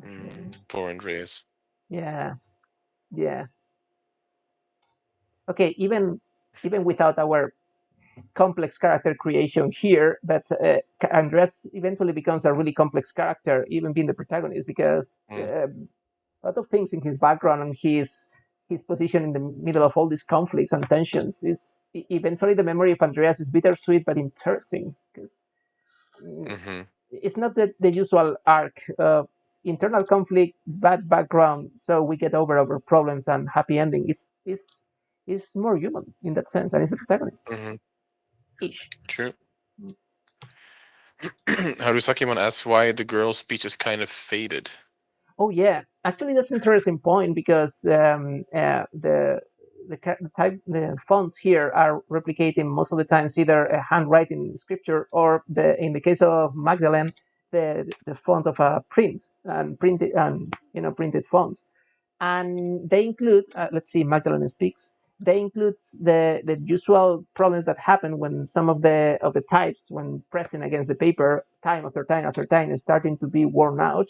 Okay. Poor Andreas. Yeah, yeah. Okay, even without our complex character creation here, but Andres eventually becomes a really complex character, even being the protagonist, because Mm, a lot of things in his background and his position in the middle of all these conflicts and tensions is eventually the memory of Andreas is bittersweet but interesting. 'Cause, mm-hmm, it's not the usual arc. Internal conflict, bad background, so we get over our problems and happy ending. It's more human in that sense, and it's the protagonist. mm-hmm. Ish. True. Harusakiman asks why the girl's speech is kind of faded. Oh yeah, actually that's an interesting point because the fonts here are replicating most of the times either a handwriting scripture or in the case of Magdalene the font of a print and printed fonts, and they include let's see, Magdalene speaks. they include the usual problems that happen when some of the types, when pressing against the paper time after time after time, is starting to be worn out.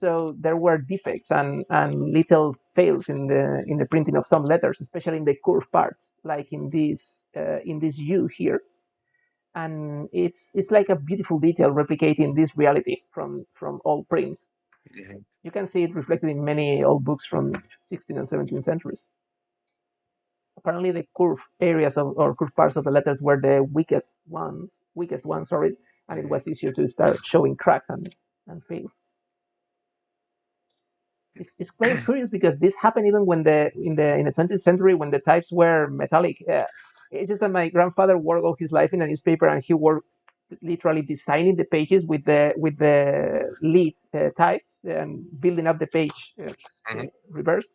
So there were defects and little fails in the printing of some letters, especially in the curved parts, like in this U here. And it's like a beautiful detail replicating this reality from old prints. Mhm. You can see it reflected in many old books from 16th and 17th centuries. Apparently, the curved areas or curved parts of the letters were the weakest ones, sorry, and it Mhm. was easier to start showing cracks and fails. It's very curious because this happened even when in the 20th century when the types were metallic. It's just that my grandfather worked all his life in a newspaper and he worked literally designing the pages with the lead types and building up the page Mhm. reversed.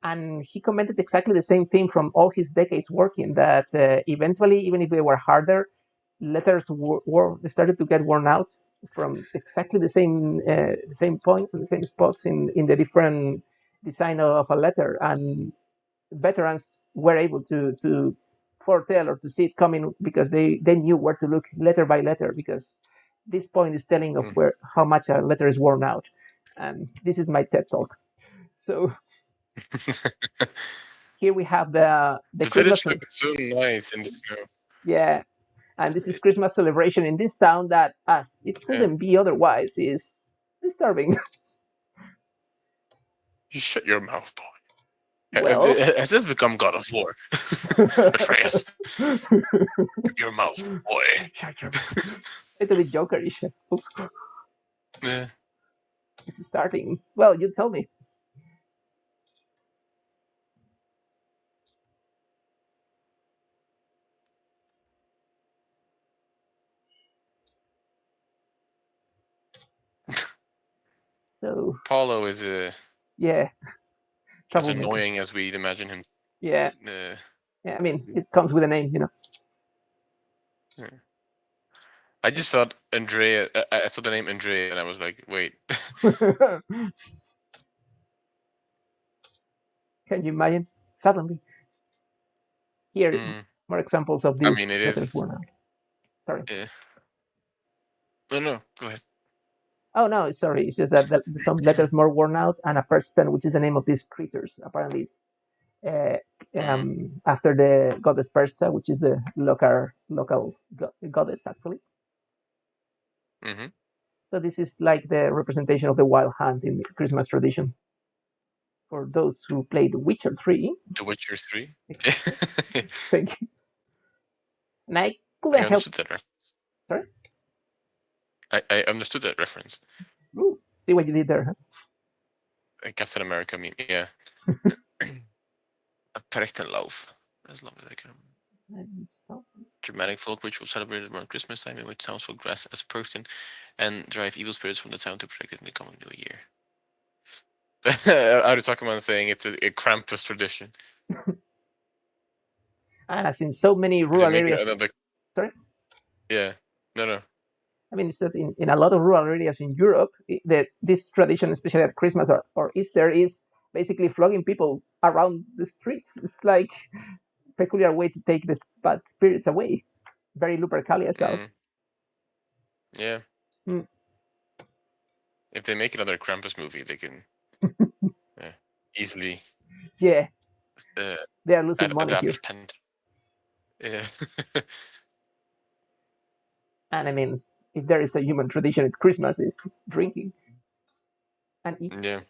And he commented exactly the same thing from all his decades working that eventually, even if they were harder, letters started to get worn out from exactly the same points and the same spots in the different design of a letter. And veterans were able to foretell or to see it coming because they knew where to look letter by letter because this point is telling of Mhm. where how much a letter is worn out. And this is my TED talk. So here we have the The village Christmas. looks so nice in the snow. Yeah, and this is Christmas celebration in this town that, as it Yeah. couldn't be otherwise, is disturbing. You shut your mouth, boy. Well, Has this become God of War? Atreus, shut your mouth, boy. shut your mouth. Little bit jokerish. Yeah. It's starting. Well, you tell me. So Paulo yeah, as troublemaker. annoying as we'd imagine him. Yeah, Uh, yeah. I mean, it comes with a name, you yeah. I just thought Andrea. I saw the name Andrea, and I was like, wait. know. Can you imagine? Suddenly, here Mm, more examples of I these mean, it letters is. worn out. Sorry. Uh, no, no, go ahead. Oh no, sorry. It's just that some letters more worn out, and a person, which is the name of these creatures, apparently is Mm, after the goddess Persa, which is the local goddess actually. mm-hmm. So this is like the representation of the wild hunt in the Christmas tradition. For those who played Witcher 3, The Witcher 3. exactly. Thank you. And I I couldn't help. understood that. Sorry. I understood that reference. Ooh, see what you did there. Captain America. I mean, yeah. A Perchtenlauf, as long as I can. Huh? Dramatic folk ritual celebrated around Christmas time in which townsfolk dress as Perchten and drive evil spirits from the town to protect it in the coming new year. I was talking about saying it's a Krampus tradition. And as in so many If they rural make areas, another, sorry, yeah, no, no, I mean, it's that in a lot of rural areas in Europe, that this tradition, especially at Christmas or Easter, is basically flogging people around the streets. It's like a peculiar way to take the bad spirits away. Very Lupercalia style. mm, yeah. Mm, If they make another Krampus movie, they can yeah, easily yeah, uh, they are losing money here. adapt Pent. Yeah, And I mean, if there is a human tradition at Christmas, is drinking and eating. yeah.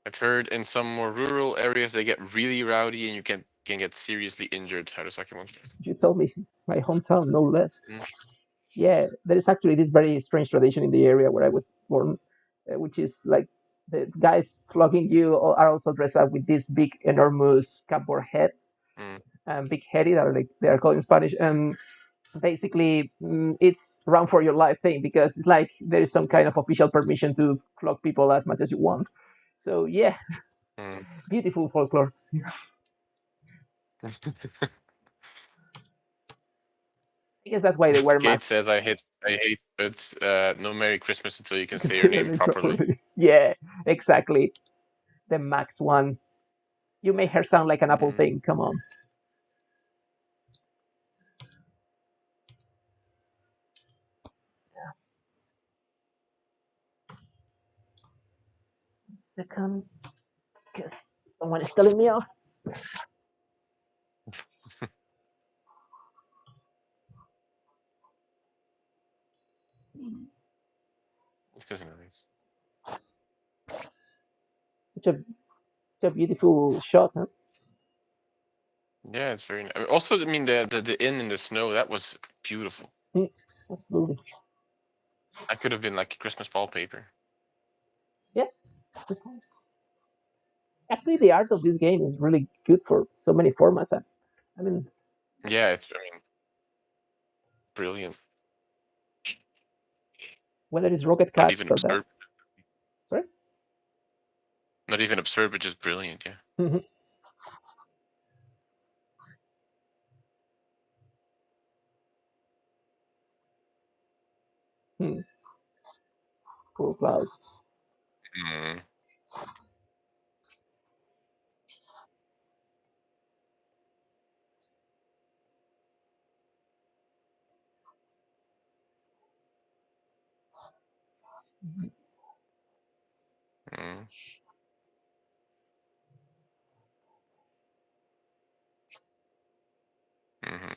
I've heard in some more rural areas they get really rowdy and you can get seriously injured. How does Sakimon? You told me my hometown, no less. Mm, Yeah, there is actually this very strange tradition in the area where I was born, which is like the guys flogging you are also dressed up with this big, enormous cupboard head, mm, big heady, that are like they are called in Spanish, and basically it's run for your life thing because it's like there is some kind of official permission to flog people as much as you want. So yeah, mm. beautiful folklore. I guess that's why they wear Kate masks. says I hate, but no Merry Christmas until you can You can say say your their name name properly. properly. Yeah, exactly. The max one. You make her sound like an Apple Mm. thing. Come on. Second, because someone is telling me off. This is nice. Such a, such a beautiful shot, huh? Yeah, it's very nice. Also, I mean, the inn in the snow, that was beautiful. Mm, absolutely. That could have been like Christmas wallpaper. Yeah. Actually, the art of this game is really good for so many formats. I mean, Yeah, it's, I mean, brilliant. whether it's Rocket Not Cats even or that. absurd. Sorry? Not even absurd, but just brilliant. Yeah. Mm-hmm. Hmm. Cool clouds. Mm, mm, mm,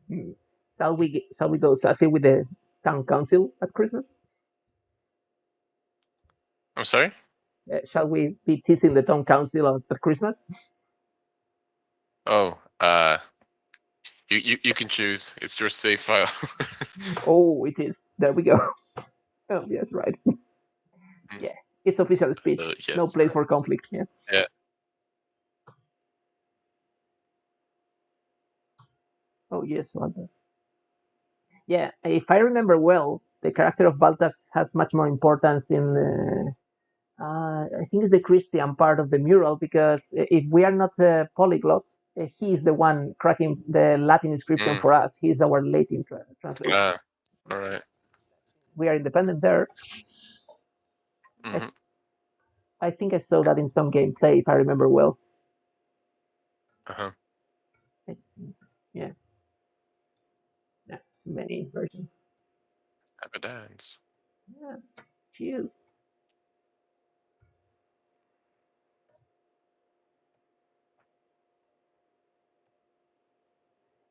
Hmm. Shall we go sassy with the town council at Christmas? I'm sorry. Shall we be teasing the town council at Christmas? Oh, you can choose. It's your save file. Oh, it is. There we go. Oh, yes, right. Mm, Yeah, it's official speech. yes. No place for conflict. Yeah. Yeah. Oh, yes, Walter. Yeah, if I remember well, the character of Baltas has much more importance in I think it's the Christian part of the mural because if we are not polyglots, he is the one cracking the Latin inscription Mm, for us. He is our Latin translator. ah, all right. We are independent there. I, Mm-hmm. I think I saw that in some gameplay, if I remember well. Uh-huh. Yeah, yeah, many versions. Have a dance. Yeah, cheers.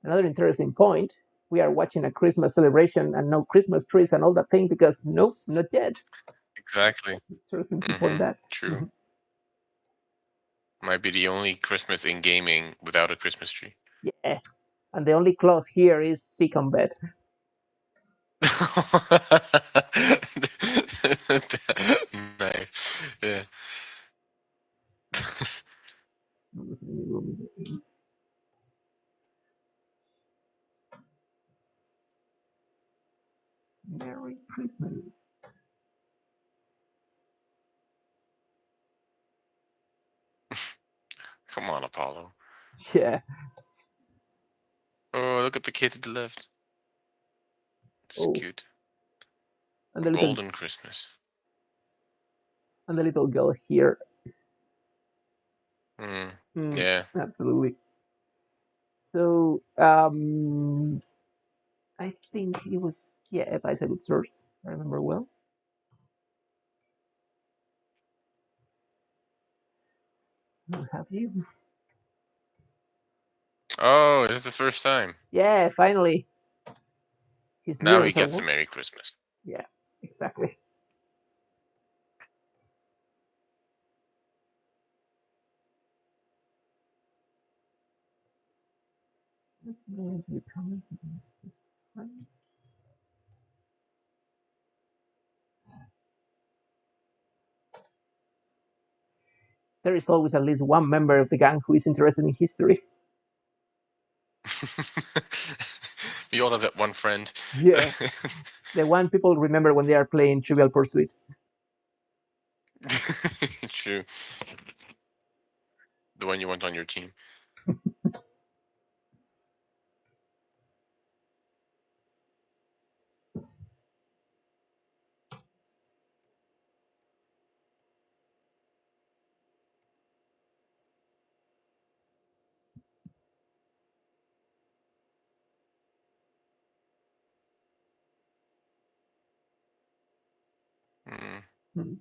Another interesting point. We are watching a Christmas celebration and no Christmas trees and all that thing because nope, not yet. Exactly. Interesting to point Mm-hmm. that. True. Mhm. Might be the only Christmas in gaming without a Christmas tree. Yeah, and the only clause here is sick on bed. Nice. Yeah. Merry Christmas. Come on, Apollo. Yeah. Oh, look at the kid to the left. It's Oh, cute. and A the little golden Christmas. girl here. Mm. Mm, Yeah. absolutely. So, I think it was yeah, if I said good source, I remember well. Have you? Oh, this is the first time. Yeah, finally. His Now he neurons are gets a working. Merry Christmas. Yeah, exactly. There is always at least one member of the gang who is interested in history. We all have that one friend. Yeah, the one people remember when they are playing Trivial Pursuit. True. The one you want on your team. Mm. Hmm.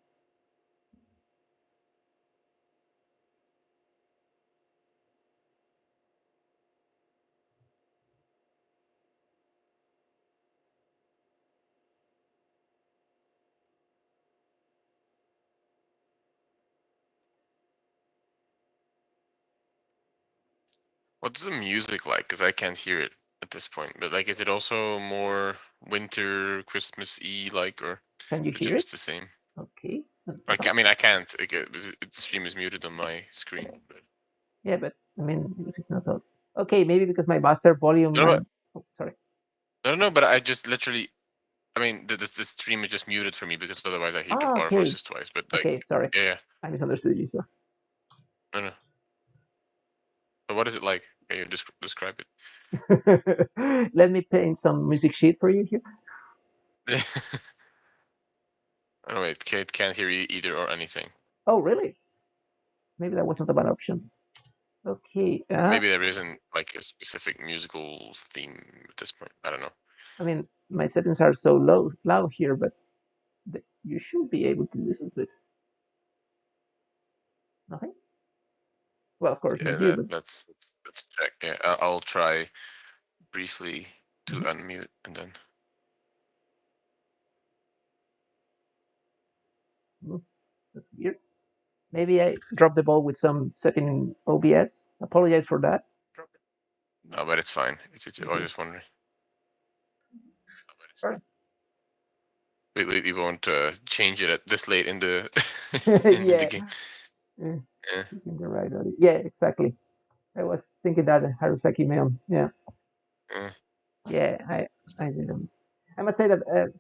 What's the music like? Because I can't hear it at this point. But like, is it also more winter, Christmas-y like, or Can you is it hear it? just the same? Okay. Like, I mean, I can't. Like, its stream is muted on my screen. But... Yeah, but I mean, if it's not a... Okay, maybe because my master volume No, no, and oh, sorry. no, no. But I just literally. I mean, the stream is just muted for me because otherwise I hear Ah, our okay, voices twice. But like, okay, sorry, yeah, yeah. I misunderstood you. So No, no. But what is it like? Can you describe let me paint some music sheet for you here. it? Oh wait, Kate can't hear you either or anything. Oh, really? Maybe that wasn't a bad option. Okay. Maybe there isn't like a specific musical theme at this point. I don't know. I mean, my settings are so low here, but you should be able to listen to it. Nothing? Well, of course, Yeah, not you, but let's check. Yeah, I'll try briefly to mhm. unmute and then. Mm, that's weird. Maybe I dropped the ball with some setting in OBS. Apologize for that. No, but it's fine. I was Okay. just wondering. Sorry. We won't change it at this late in the in the Yeah. game. Eh, Yeah, in the right audio. Yeah, exactly. I was thinking that Harusaki Meon. Yeah. yeah, Yeah, I didn't. I must say that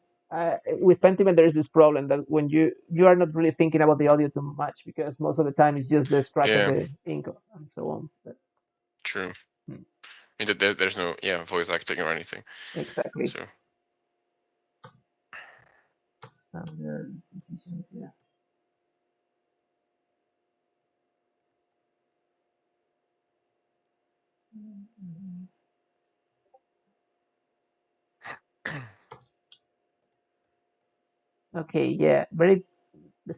with Pentiment there is this problem that when you are not really thinking about the audio too much because most of the time it's just the scratch of yeah. the ink and so on. But, True. hmm, I mean, there's no voice acting or anything. exactly. So Yeah. Okay, yeah, very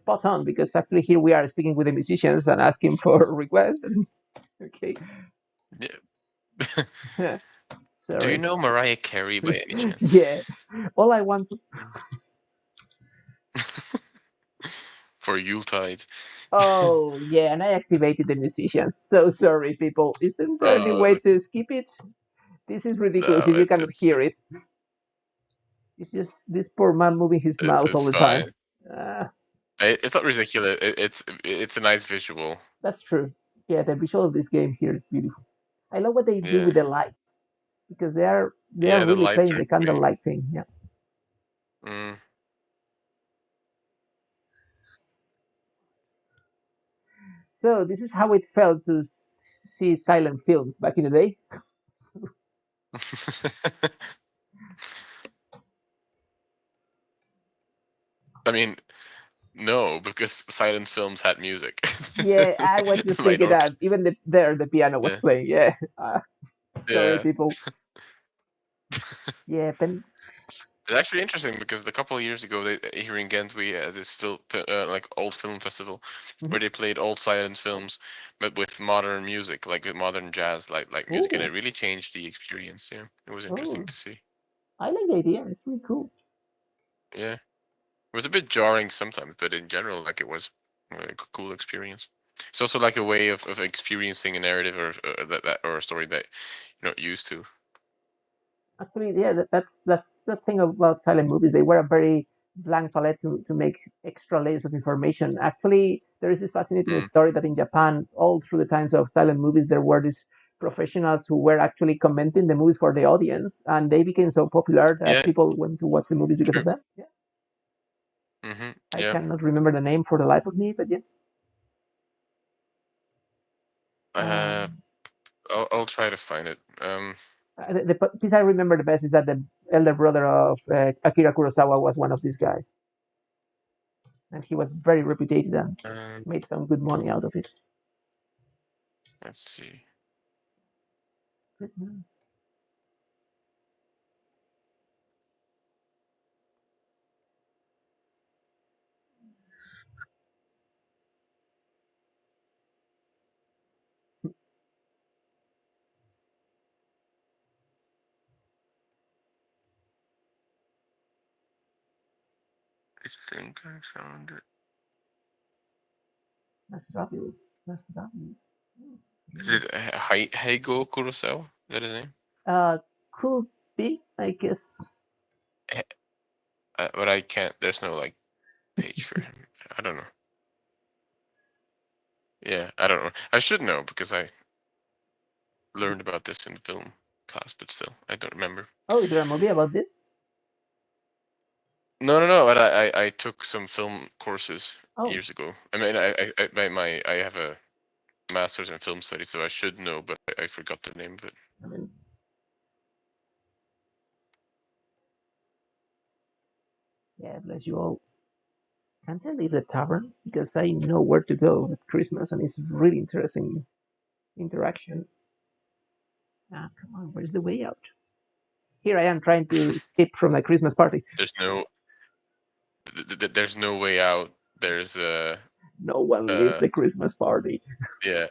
spot on because actually here we are speaking with the musicians and asking for requests. Okay, yeah. Do you sorry. know Mariah Carey by any chance? Yeah, all I want to. For Yuletide. Oh, yeah, and I activated the musicians. So sorry, people. Isn't there any way Uh, to skip it? This is ridiculous no, if you cannot it's hear it. It's just this poor man moving his it's mouth all it's the time. fine. Uh, It's not ridiculous. It's a nice visual. that's true. Yeah, the visual of this game here is beautiful. I love what they do Yeah, with the lights because they are yeah. The really lights playing are the great. candlelight thing. Yeah. Mm, So this is how it felt to see silent films back in the day. I mean, no, because silent films had music. Yeah, I was just Might thinking not. that even the piano was Yeah, playing. Yeah. Sorry, yeah. people. Yeah, It's actually interesting because a couple of years ago, here in Ghent, we had this like old film festival, mhm. where they played old silent films, but with modern music, like with modern jazz, like music, and it Oh, really changed the experience. Yeah, it was interesting oh, to see. I like the idea. It's really cool. Yeah, it was a bit jarring sometimes, but in general, like it was a cool experience. It's also like a way of experiencing a narrative or that or a story that you're not used to. Actually, yeah, that's the thing about silent movies. They were a very blank palette to make extra layers of information. Actually, there is this fascinating Mm. story that in Japan, all through the times of silent movies, there were these professionals who were actually commenting the movies for the audience, and they became so popular that Yeah. people went to watch the movies because of True. them. Yeah. I Yeah. cannot remember the name for the life of me, but yeah. Uh, Um, I'll try to find it. the piece I remember the best is that the elder brother of Akira Kurosawa was one of these guys, and he was very reputed and Um, made some good money out of it. let's see. I think I found it. That's fabulous. That's fabulous. Is it Heigo Kurosawa? Is that his name? Could be, I guess. Eh, but I can't. There's no like page for him. I don't know. Yeah, I don't know. I should know because I learned about this in film class, but still, I don't remember. Oh, is there a movie about this? No, no, no. But I took some film courses Oh, years ago. I mean, I have a master's in film studies, so I should know, but I forgot the name of it. I mean, yeah, bless you all. Can't I leave the tavern? Because I know where to go at Christmas and it's really interesting interaction. Ah, come on, where's the way out? Here I am trying to escape from a Christmas party. There's no, there's no way out. There's No one leaves uh, the Christmas party. yeah.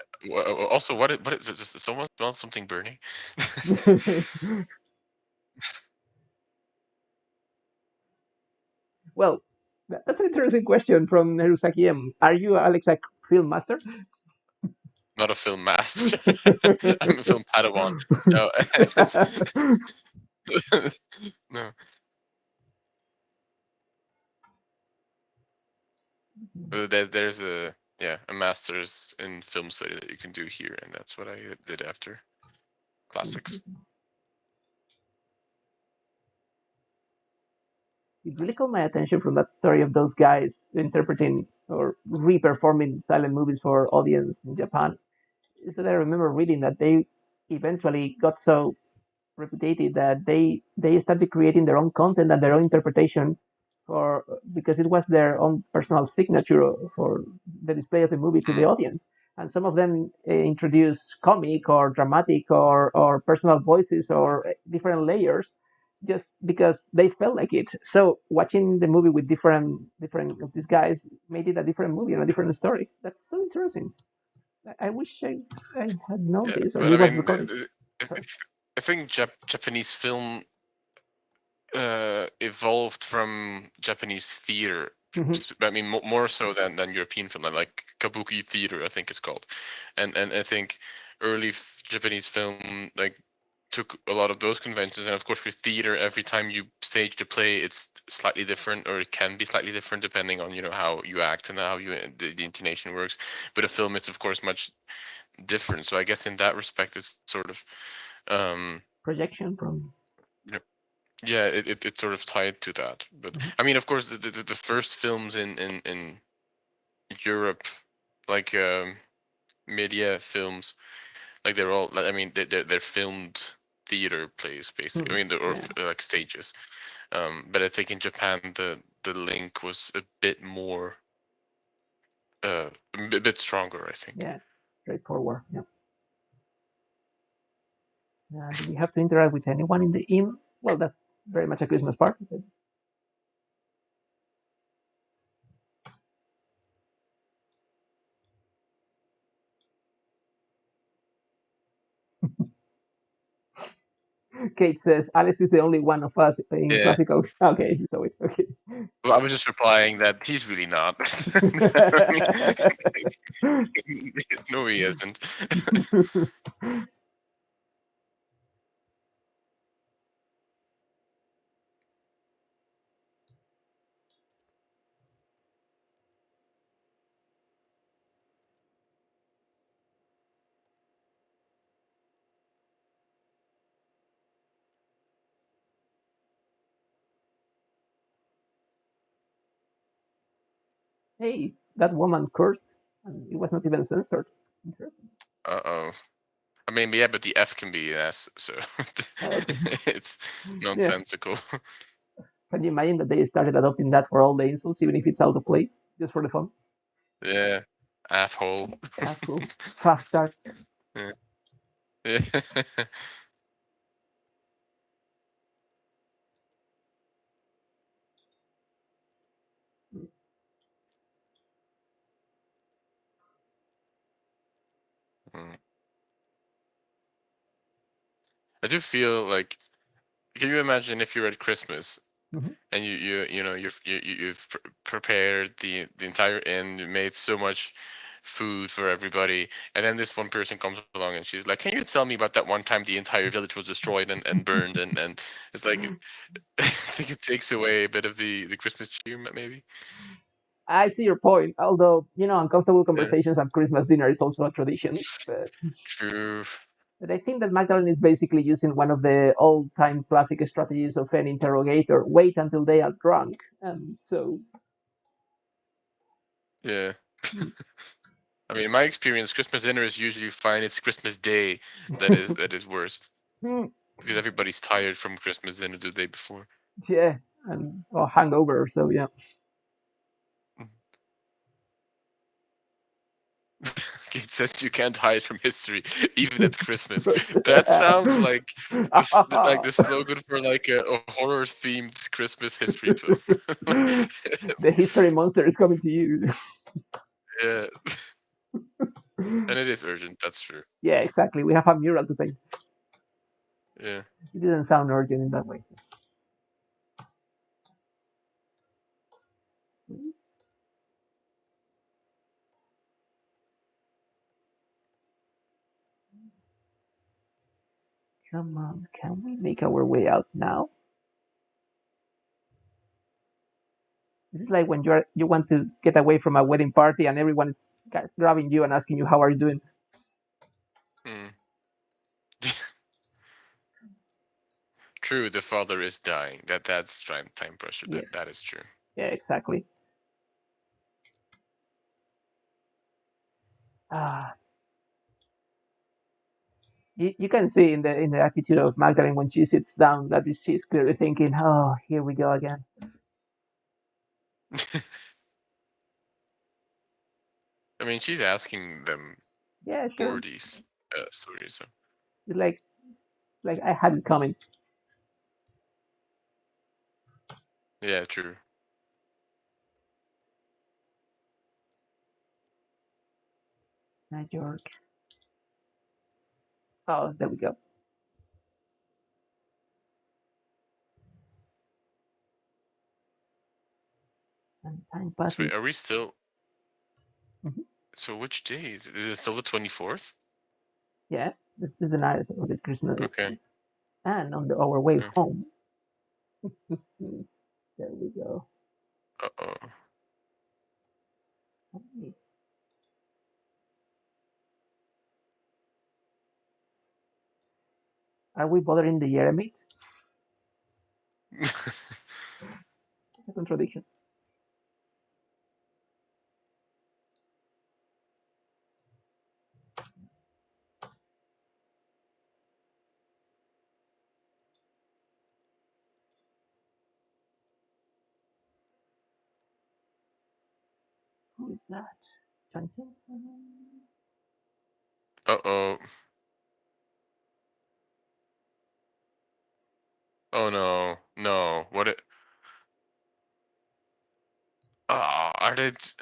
Also, what is it? Someone smells something burning. Well, that's an interesting question from Nerusaki M. Are you, Alex, a film master? Not a film master. I'm a film Padawan. No, no. There's a a master's in film study that you can do here, and that's what I did after classics. It really caught my attention from that story of those guys interpreting or re-performing silent movies for audience in Japan. Is that I remember reading that they eventually got so reputed that they started creating their own content and their own interpretation for because it was their own personal signature for the display of the movie to the Mm, audience. And some of them introduced comic or dramatic or personal voices or different layers just because they felt like it. So watching the movie with different of these guys made it a different movie and a different story. That's so interesting. I wish I had known yeah, this or but it I was mean, recorded. I Sorry. I think Japanese film evolved from Japanese theater. Hmm. I mean, more so than European film, like kabuki theater, I think it's called, and I think early Japanese film like took a lot of those conventions, and of course with theater, every time you stage the play, it's slightly different, or it can be slightly different depending on how you act and how the intonation works. But a film is of course much different. So I guess in that respect, it's sort of um, Projection from. you know, yeah, it's sort of tied to that. But Mhm. I mean, of course, the first films in Europe, like media films, like they're all, I mean, they're filmed theater plays basically. I Mhm. mean, or Yeah, like stages. But I think in Japan, the link was a bit more, a bit stronger. I think. yeah, straightforward. Yeah. Do we have to interact with anyone in the inn? Well, that's very much a Christmas party. But Kate says Alex is the only one of us in Yeah. classical. Okay, so it's okay. Well, I was just replying that he's really not. I mean, no, he isn't. Hey, that woman cursed, and it was not even censored. Interesting. Uh-oh. I mean, yeah, but the F can be an S, so Okay. it's Yeah. nonsensical. Can you imagine that they started adopting that for all the insults, even if it's out of place, just for the fun? Yeah. Asshole. Asshole. Bastard. Yeah. Yeah. Mm. I do feel like, can you imagine if you're at Christmas Mm-hmm. and you've prepared the entire inn, you made so much food for everybody, and then this one person comes along and she's like, "Can you tell me about that one time the entire village was destroyed and burned?" And it's like I think it takes away a bit of the Christmas cheer, maybe. I see your point. Although, uncomfortable Yeah, conversations at Christmas dinner is also a tradition. true. But I think that Magdalene is basically using one of the old-time classic strategies of an interrogator: wait until they are drunk, and so. Yeah. Hmm. I mean, in my experience, Christmas dinner is usually fine. It's Christmas Day that is worse Hmm. because everybody's tired from Christmas dinner the day before. Yeah, and or hangover. So yeah. It says you can't hide from history, even at Christmas. That sounds like the slogan for like a horror themed Christmas history film. The history monster is coming to you. Yeah, and it is urgent. That's true. Yeah, exactly. We have a mural to paint. Yeah. It didn't sound urgent in that way. Come on, can we make our way out now? This is like when you want to get away from a wedding party and everyone is grabbing you and asking you how are you doing. Mm. True. The father is dying. That's time pressure. Yes, That is true. yeah, exactly. Ah, you can see in the attitude of Magdalene when she sits down that she's clearly thinking, "Oh, here we go again." I mean, she's asking them Yeah, for sure. these stories. So It's like I had it coming. yeah, true. New York. Oh, there we go. And time So passes. wait, are we still? Mhm. So which day is it? Still the 24th? Yeah, this is the night of the Christmas Okay. Eve. And on our way Yeah. home, there we go. Uh-oh. Are we bothering the Jeremy? It's a contradiction. Who is that? Chan Chan Chan. Uh-oh. Oh no. No. What it are they is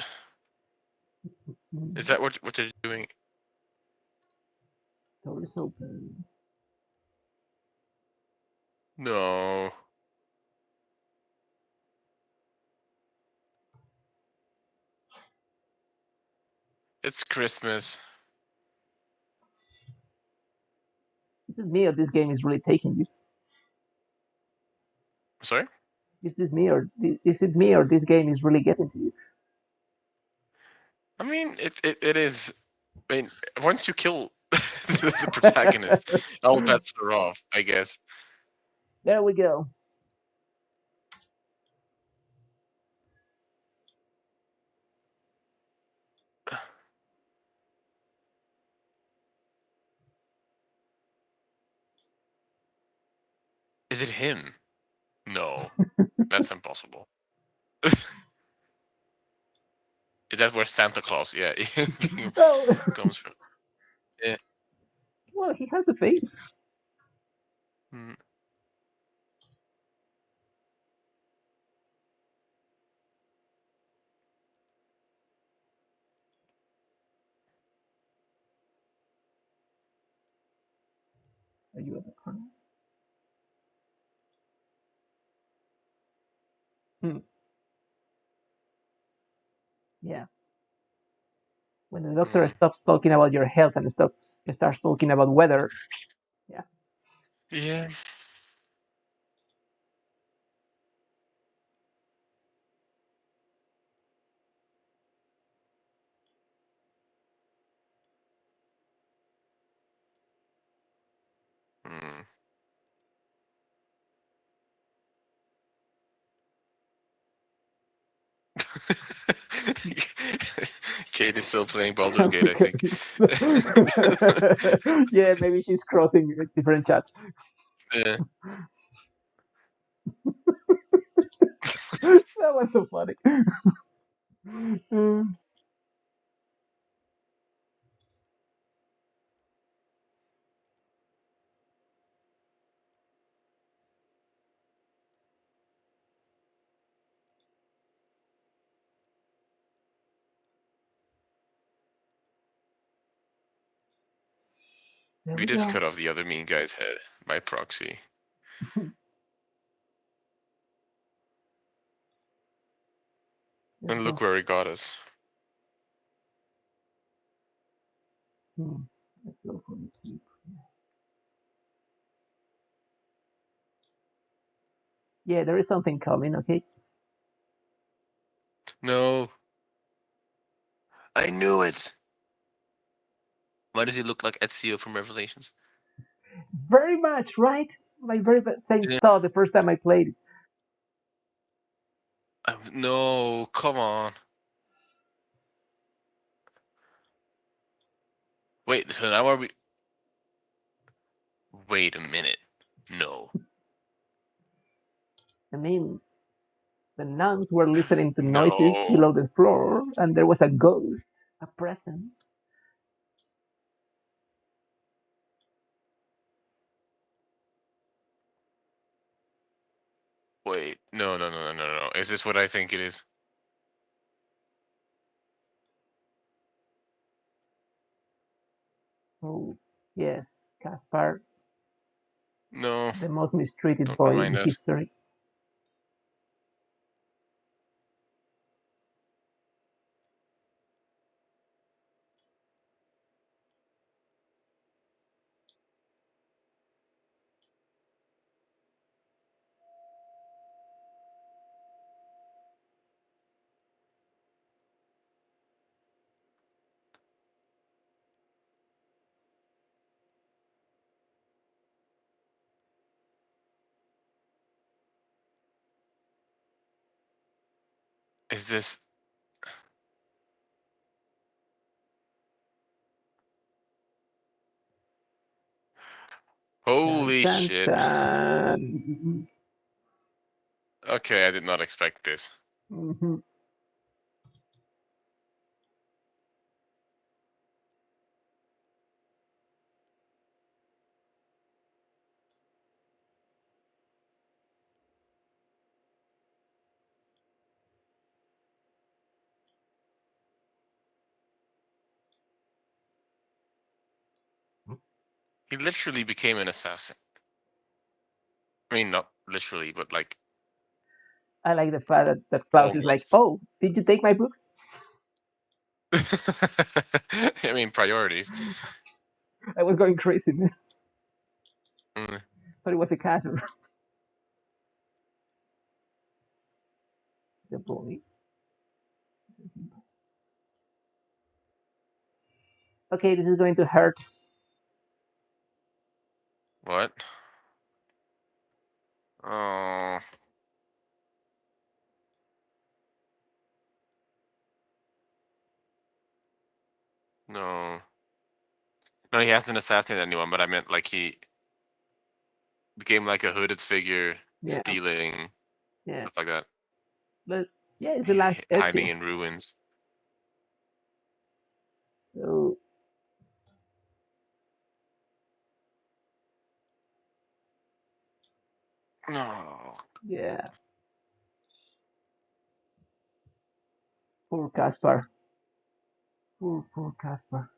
Hmm. that what they're doing? Door is open. No. It's Christmas. Is it me or this game is really taking you? Sorry? Is it me or this game is really getting to you? I mean, it is. I mean, once you kill the protagonist, all bets are off, I guess. There we go. Is it him? No, that's impossible. Is that where Santa Claus? Yeah, Well, comes from. Yeah. well, he has a face. Mm. Are you at the corner? Hmm. Yeah. When the doctor Mm. stops talking about your health and starts talking about weather. Yeah. Yeah. Mm. Kate is still playing Baldur's Gate, I think. Yeah, maybe she's crossing different chats. Yeah. That was so funny. Mm, there We we just go. cut off the other mean guy's head by proxy. Let's And look go. where he got us. Hmm. Let's go for the keep. Yeah, there is something coming. Okay. No. I knew it. Why does he look like Ezio from Revelations? Very much right. My very same Yeah. thought the first time I played it. No, come on. Wait, so now are we. Wait a minute. No. I mean, the nuns were listening to noises No. below the floor, and there was a ghost, a presence. Wait. No, no, no, no, no, no. Is this what I think it is? Oh, yes, Caspar, No. the most mistreated Don't boy remind in us. history. Is this. Dun, Holy dun, shit. dun. Okay, I did not expect this. Mhm. He literally became an assassin. I mean, not literally, but like I like the fact that Klaus is like, almost. oh, did you take my book? I mean, priorities. I was going crazy. Mm. Thought it was a cat. The boy. Okay, this is going to hurt. What? Oh, no. No, he hasn't assassinated anyone, but I meant like he. became like a hooded figure, Yeah, stealing yeah. stuff like that, But yeah, it's the last hiding Ezio. in ruins. So No. yeah, poor Caspar. Poor Caspar.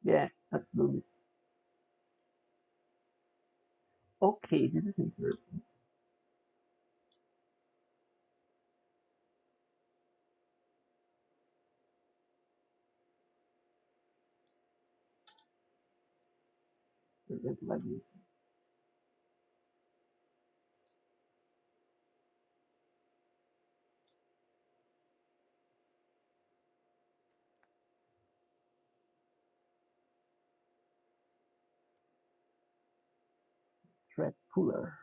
Yeah, absolutely. Okay, this is interesting. We're going to like this. Thread puller.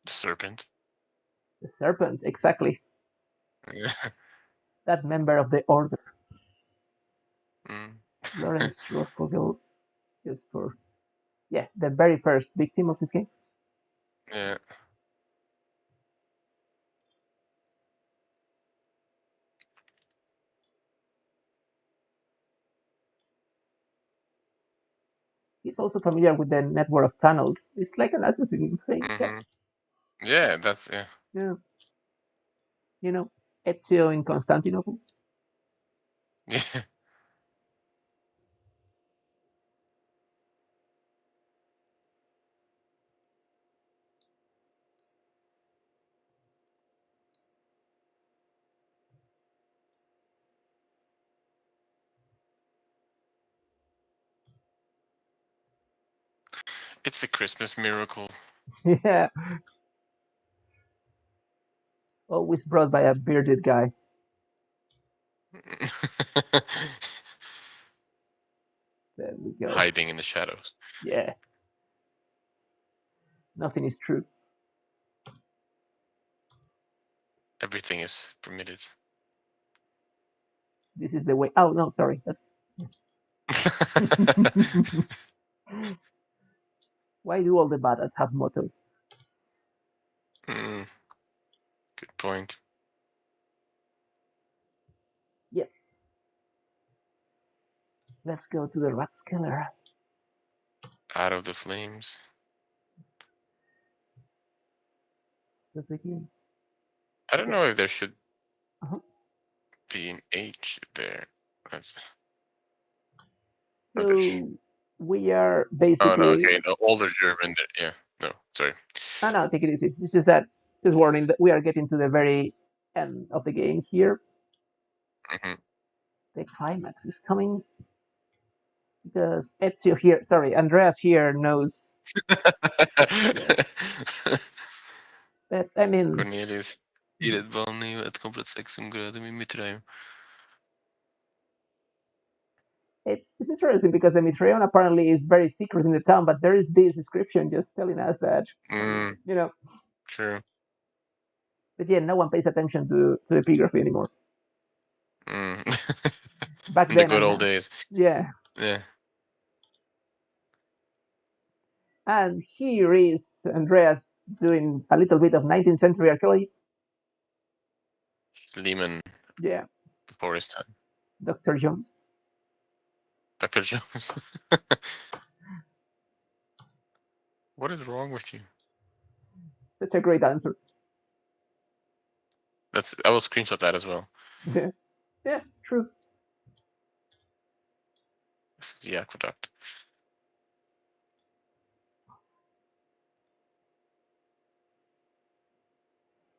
The serpent. The serpent, exactly. Yeah. That member of the order. Mm. Lawrence Rothkogel is for, yeah, the very first victim of this game. Yeah. He's also familiar with the network of tunnels. It's like an assassin thing. Yeah, Hmm. Yeah, that's yeah. yeah. You know, Ezio in Constantinople. Yeah. It's a Christmas miracle. Yeah, always brought by a bearded guy. There we go. Hiding in the shadows. Yeah, nothing is true. Everything is permitted. This is the way. Oh no, sorry. Why do all the badass have mottos? Mm, good point. Yes. Let's go to the Ratskeller. Out of the flames. Let's begin. I don't Yeah. know if there should Uh-huh. be an H there. That's rubbish. So we are Oh no, basically. okay, no, older German. Yeah, no, sorry. Oh no, take it easy. It's just that just warning that we are getting to the very end of the game here. Hmm. The climax is coming because Ezio here, sorry, Andreas here knows. Yeah, but I mean, Cornelius. I ett barn ett komplet sex som grödde med mitraillon. it's interesting because the Mitreon apparently is very secret in the town, but there is this description just telling us that, Mm, you know, true. but yeah, no one pays attention to epigraphy anymore. Mm. Back In the then, good and old now. days. Yeah, Yeah. and here is Andreas doing a little bit of 19th century archaeology. Lehman Yeah, before his time. Dr. Jones. Dr. Jones. What is wrong with you? Such a great answer. I will screenshot that as well. Yeah, yeah, true. The aqueduct.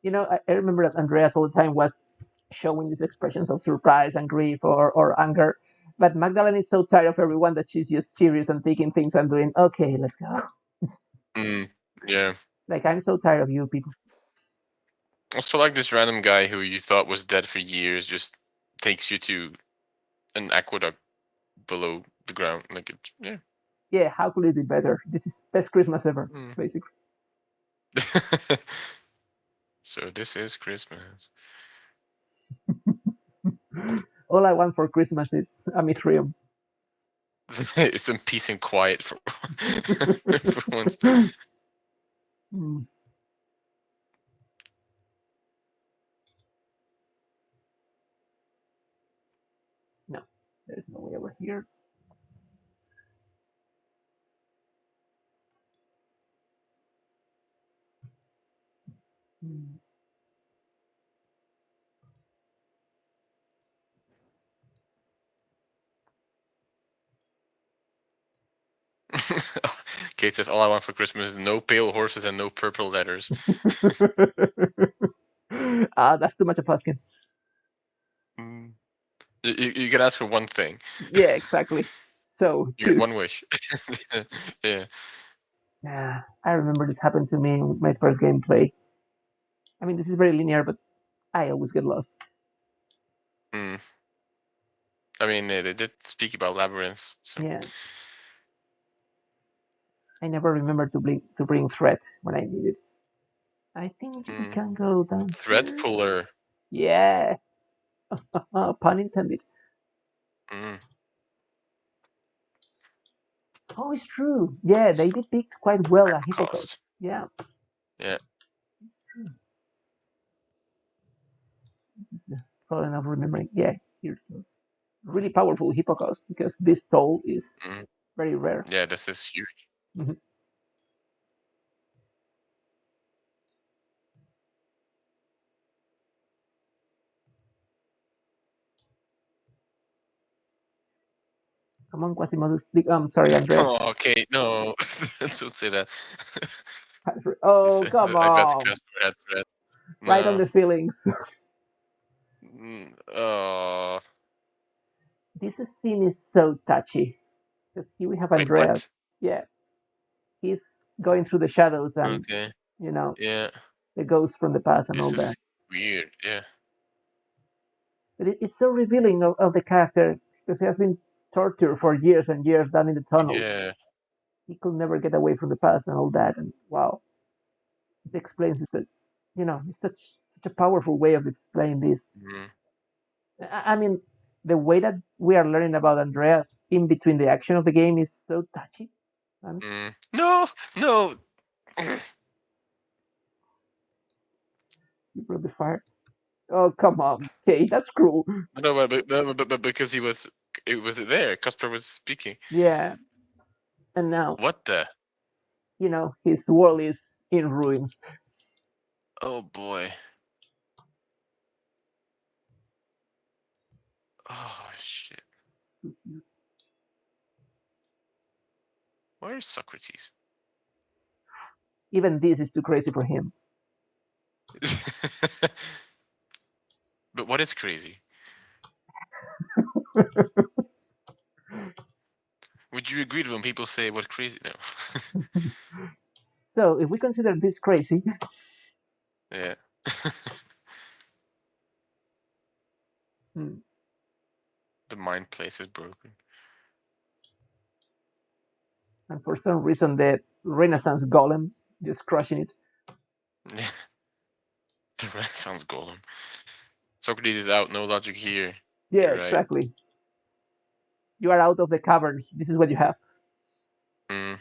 I remember that Andreas all the time was showing these expressions of surprise and grief or anger. But Magdalene is so tired of everyone that she's just serious and taking things and doing, okay, let's go. Mm, yeah. Like, I'm so tired of you people. Also, like this random guy who you thought was dead for years just takes you to an aqueduct below the ground. Like, yeah. Yeah, how could it be better? This is best Christmas ever, Mm. basically. So this is Christmas. All I want for Christmas is a Mithrium. It's some peace and quiet for, for once. Mm, no, there's no way over here. Mm. Kate says, "All I want for Christmas is no pale horses and no purple letters." That's too much of asking. Mm. You can ask for one thing. Yeah, exactly. So You get two. one wish. Yeah. Yeah, I remember this happened to me in my first gameplay. I mean, this is very linear, but I always get lost. Mm. I mean, they did speak about labyrinths, so. Yeah, I never remember to bring thread when I need it. I think we Mm. can go down Thread here. puller. Yeah, pun intended. Mm. Oh, it's true. Yeah, they depict quite well a hippocamp. Cost. Yeah, Yeah. probably not remembering. Yeah, here's a really powerful hippocamp because this toll is Mm. very rare. Yeah, this is huge. Mhm. Come on, Quasimodo. Speak. Sorry, Andreas. Oh, okay, no, don't say that. Oh, come I bet on. customer had thread. Right on No. the feelings. Oh, This scene is so touchy because here we have wait, Andreas. what? Yeah, he's going through the shadows and Okay. you know Yeah. the ghosts from the past and all This that. is weird. Yeah. But it's so revealing of the character because he has been tortured for years and years down in the tunnels. Yeah. He could never get away from the past and all that. And wow, it explains it. It's such a powerful way of explaining this. Mm, I mean, the way that we are learning about Andreas in between the action of the game is so touchy. And No, no. you brought the fire. Oh, come on. Okay, that's cruel. No, but because it was there. Custer was speaking. Yeah, and now, What the? his world is in ruins. Oh boy. Oh shit. Where is Socrates? Even this is too crazy for him. But what is crazy? Would you agree when people say what crazy? No. So, if we consider this crazy, Yeah. hmm, The mind place is broken. and for some reason the Renaissance golem just crushing it. The Renaissance golem. Socrates is out. No logic here. Yeah, You're right. exactly. You are out of the caverns. This is what you have. Mm.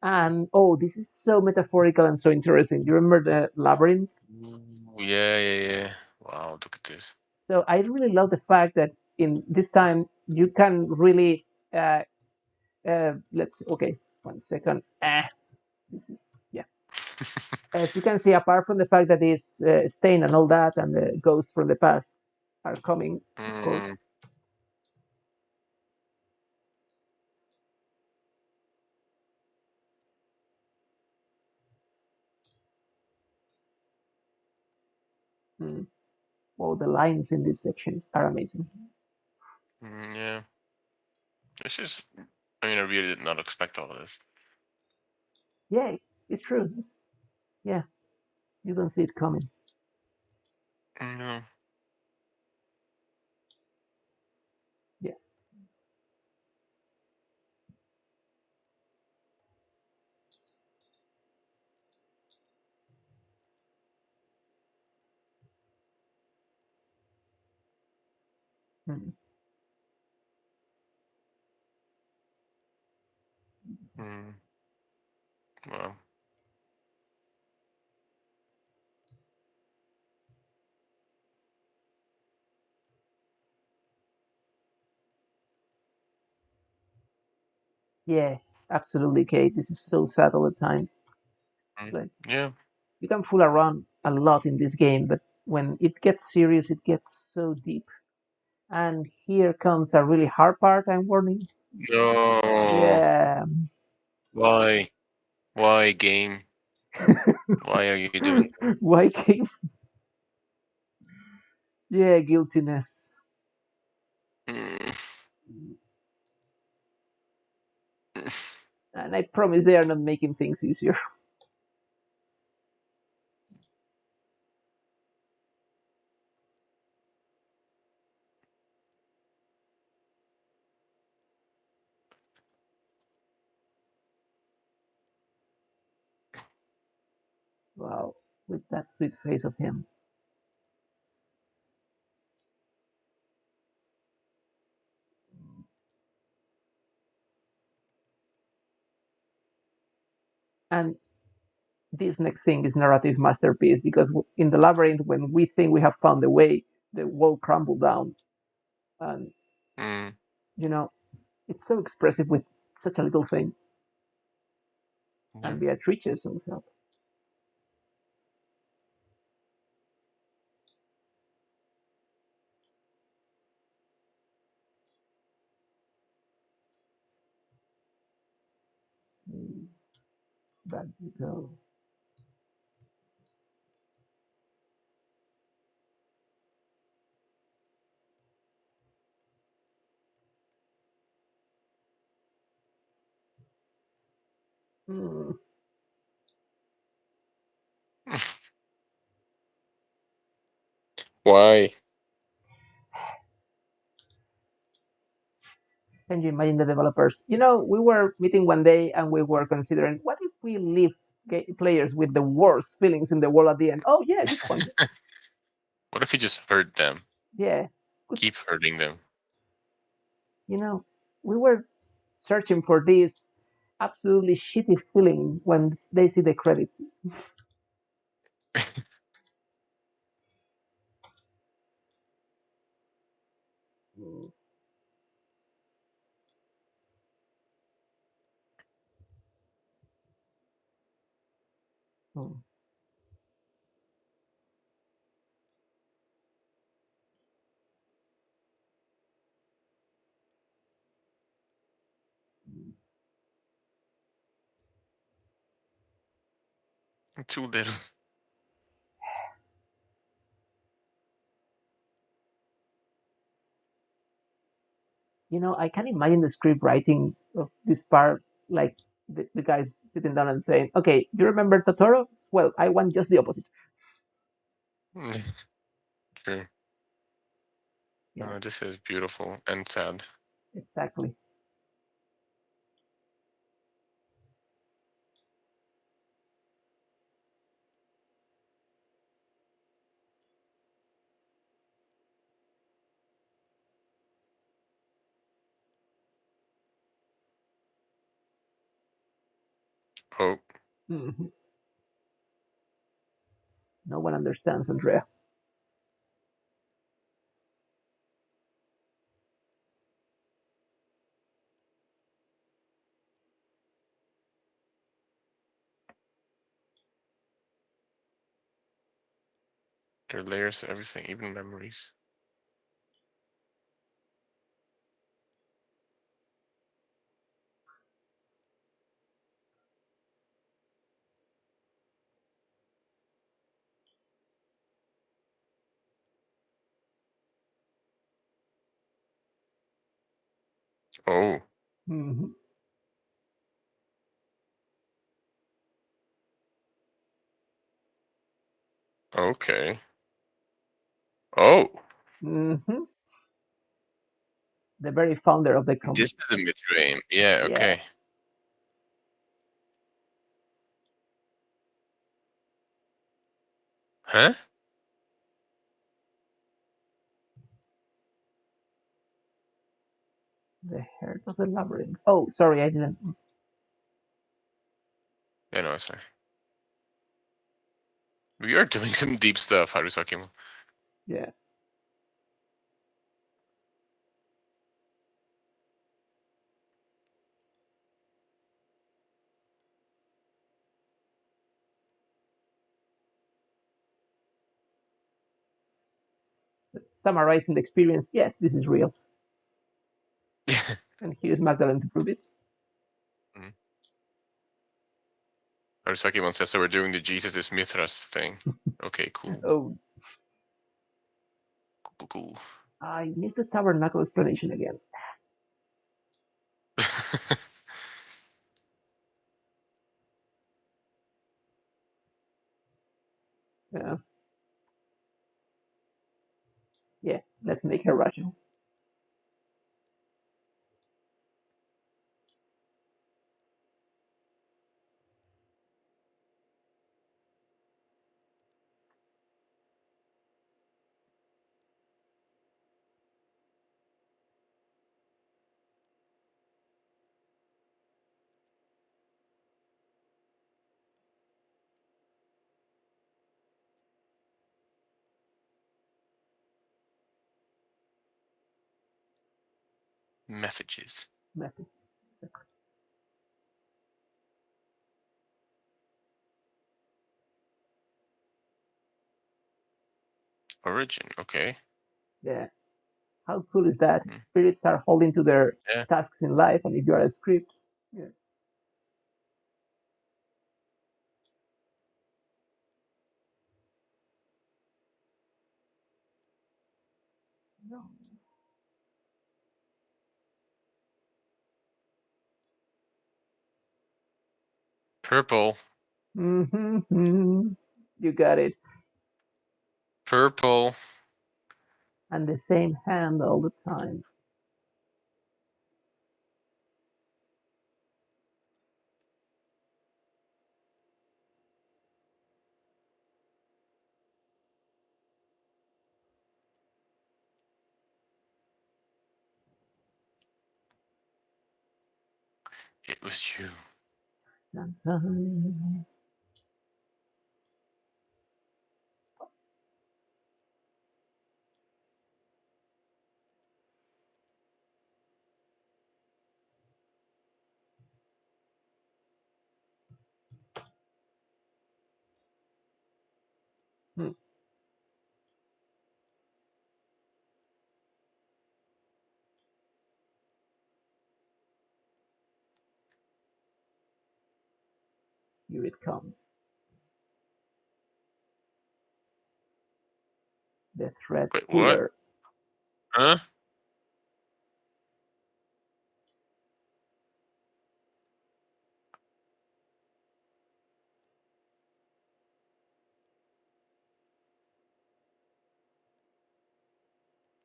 And oh, this is so metaphorical and so interesting. You remember the labyrinth? Ooh, yeah, yeah, yeah. Wow, look at this. So I really love the fact that in this time you can really let's okay 1 second. This is yeah. As you can see, apart from the fact that it's stain and all that, and the ghosts from the past are coming, of course. Mm, Mm. Well, the lines in these sections are amazing. yeah. This is. I mean, I really did not expect all of this. Yeah, it's true. Yeah, you don't see it coming. No. Yeah, Mm. Mm, well, Yeah, absolutely, Kate. This is so sad all the time. Like yeah. you can fool around a lot in this game, but when it gets serious, it gets so deep. And here comes a really hard part. I'm warning. No. Yeah. Why? Why, game? Why are you doing Why Kate? Yeah, guiltiness. that? And I promise they are not making things easier. Wow, with that sweet face of him. And this next thing is narrative masterpiece because in the labyrinth, when we think we have found the way, the wall crumbled down, and Mm, you know it's so expressive with such a little thing. yeah. And Beatrice himself. Mm, that you go. Mm. Why? Can you imagine the developers? We were meeting one day and we were considering what if we leave players with the worst feelings in the world at the end. Oh yeah, good point. What if you just hurt them? Yeah, good. Keep hurting them. You know, we were searching for this absolutely shitty feeling when they see the credits. Mm, mm, mm. Too little. I can imagine the script writing of this part, like the guys sitting down and saying, "Okay, you remember Totoro? Well, I want just the opposite." True. Yeah, This is beautiful and sad. exactly. Oh, Hmm. No one understands Andrea. there are layers to everything, even memories. Oh, Hmm. okay. Oh, Hmm. The very founder of the this comic. is the mid-frame. Yeah, Yeah. okay. Huh? The heart of the labyrinth. Oh, sorry, I didn't. Yeah, no, sorry. We are doing some deep stuff, Harusaki. Yeah. Summarizing the experience, yes, this is real. And here's Magdalene to prove it. Mm. Harusaki says, so we're doing the Jesus is Mithras thing. Okay, cool. Oh, Cool. I missed the tabernacle explanation again. Yeah. Yeah, let's make her rational. Messages. Method. Origin, okay. Yeah. How cool is that? Mm. Spirits are holding to their Yeah. tasks in life, and if you are a script, yeah. No. Purple. Mm-hmm. You got it. Purple. And the same hand all the time. It was you. Dun, dun. Hmm. Here it comes. The thread Wait, what? puller. Huh?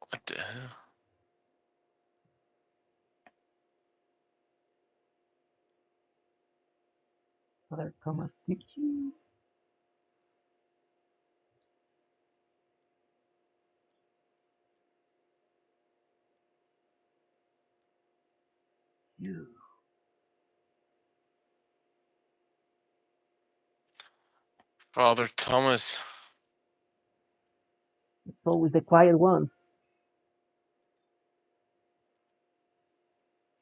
What the hell? Father Thomas teaching. You. Father Thomas. It's always the quiet ones.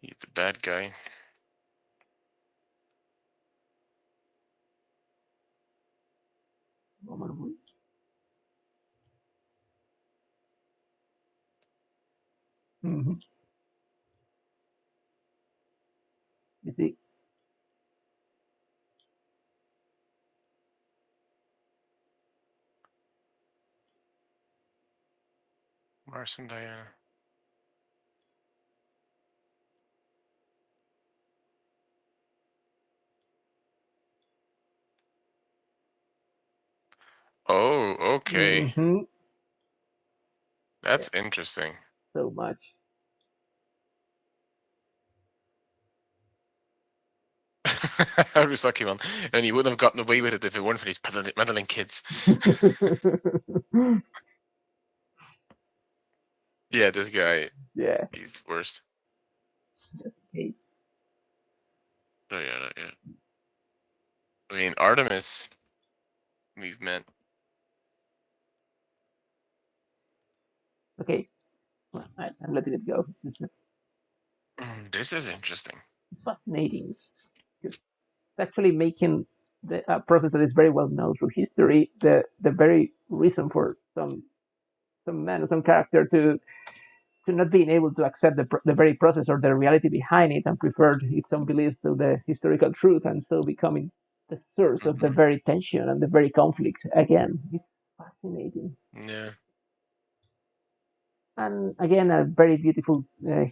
He's the bad guy. Roman. Mm-hmm. You see, Mars and Diana. Oh, okay. mm-hmm. Yeah, That's interesting. so much. I was lucky one. And he wouldn't have gotten away with it if it weren't for these meddling kids. Yeah, this guy, Yeah. he's the worst. Okay, Oh yeah, yeah. I mean, Artemis, we've met. okay, well, I'm letting it go. This is interesting. It's fascinating. It's actually making the process that is very well known through history the very reason for some man, some character to not being able to accept the very process or the reality behind it and preferred its own beliefs to the historical truth, and so becoming the source of the Hmm. very tension and the very conflict again. It's fascinating. Yeah, And again, a very beautiful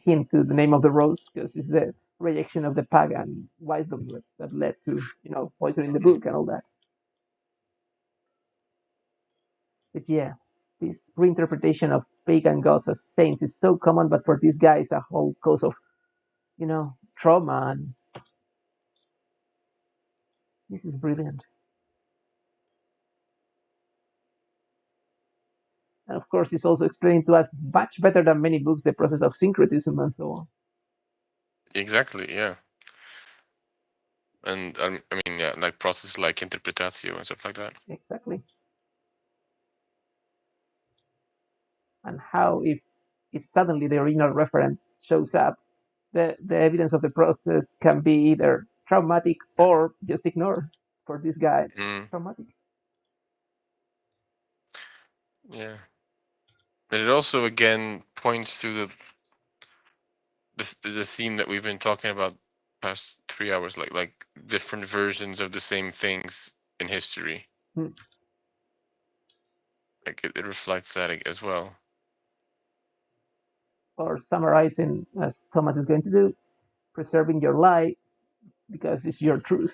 hint to the name of the rose, because it's the rejection of the pagan wisdom that led to, poisoning the mhm. book and all that. But yeah, this reinterpretation of pagan gods as saints is so common, but for these guys, a whole cause of, trauma. And this is brilliant. And of course, it's also explaining to us much better than many books the process of syncretism and so on. Exactly. Yeah, and I mean, yeah, like process like interpretatio and stuff like that. Exactly. And how, if suddenly the original reference shows up, the evidence of the process can be either traumatic or just ignored. For this guy, Mm, traumatic. yeah, and it also again points to the theme that we've been talking about past 3 hours, like different versions of the same things in history. Hmm. Like it reflects that as well. Or summarizing, as Thomas is going to do, preserving your lie because it's your truth.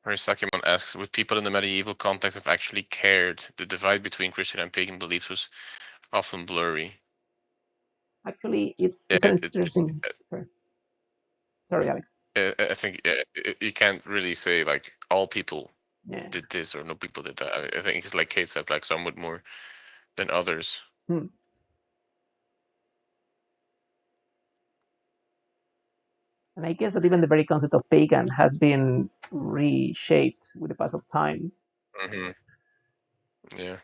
Sakimon asks, would people in the medieval context have actually cared? The divide between Christian and pagan beliefs was often blurry. Actually, it's Yeah, it's an interesting. Sorry, Alex. I think you can't really say like all people Yeah. did this or no people did that. I think it's like Kate said, like some would more than others. Hmm. And I guess that even the very concept of pagan has been reshaped with the pass of time. Hmm. Yeah.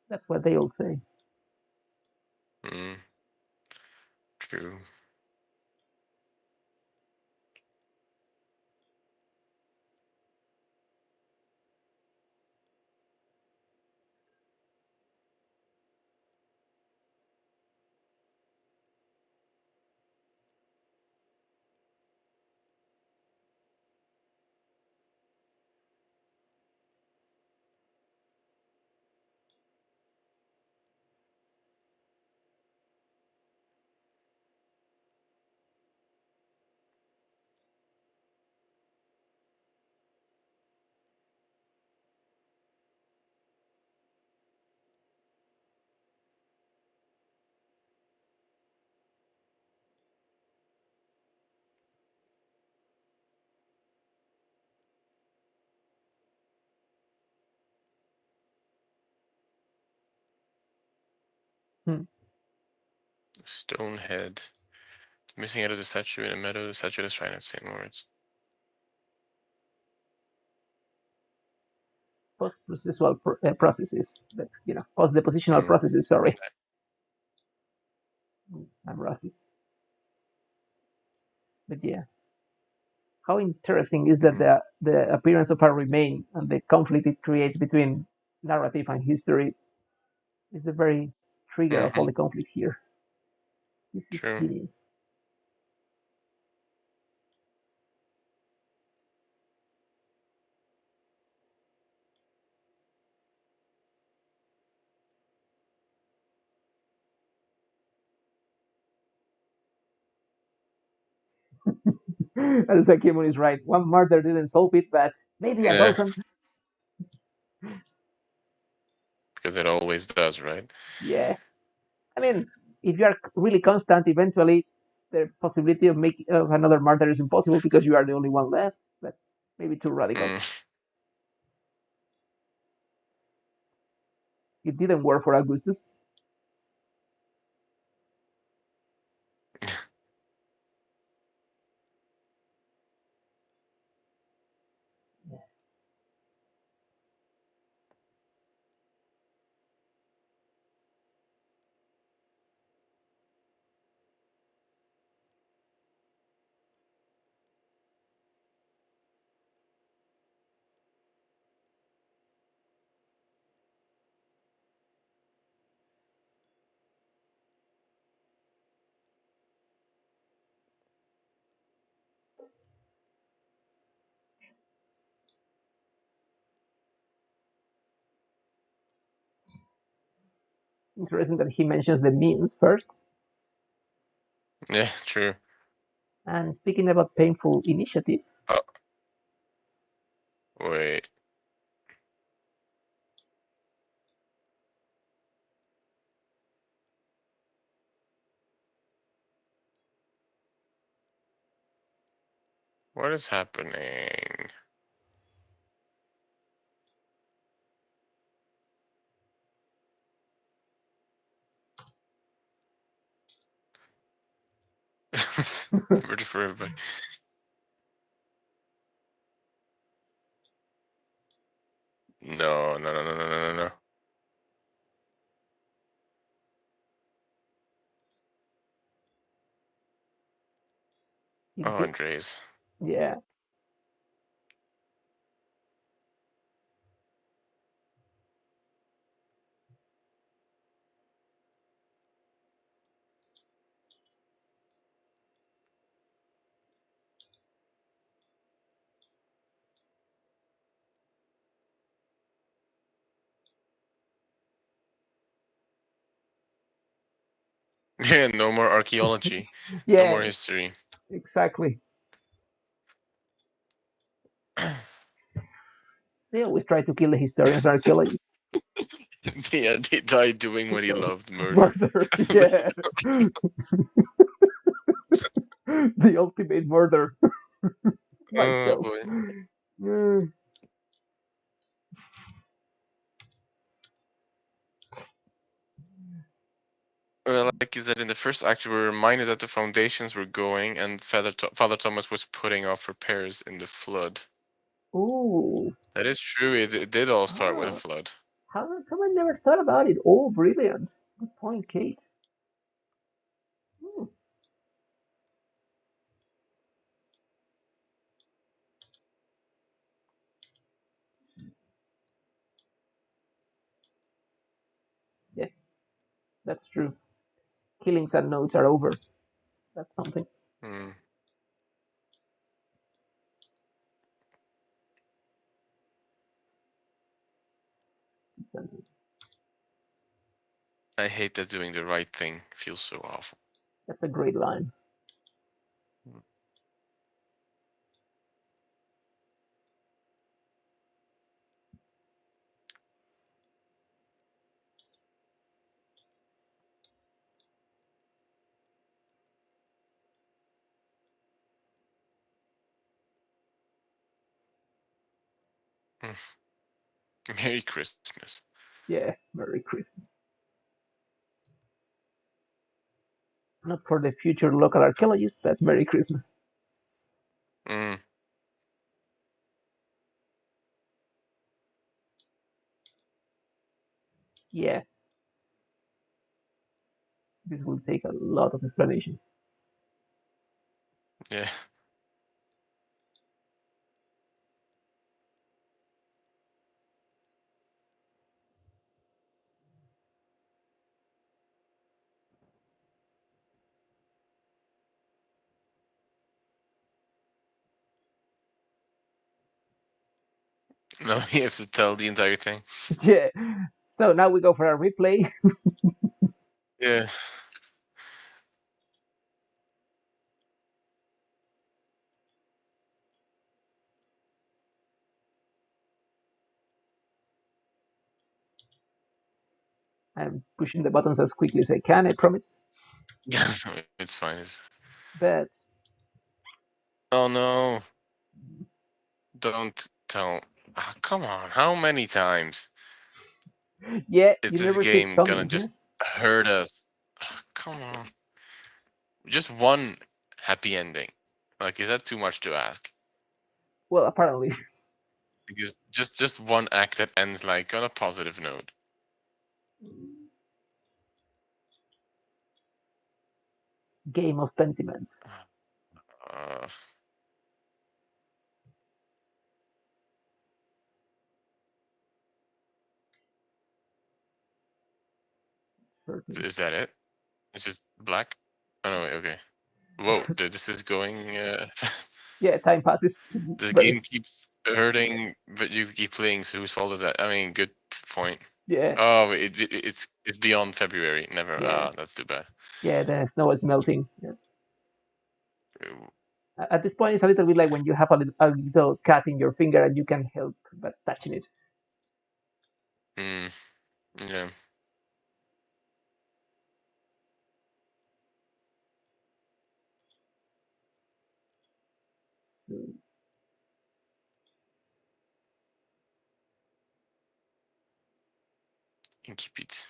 That's what they all say. Mm, true. Hmm. Stone head. Missing out of the statue in a meadow. The statue is trying to say words. Post-processual processes, but post-depositional Mm. processes. Sorry, I'm rusty. But yeah, how interesting is that Mm. the appearance of a remain and the conflict it creates between narrative and history is the very trigger of Hmm. all the conflict here. This is True. genius. And Sakimon is right. One murder didn't solve it, but maybe a Yeah, dozen. because it always does, right? Yeah, I mean, if you are really constant, eventually the possibility of make of another murder is impossible because you are the only one left. But maybe too radical. Mm. It didn't work for Augustus. Interesting that he mentions the means first. Yeah, true. And speaking about painful initiatives, Oh, wait. What is happening? Murder for everybody. No, no, no, no, no, no, no, no. it Oh, go- Andres. yeah, Yeah, no more archaeology. No more yeah, history. exactly. They always try to kill the historians and archaeologists. Yeah, they died doing what he loved, murder. Murder, yeah, the ultimate murder Oh myself. boy. Mm, What I like is that in the first act we were reminded that the foundations were going and Father Thomas was putting off repairs in the flood. ooh, That is true. It did all start with a ah, flood. how come I never thought about it? Oh, brilliant. Good point, Kate. Hmm, yeah, that's true. Killings and notes are over. That's something. Hmm. I hate that doing the right thing feels so awful. That's a great line. Mm. Merry Christmas. Yeah, Merry Christmas. Not for the future local archaeologists, but Merry Christmas. Mm. Yeah, this will take a lot of explanation. Yeah. Now you have to tell the entire thing. Yeah. So now we go for a replay. Yeah. I'm pushing the buttons as quickly as I can, I promise. Yeah, it's fine. But Oh no! Don't tell. Ah, come on! How many times yeah, is you this never keep game gonna coming. Yes. just hurt us? Ah, come on! Just one happy ending. Like, is that too much to ask? Well, apparently, Because just one act that ends like on a positive note. game of Pentiment. Uh, is that it? It's just black. Oh no, wait, okay. Whoa, this is going. Yeah, time passes This very. game keeps hurting, but you keep playing. So whose fault is that? I mean, good point. Yeah, Oh, it's beyond February. Never. yeah, Ah, that's too bad. yeah. The snow is melting. Yeah. Uh, At this point, it's a little bit like when you have a little cut in your finger and you can help but touching it. Hmm. Yeah. So, Incipit.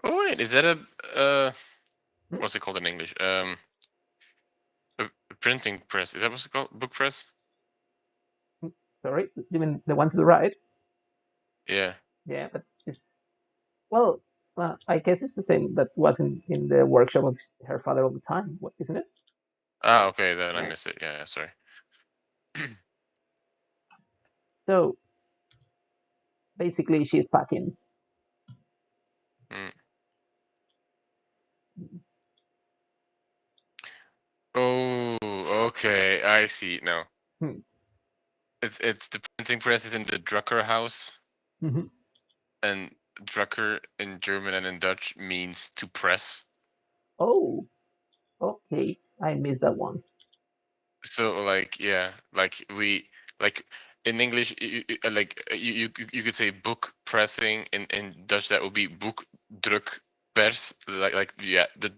Oh wait, is that uh hmm? what's it called in English? A printing press. Is that what's it called? Book press? Sorry, you mean the one to the right? Yeah. Yeah, but it's well. I guess it's the same that was in the workshop of her father all the time, isn't it? Ah, okay, then I Yeah. missed it. Yeah, sorry. So basically, she's packing. Mm. Oh, okay, I see now. Hmm. It's the printing press is in the Drucker house, Mm-hmm. and Drucker in German and in Dutch means to press. Oh, okay. I missed that one. So like yeah, like we like in English you could say book pressing. In Dutch that would be boekdrukpers. Like yeah, the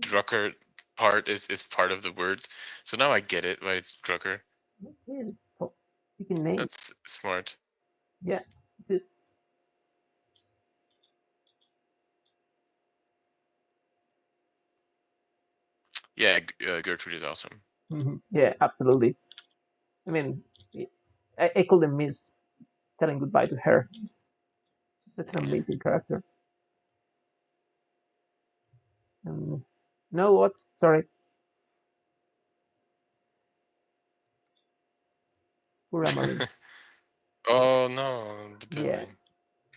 Drucker part is part of the word. So now I get it why it's Drucker. Okay. Oh, speaking names. That's smart. Yeah. This. Yeah, Gertrude is awesome. Mhm. Yeah, absolutely. I mean, I couldn't miss telling goodbye to her. She's such an Yeah. amazing character. No, what? Sorry, poor Emily. Oh no, the Yeah, building.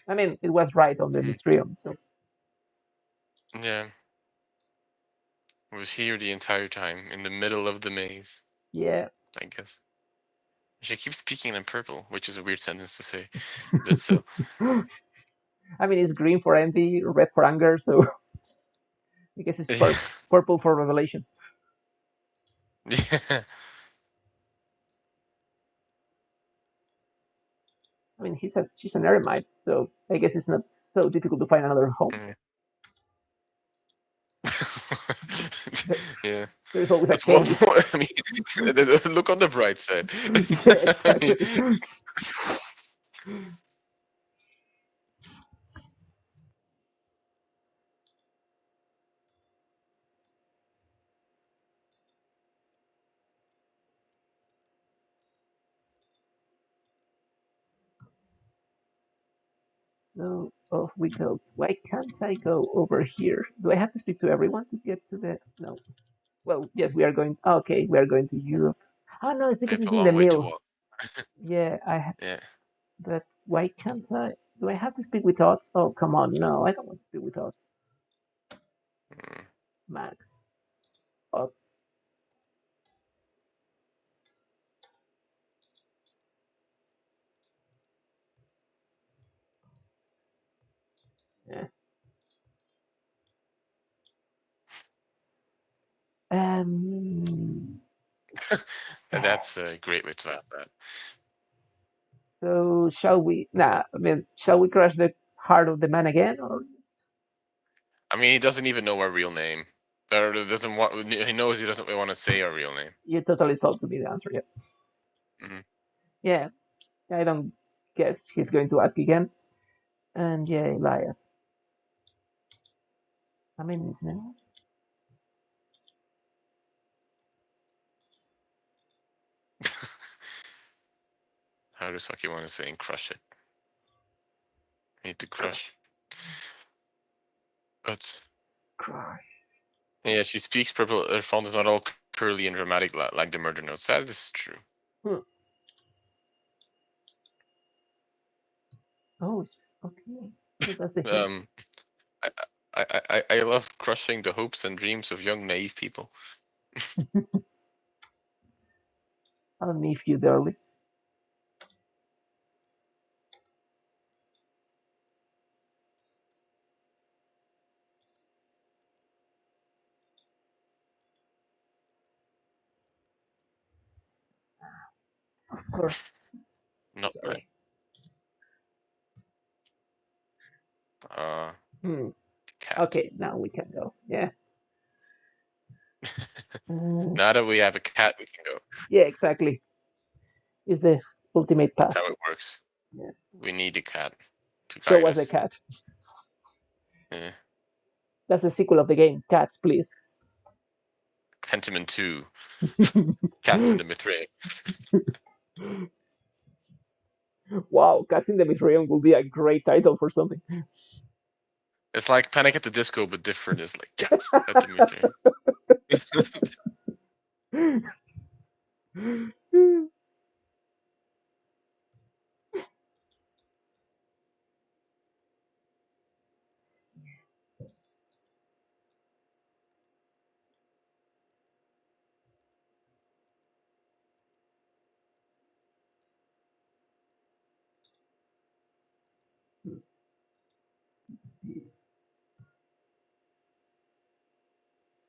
I mean, it was right on the Hmm. Mistrium, so Yeah, I was here the entire time in the middle of the maze. yeah. I guess. She keeps speaking in purple, which is a weird sentence to say, but still. I mean, it's green for envy, red for anger, so I guess it's Yeah. purple for revelation. Yeah. I mean, she's an eremite, so I guess it's not so difficult to find another home. Mm. There, Yeah. there's always a That's one cave. more. I mean, look on the bright side. Yeah, I mean, exactly. So off we go. Why can't I go over here? Do I have to speak to everyone to get to the? No. Well, yes, we are going. Okay, we are going to Europe. Oh no, it's we because have it's a in the long way to mill. walk. Yeah, Yeah. but why can't I? Do I have to speak with Ots? Oh, come on. No, I don't want to speak with Ots. Mm. Max. Ots. And that's a great way to ask that. So shall we? Nah, I mean, shall we crush the heart of the man again, or I mean, he doesn't even know our real name. Or doesn't want. He knows he doesn't want to say our real name. you totally sold to me the answer? Yeah, Hmm. yeah. I don't guess he's going to ask again. And yeah, Elias. I mean, his name. How does Saki want to say and crush it? I need to crush. But Cry. yeah, she speaks purple. Her font is not all curly and dramatic like the murder notes. That is true. Hmm. Oh, okay. So that's the hint. Um, I, I love crushing the hopes and dreams of young naive people. I'll leave you dearly. Of course. Not bad. Sorry. Uh, Hmm. cat. Okay, now we can go. Yeah. Uh, Now that we have a cat, we can go. yeah, exactly. Is the ultimate That's path. how it works. Yeah. We need a cat to Show guide us the us. cat. Yeah. That's the sequel of the game. Cats, please. Pentiment 2. Cats in the Mithraeum. Wow, Cats in the Mithraeum will be a great title for something. It's like Panic at the Disco, but different. It's like cats at the Mithraeum.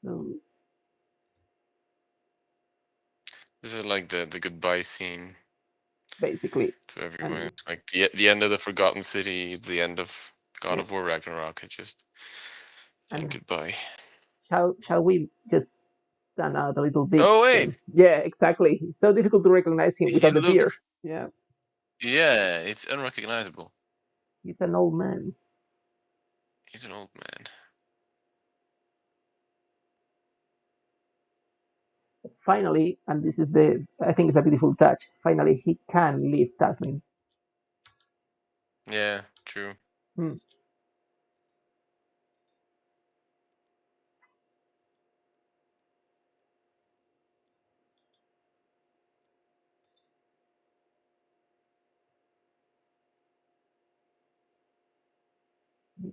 So This is like the goodbye scene basically, to everyone. and It's like the end of the Forgotten City, the end of God yeah, of War Ragnarok. It's just saying and goodbye. shall we just stand out a little bit? Oh wait, Then yeah, exactly. It's so difficult to recognize him he without the beard. looks. Yeah, Yeah, it's unrecognizable. he's an old man. He's an old man. Finally, and this is the I think it's a beautiful touch. Finally, he can leave Taslin. Yeah, true. Hmm.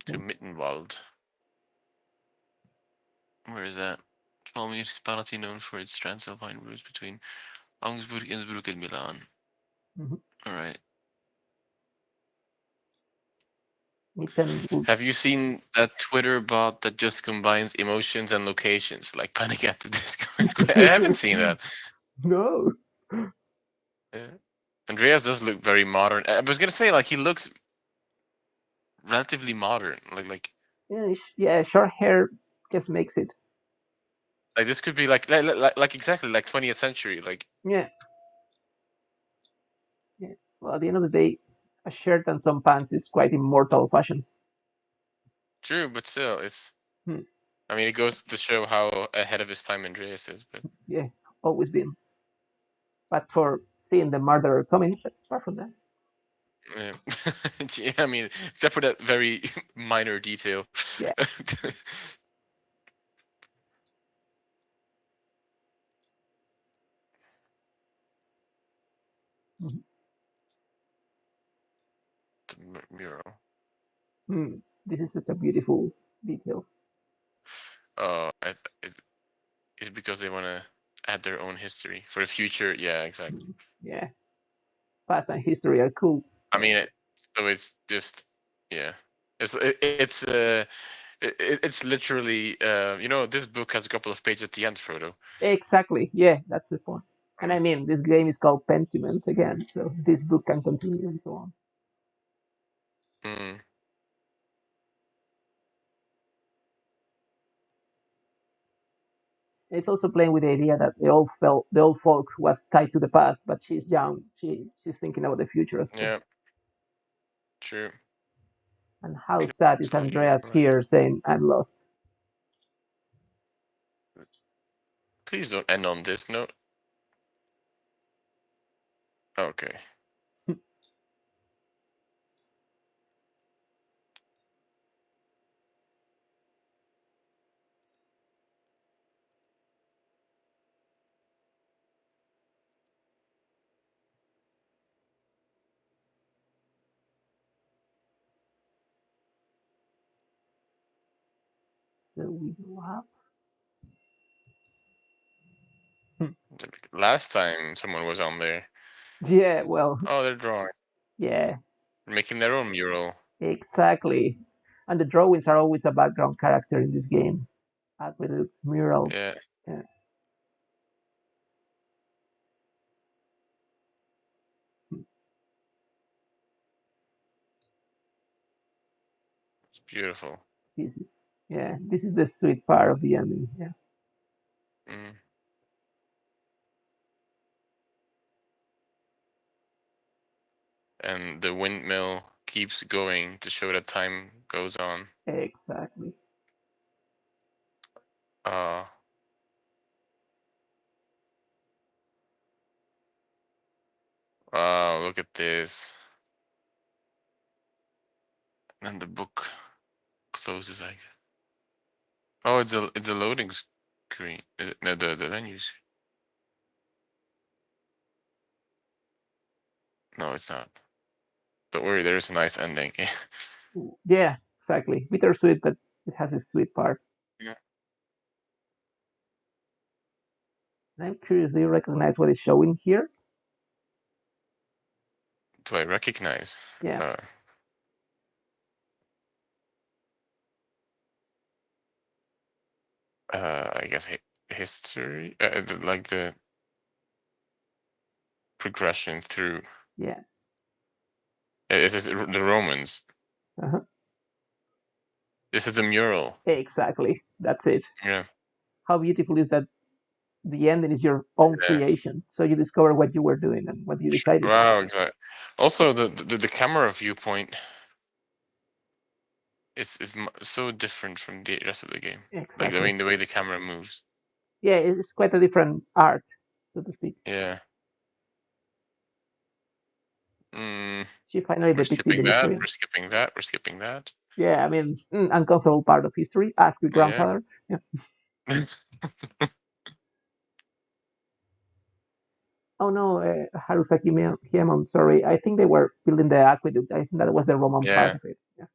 To Okay. Mittenwald. Where is that? Small municipality known for its Transylvine roots between Augsburg, Innsbruck, and Milan. Mm-hmm. All right. Mitten will Have you seen that Twitter bot that just combines emotions and locations, like Panic at the Disco? I haven't seen that. no. Yeah. Andreas does look very modern. I was gonna say, like, he looks relatively modern. Yeah, yeah, short hair just makes it. Like this could be like exactly like 20th century. Like, Yeah, yeah. Well, at the end of the day, a shirt and some pants is quite immortal fashion. true, but still, it's. Hmm. I mean, it goes to show how ahead of his time Andreas is. But Yeah, always been. But for seeing the murderer coming, but apart from that, yeah. Yeah, I mean, except for that very minor detail. yeah. Mhm. The mural. Hmm. This is such a beautiful detail. Oh, it's because they want to add their own history for the future. Yeah, exactly. Hmm. Yeah, past and history are cool. I mean, so it's just yeah, it's literally this book has a couple of pages at the end, Frodo. Exactly. Yeah, that's the point. And I mean, this game is called Pentiment again, so this book can continue and so on. Mm. It's also playing with the idea that the old folk was tied to the past, but she's young. She's thinking about the future as well. Yeah, true. And how sad is Totally get Andreas that. here saying, "I'm lost." Please don't end on this note. Okay. So we go up. Last time someone was on there. Yeah, well, Oh, they're drawing. yeah, Making their own mural. exactly. And the drawings are always a background character in this game. Aqueduct, mural. Yeah, Yeah, it's beautiful. this is, yeah, this is the sweet part of the ending. Yeah, Mm. And the windmill keeps going to show that time goes on. exactly. Uh, look at this. And the book closes, I guess. Oh, it's a loading screen. No, the menus. No, it's not. Don't worry, there's a nice ending. Yeah, exactly. Bittersweet, but it has a sweet part. Yeah. And I'm curious, do you recognize what is showing here? Do I recognize? Yeah. Uh, I guess history, like the progression through. Yeah. This is the Romans. Uh-huh. This is the mural. Exactly. That's it. Yeah. How beautiful is that the ending is your own Yeah. creation. So you discover what you were doing and what you decided to do. Wow. Exactly. Also, the camera viewpoint is so different from the rest of the game. Like I Exactly. mean, the way the camera moves. Yeah, it's quite a different art, so to speak. Yeah. Mm, She finally we're depicted the skipping that. betrayal. We're skipping that. We're skipping that. Yeah, I mean, uncomfortable part of history. Ask your Yeah. grandfather. Yeah. Oh no, Harusaki Hiemon, sorry. I think they were building the aqueduct. I think that was the Roman part Yeah. of it. Yeah.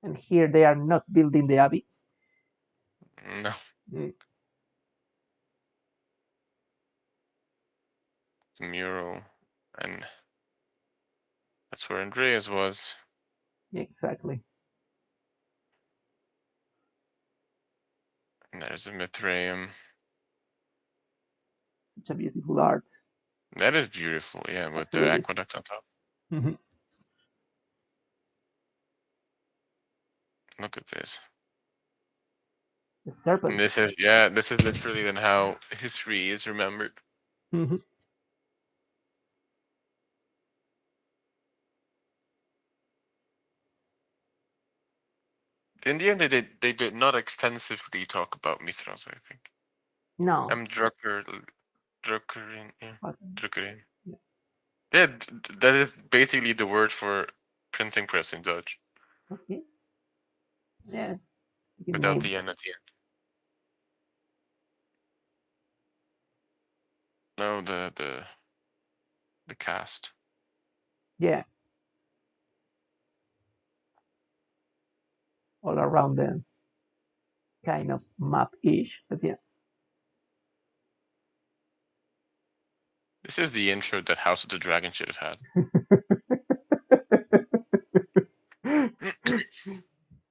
And here they are not building the abbey. No. Mm, The mural, and that's where Andreas was. exactly. And there's a Mithraeum. Such a beautiful art. That is beautiful. Yeah, with the Absolutely. aqueduct on top. Hmm. Look at this. The And serpent. this is literally then how history is remembered. Hmm. In the end, they did not extensively talk about Mithras, I think. No. I'm Druckerin, yeah, But, Druckerin. yeah. Yeah, that is basically the word for printing press in Dutch, Okay. Yeah. Good without name. the N at the end. No, the cast. Yeah. All around the kind of map-ish. But yeah. This is the intro that House of the Dragon should have had.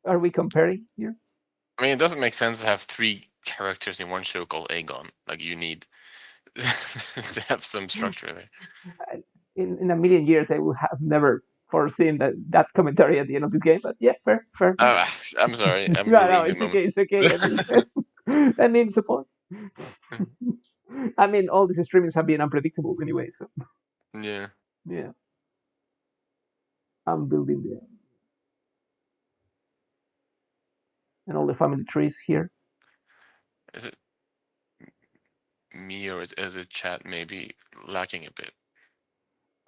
Are we comparing here? I mean, it doesn't make sense to have three characters in one show called Aegon. Like you need to have some structure there. In a million years, I would have never foreseen that commentary at the end of this game. But yeah, fair. Uh, I'm sorry, I'm No, no, ruining the it's moment. okay, it's okay. I mean, I mean, support. I mean, all these streamings have been unpredictable anyway. So Yeah. yeah, I'm building and all the family trees here. Is it me or is the chat maybe lacking a bit?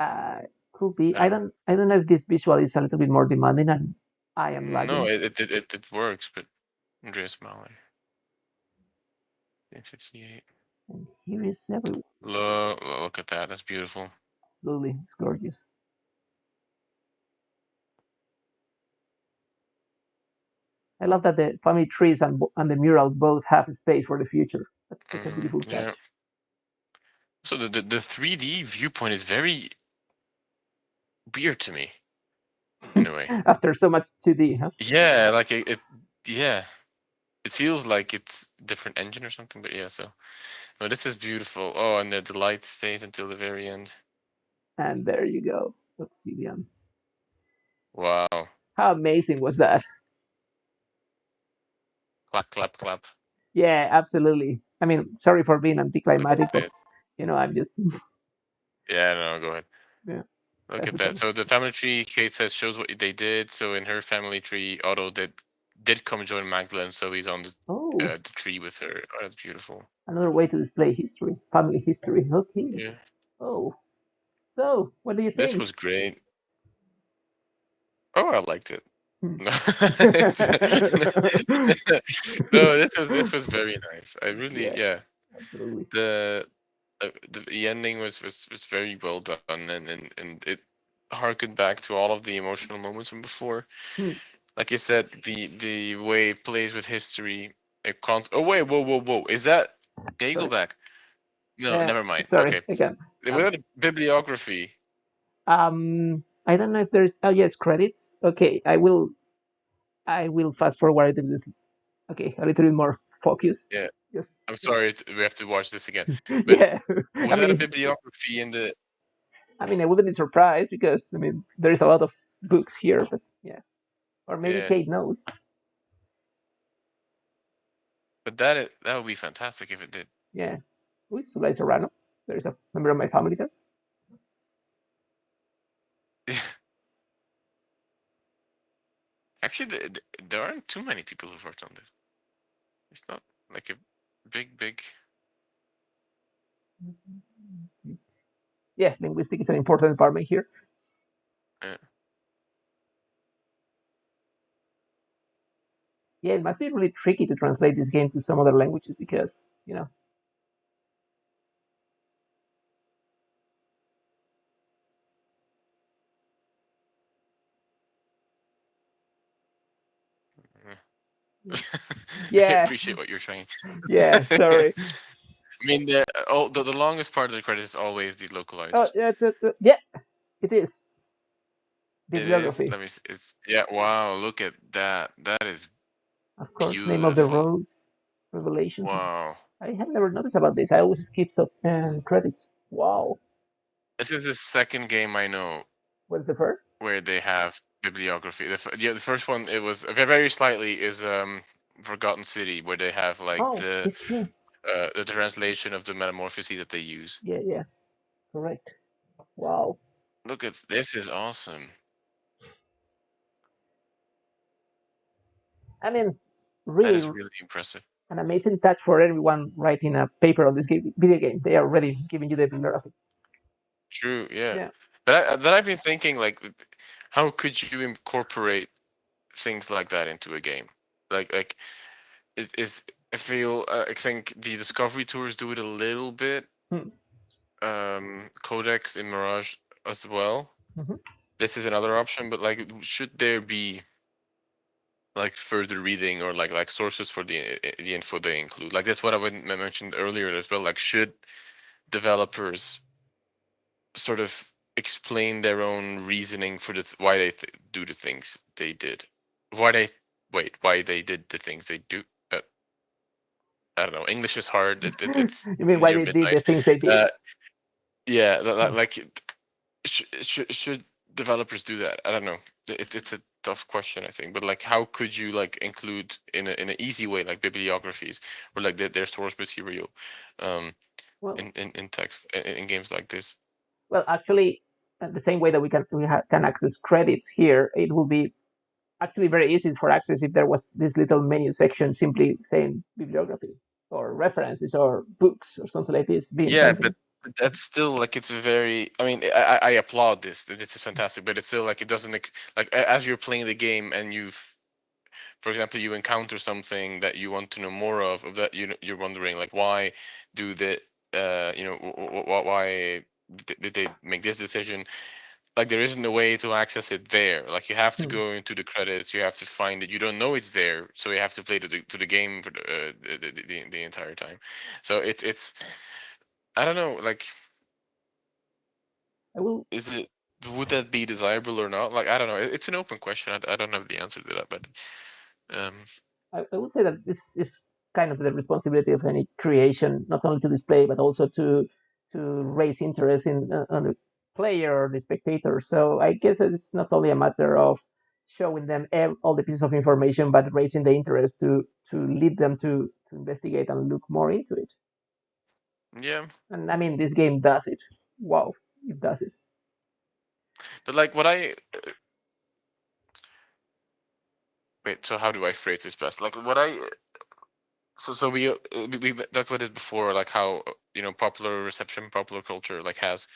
Uh, could be. I don't know. I don't know if this visual is a little bit more demanding and I am No, lagging. it works, but Andreas Mahler, 58. And here is everyone. Look at that. That's beautiful. Absolutely, it's gorgeous. I love that the family trees and the mural both have space for the future. That's such a beautiful Yeah. touch. So the 3D viewpoint is very weird to me in a way. After so much 2D, huh? Yeah, like yeah. It feels like it's different engine or something, but yeah, so no, this is beautiful. Oh, and the light stays until the very end. And there you go. Obsidian. Wow. How amazing was that? Clap, clap, clap. Yeah, absolutely. I mean, sorry for being Look at anticlimactic, but this. I'm just Yeah, no, go ahead. yeah, Look that's at the that. thing. So the family tree, Kate says, shows what they did. So in her family tree, Otto did come join Magdalene, so he's on Oh, the tree with her. Oh, that's beautiful. another way to display history, family history. Okay. Yeah, Oh, so what do you this think? was great. Oh, I liked it. Hmm. No, no, this was very nice. I really, Yeah, yeah. absolutely. The the ending was very well done, and it harkened back to all of the emotional moments from before. Hmm. Like you said, the way it plays with history. Oh wait, whoa! Is that? Can you go Sorry. back? No, Uh, never mind. sorry Okay, again. was that the bibliography? I don't know if there's. Oh yes, credits. Okay, I will fast forward to this. Okay, a little bit more focus. Yeah, Just I'm sorry. We have to watch this again. But yeah. I was that mean, a bibliography in the? I wouldn't be surprised because there is a lot of books here, but yeah, or maybe Yeah, Kate knows. but that would be fantastic if it did. Yeah, with Solai Serrano. There is a member of my family there. Actually, there aren't too many people who've worked on this. It's not like a big. Yeah, linguistics is an important department here. Uh, Yeah, it must be really tricky to translate this game to some other languages because you know. I Yeah, appreciate what you're trying. yeah. I Sorry. mean, the longest part of the credit is always the Oh, localizers. yeah, yeah. It is It is. bibliography, Let me. It's yeah. Wow. Look at that. That is of course. Name of the beautiful. roads, revelations. Wow. I have never noticed about this. I always skip the credits. Wow. This is the second game I know What's the first? where they have bibliography. Yeah, the first one it was very slightly is Forgotten City where they have like Oh, it's here. the translation of the metamorphosis that they use. Yeah, yeah. Correct. Wow. Look at this is awesome. I mean, That really is really impressive. an amazing touch for everyone writing a paper on this video game. They are already giving you the bibliography. True, yeah. Yeah. But I've been thinking like, how could you incorporate things like that into a game? Like it is. I think the Discovery Tours do it a little bit. Hmm. Codex in Mirage as well. Mm-hmm. This is another option, but like, should there be like further reading or like sources for the info they include? Like that's what mentioned earlier as well. Like, should developers sort of explain their own reasoning for why they do the things they did, why they why they did the things they do. I don't know. English is hard. It's You mean why near they did the midnight. things they did? Uh, yeah, like should developers do that? I don't know. It's a tough question, I think. But like, how could you like include in an easy way like bibliographies or like their source material, um, Well, in text in games like this? well, actually, the same way that can access credits here, it will be actually very easy for access if there was this little menu section simply saying bibliography or references or books or something like this being Yeah, painted. but that's still like it's very. I mean, I applaud this. This is fantastic, but it's still like it doesn't like as you're playing the game and you've, for example, you encounter something that you want to know more of that you're wondering like why do the why did they make this decision? Like there isn't a way to access it there. Like you have to Hmm. go into the credits. You have to find it. You don't know it's there, so you have to play to the game for the entire time. So it's I don't know. Like I will is it would that be desirable or not? Like I don't know. It's an open question. I don't have the answer to that, but um, I would say that this is kind of the responsibility of any creation, not only to display but also to raise interest in on the player or the spectator. So I guess that it's not only a matter of showing them all the pieces of information, but raising the interest to lead them to investigate and look more into it. yeah. And I mean, this game does it. Wow, it does it. But like what I wait. So how do I phrase this best? Like what I so we talked about it before. Like how popular reception, popular culture like has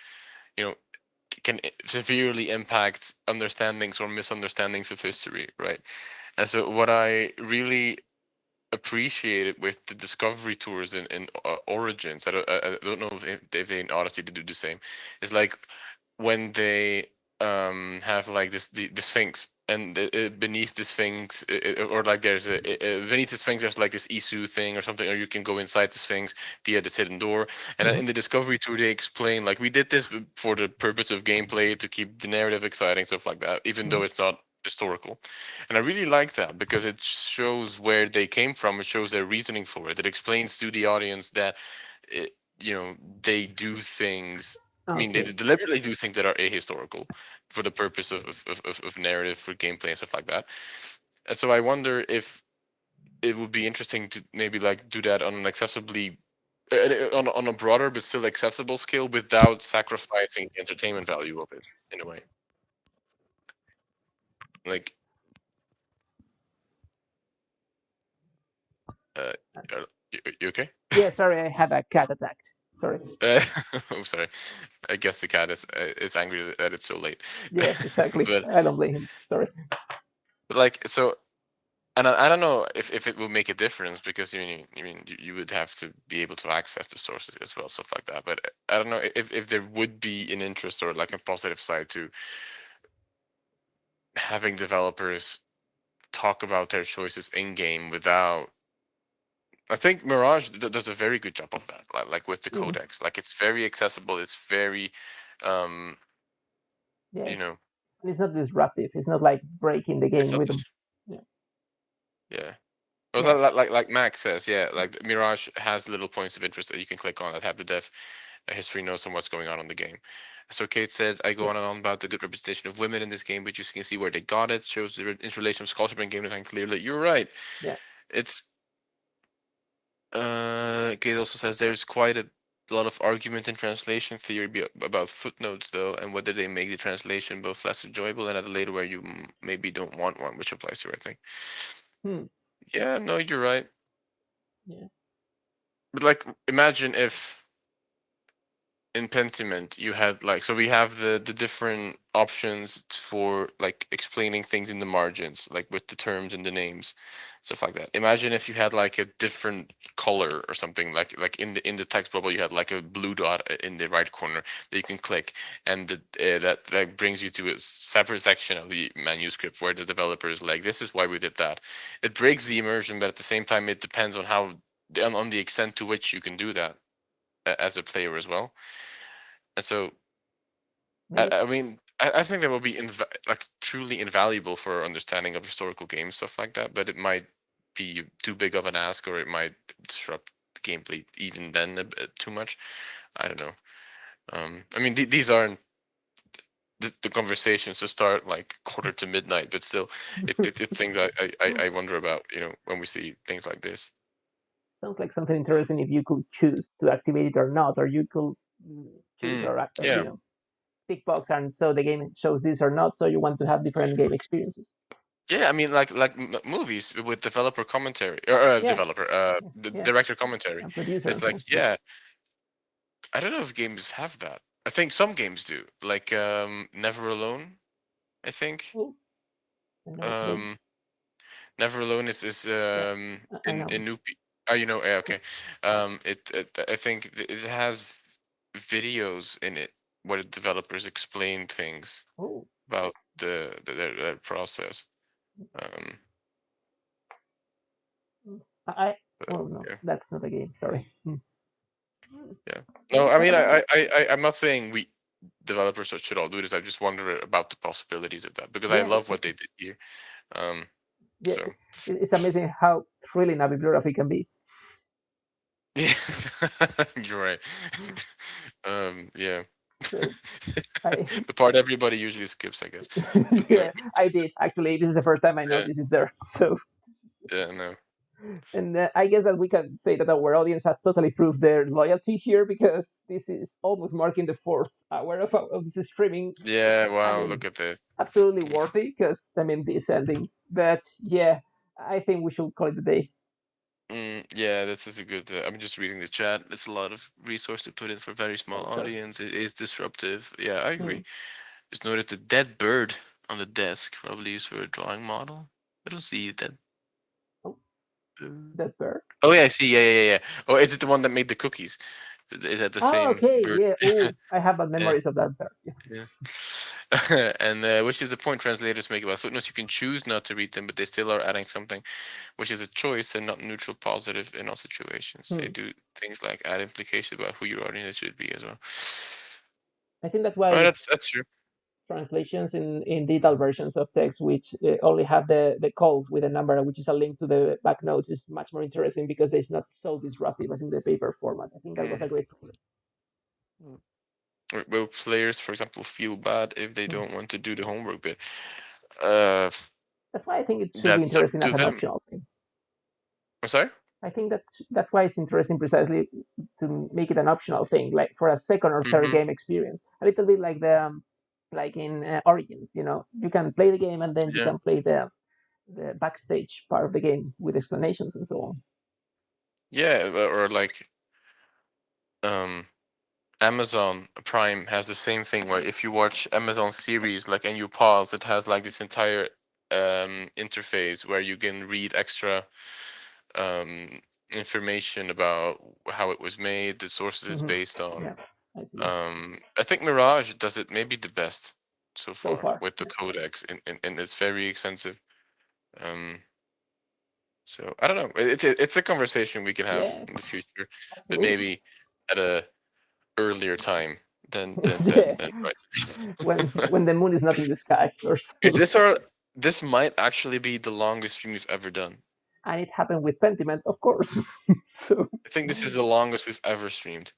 you know can severely impact understandings or misunderstandings of history, right? And so what I really appreciated with the discovery tours in Origins. I don't know if they in Odyssey to do the same. It's like when they have like the Sphinx. And beneath the Sphinx, or like there's beneath the Sphinx, there's like this Isu thing or something, or you can go inside the Sphinx via this hidden door. And Hmm. in the Discovery Tour, they explain like we did this for the purpose of gameplay to keep the narrative exciting, stuff like that, even Hmm. though it's not historical. And I really like that because it shows where they came from. It shows their reasoning for it. It explains to the audience that, it, they do things. I mean, they Okay. deliberately do things that are ahistorical for the purpose of narrative, for gameplay and stuff like that. And so I wonder if it would be interesting to maybe like do that on an accessibly on a broader but still accessible scale without sacrificing the entertainment value of it in a way. Like, uh, you okay? Yeah, sorry, I had a cat attack. Sorry. Uh, I'm sorry. I guess the cat is angry that it's so late. Yes, exactly. but I don't blame him. Sorry. but like so, and I don't know if it will make a difference because you would have to be able to access the sources as well, stuff like that. But I don't know if there would be an interest or like a positive side to having developers talk about their choices in game without. I think Mirage does a very good job of that, like with the Hmm. codex. Like it's very accessible. It's very, um, Yes. you know, And it's not disruptive. It's not like breaking the it's game not rhythm. just Yeah. yeah. Well, Yeah. like Max says, yeah, like Mirage has little points of interest that you can click on that have the dev history notes on what's going on in the game. So Kate said, I go Yeah. on and on about the good representation of women in this game, but you can see where they got it. Shows the interrelation of scholarship and game design clearly. You're right. Yeah. It's Kate also says there's quite a lot of argument in translation theory about footnotes though, and whether they make the translation both less enjoyable and at a later where you maybe don't want one, which applies to everything. Hmm. Yeah, no, you're right. Yeah. But like, imagine if in Pentiment you had like so we have the different options for like explaining things in the margins, like with the terms and the names, stuff like that. Imagine if you had like a different color or something, like in the text bubble you had like a blue dot in the right corner that you can click, and that brings you to a separate section of the manuscript where the developer is like, this is why we did that. It breaks the immersion, but at the same time it depends on how on the extent to which you can do that as a player as well. And so, Maybe. I mean, I think that will be like truly invaluable for our understanding of historical games, stuff like that. But it might. be too big of an ask, or it might disrupt the gameplay even then a bit too much. I don't know. I mean, these aren't the conversations to start like quarter to midnight, but still, it's things I wonder about. When we see things like this. Sounds like something interesting if you could choose to activate it or not, or you could choose Mm, or yeah, tick box, and so the game shows this or not. So you want to have different game experiences. yeah. I mean, like movies with developer commentary, or Yeah, developer, yeah, the yeah. director commentary. And producer It's and so like, on. Yeah. yeah, I don't know if games have that. I think some games do, like Never Alone. I think. Oh, no clue. Um, Never Alone is Yeah, I in know. Nupi. Oh, yeah, okay. It I think it has videos in it where the developers explain things Oh, about their process. Um, I. but Oh no, yeah, that's not a game. Sorry. yeah. No, Yeah, I but mean, I mean, I'm not saying we developers should all do this. I just wonder about the possibilities of that because I yeah, love what they did here. Um, yeah. so It's amazing how thrilling a bibliography can be. yeah, you're right. Yeah. So I, The part everybody usually skips, I guess. But no, yeah, I did actually. This is the first time I yeah, noticed it there. So, yeah, no, and I guess that we can say that our audience has totally proved their loyalty here because this is almost marking the fourth hour of this streaming. yeah. I Wow, mean, look at this. absolutely worthy because I mean this ending. But yeah, I think we should call it a day. Yeah, this is a good. I'm just reading the chat. It's a lot of resource to put in for a very small Oh sure. audience. It is disruptive. Yeah, I Hmm. agree. Just noted the dead bird on the desk, probably used for a drawing model. I don't see that Oh, bird. that bird. Oh yeah, I see. Yeah, yeah, yeah, yeah. Oh, is it the one that made the cookies? Is that the Oh, same okay. bird? Yeah. Oh, I have bad Yeah. memories of that bird. Yeah. Yeah. And which is the point translators make about footnotes. You can choose not to read them, but they still are adding something, which is a choice and not neutral positive in all situations. They Hmm. do things like add implications about who your audience should be as well. I think that's Oh, why that's true. translations in digital versions of text, which only have the code with a number, which is a link to the back notes, is much more interesting because it's not so disruptive as in the paper format. I think that was Mm. a great problem. Will players, for example, feel bad if they Hmm. don't want to do the homework bit? Uh, That's why I think it should be that's up interesting to as an them. optional thing. I'm sorry. I think that's why it's interesting precisely to make it an optional thing, like for a second or third Mm-hmm. game experience. A little bit like the like in Origins, you can play the game and then you Yeah. can play the backstage part of the game with explanations and so on. Yeah, or like um Amazon Prime has the same thing where if you watch Amazon series like and you pause, it has like this entire interface where you can read extra um information about how it was made, the sources it's Hmm. based on. Yeah, I see. I think Mirage does it maybe the best so So far far. with the codex and it's very extensive. Um so I don't know. It's a conversation we can have Yeah, in the future, but absolutely. maybe at a earlier time than Yeah, right. when the moon is not in the sky or Is so. this our? This might actually be the longest stream we've ever done. And it happened with Pentiment, of course. So I think this is the longest we've ever streamed.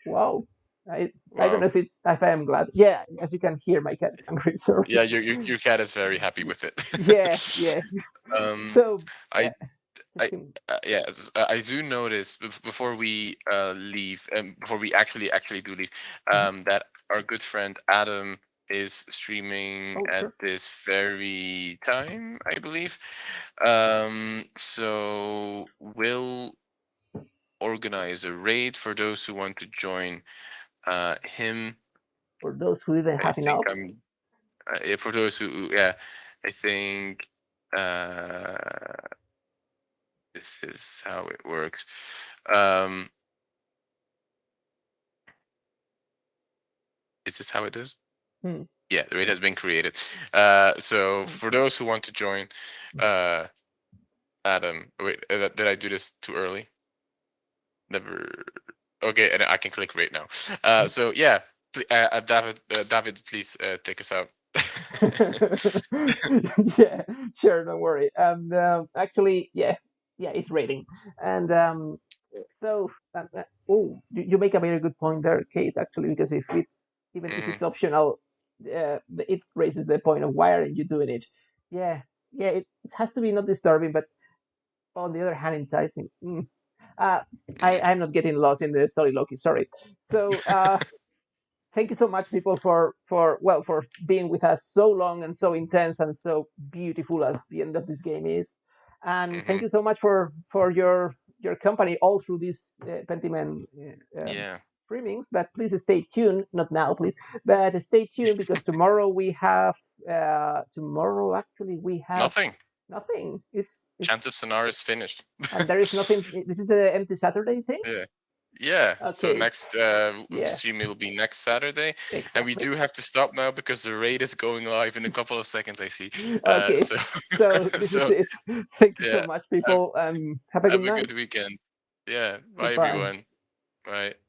wow. I don't Wow. know if I am glad. Yeah, as you can hear, my cat is hungry. Sorry. Yeah, your cat is very happy with it. Yeah, yeah. um, So I I 15. yeah, I do notice before we leave and before we actually do leave, Mhm. that our good friend Adam is streaming Oh, at sure. this very time, I believe. So we'll organize a raid for those who want to join him. For those who didn't I have think enough, I'm yeah, for those yeah, I think uh, this is how it works. Um, is this how it is? hmm, Yeah, the raid has been created. So I for see. those who want to join, uh, Adam, wait, did I do this too early? Never. Okay, and I can click right now. So yeah, David, please take us out. Yeah, sure, don't worry. Actually, yeah. yeah, it's rating. And Yeah. so oh, you make a very good point there, Kate. Actually, because if it's even if Hmm. it's optional, it raises the point of why aren't you doing it? Yeah, yeah, it has to be not disturbing, but on the other hand, enticing. Uh, Mm. I'm not getting lost in the Soliloquy. Sorry. So thank you so much, people, for being with us so long and so intense and so beautiful as the end of this game is. And thank Hmm. you so much for your company all through these Pentiment Yeah. streamings. But please stay tuned, not now, please, but stay tuned because tomorrow actually we have Nothing. nothing. It's Chance of Sonar is finished. and there is nothing. This is the empty Saturday thing. Yeah. Yeah. So Okay, next yeah, stream will be next Saturday, and we exactly. do have to stop now because the raid is going live in a couple of seconds. I see. Okay, So so this is so it. Thank you so yeah. much, Have people. Have a good have a night. good weekend. Yeah. Bye Goodbye. everyone. Bye.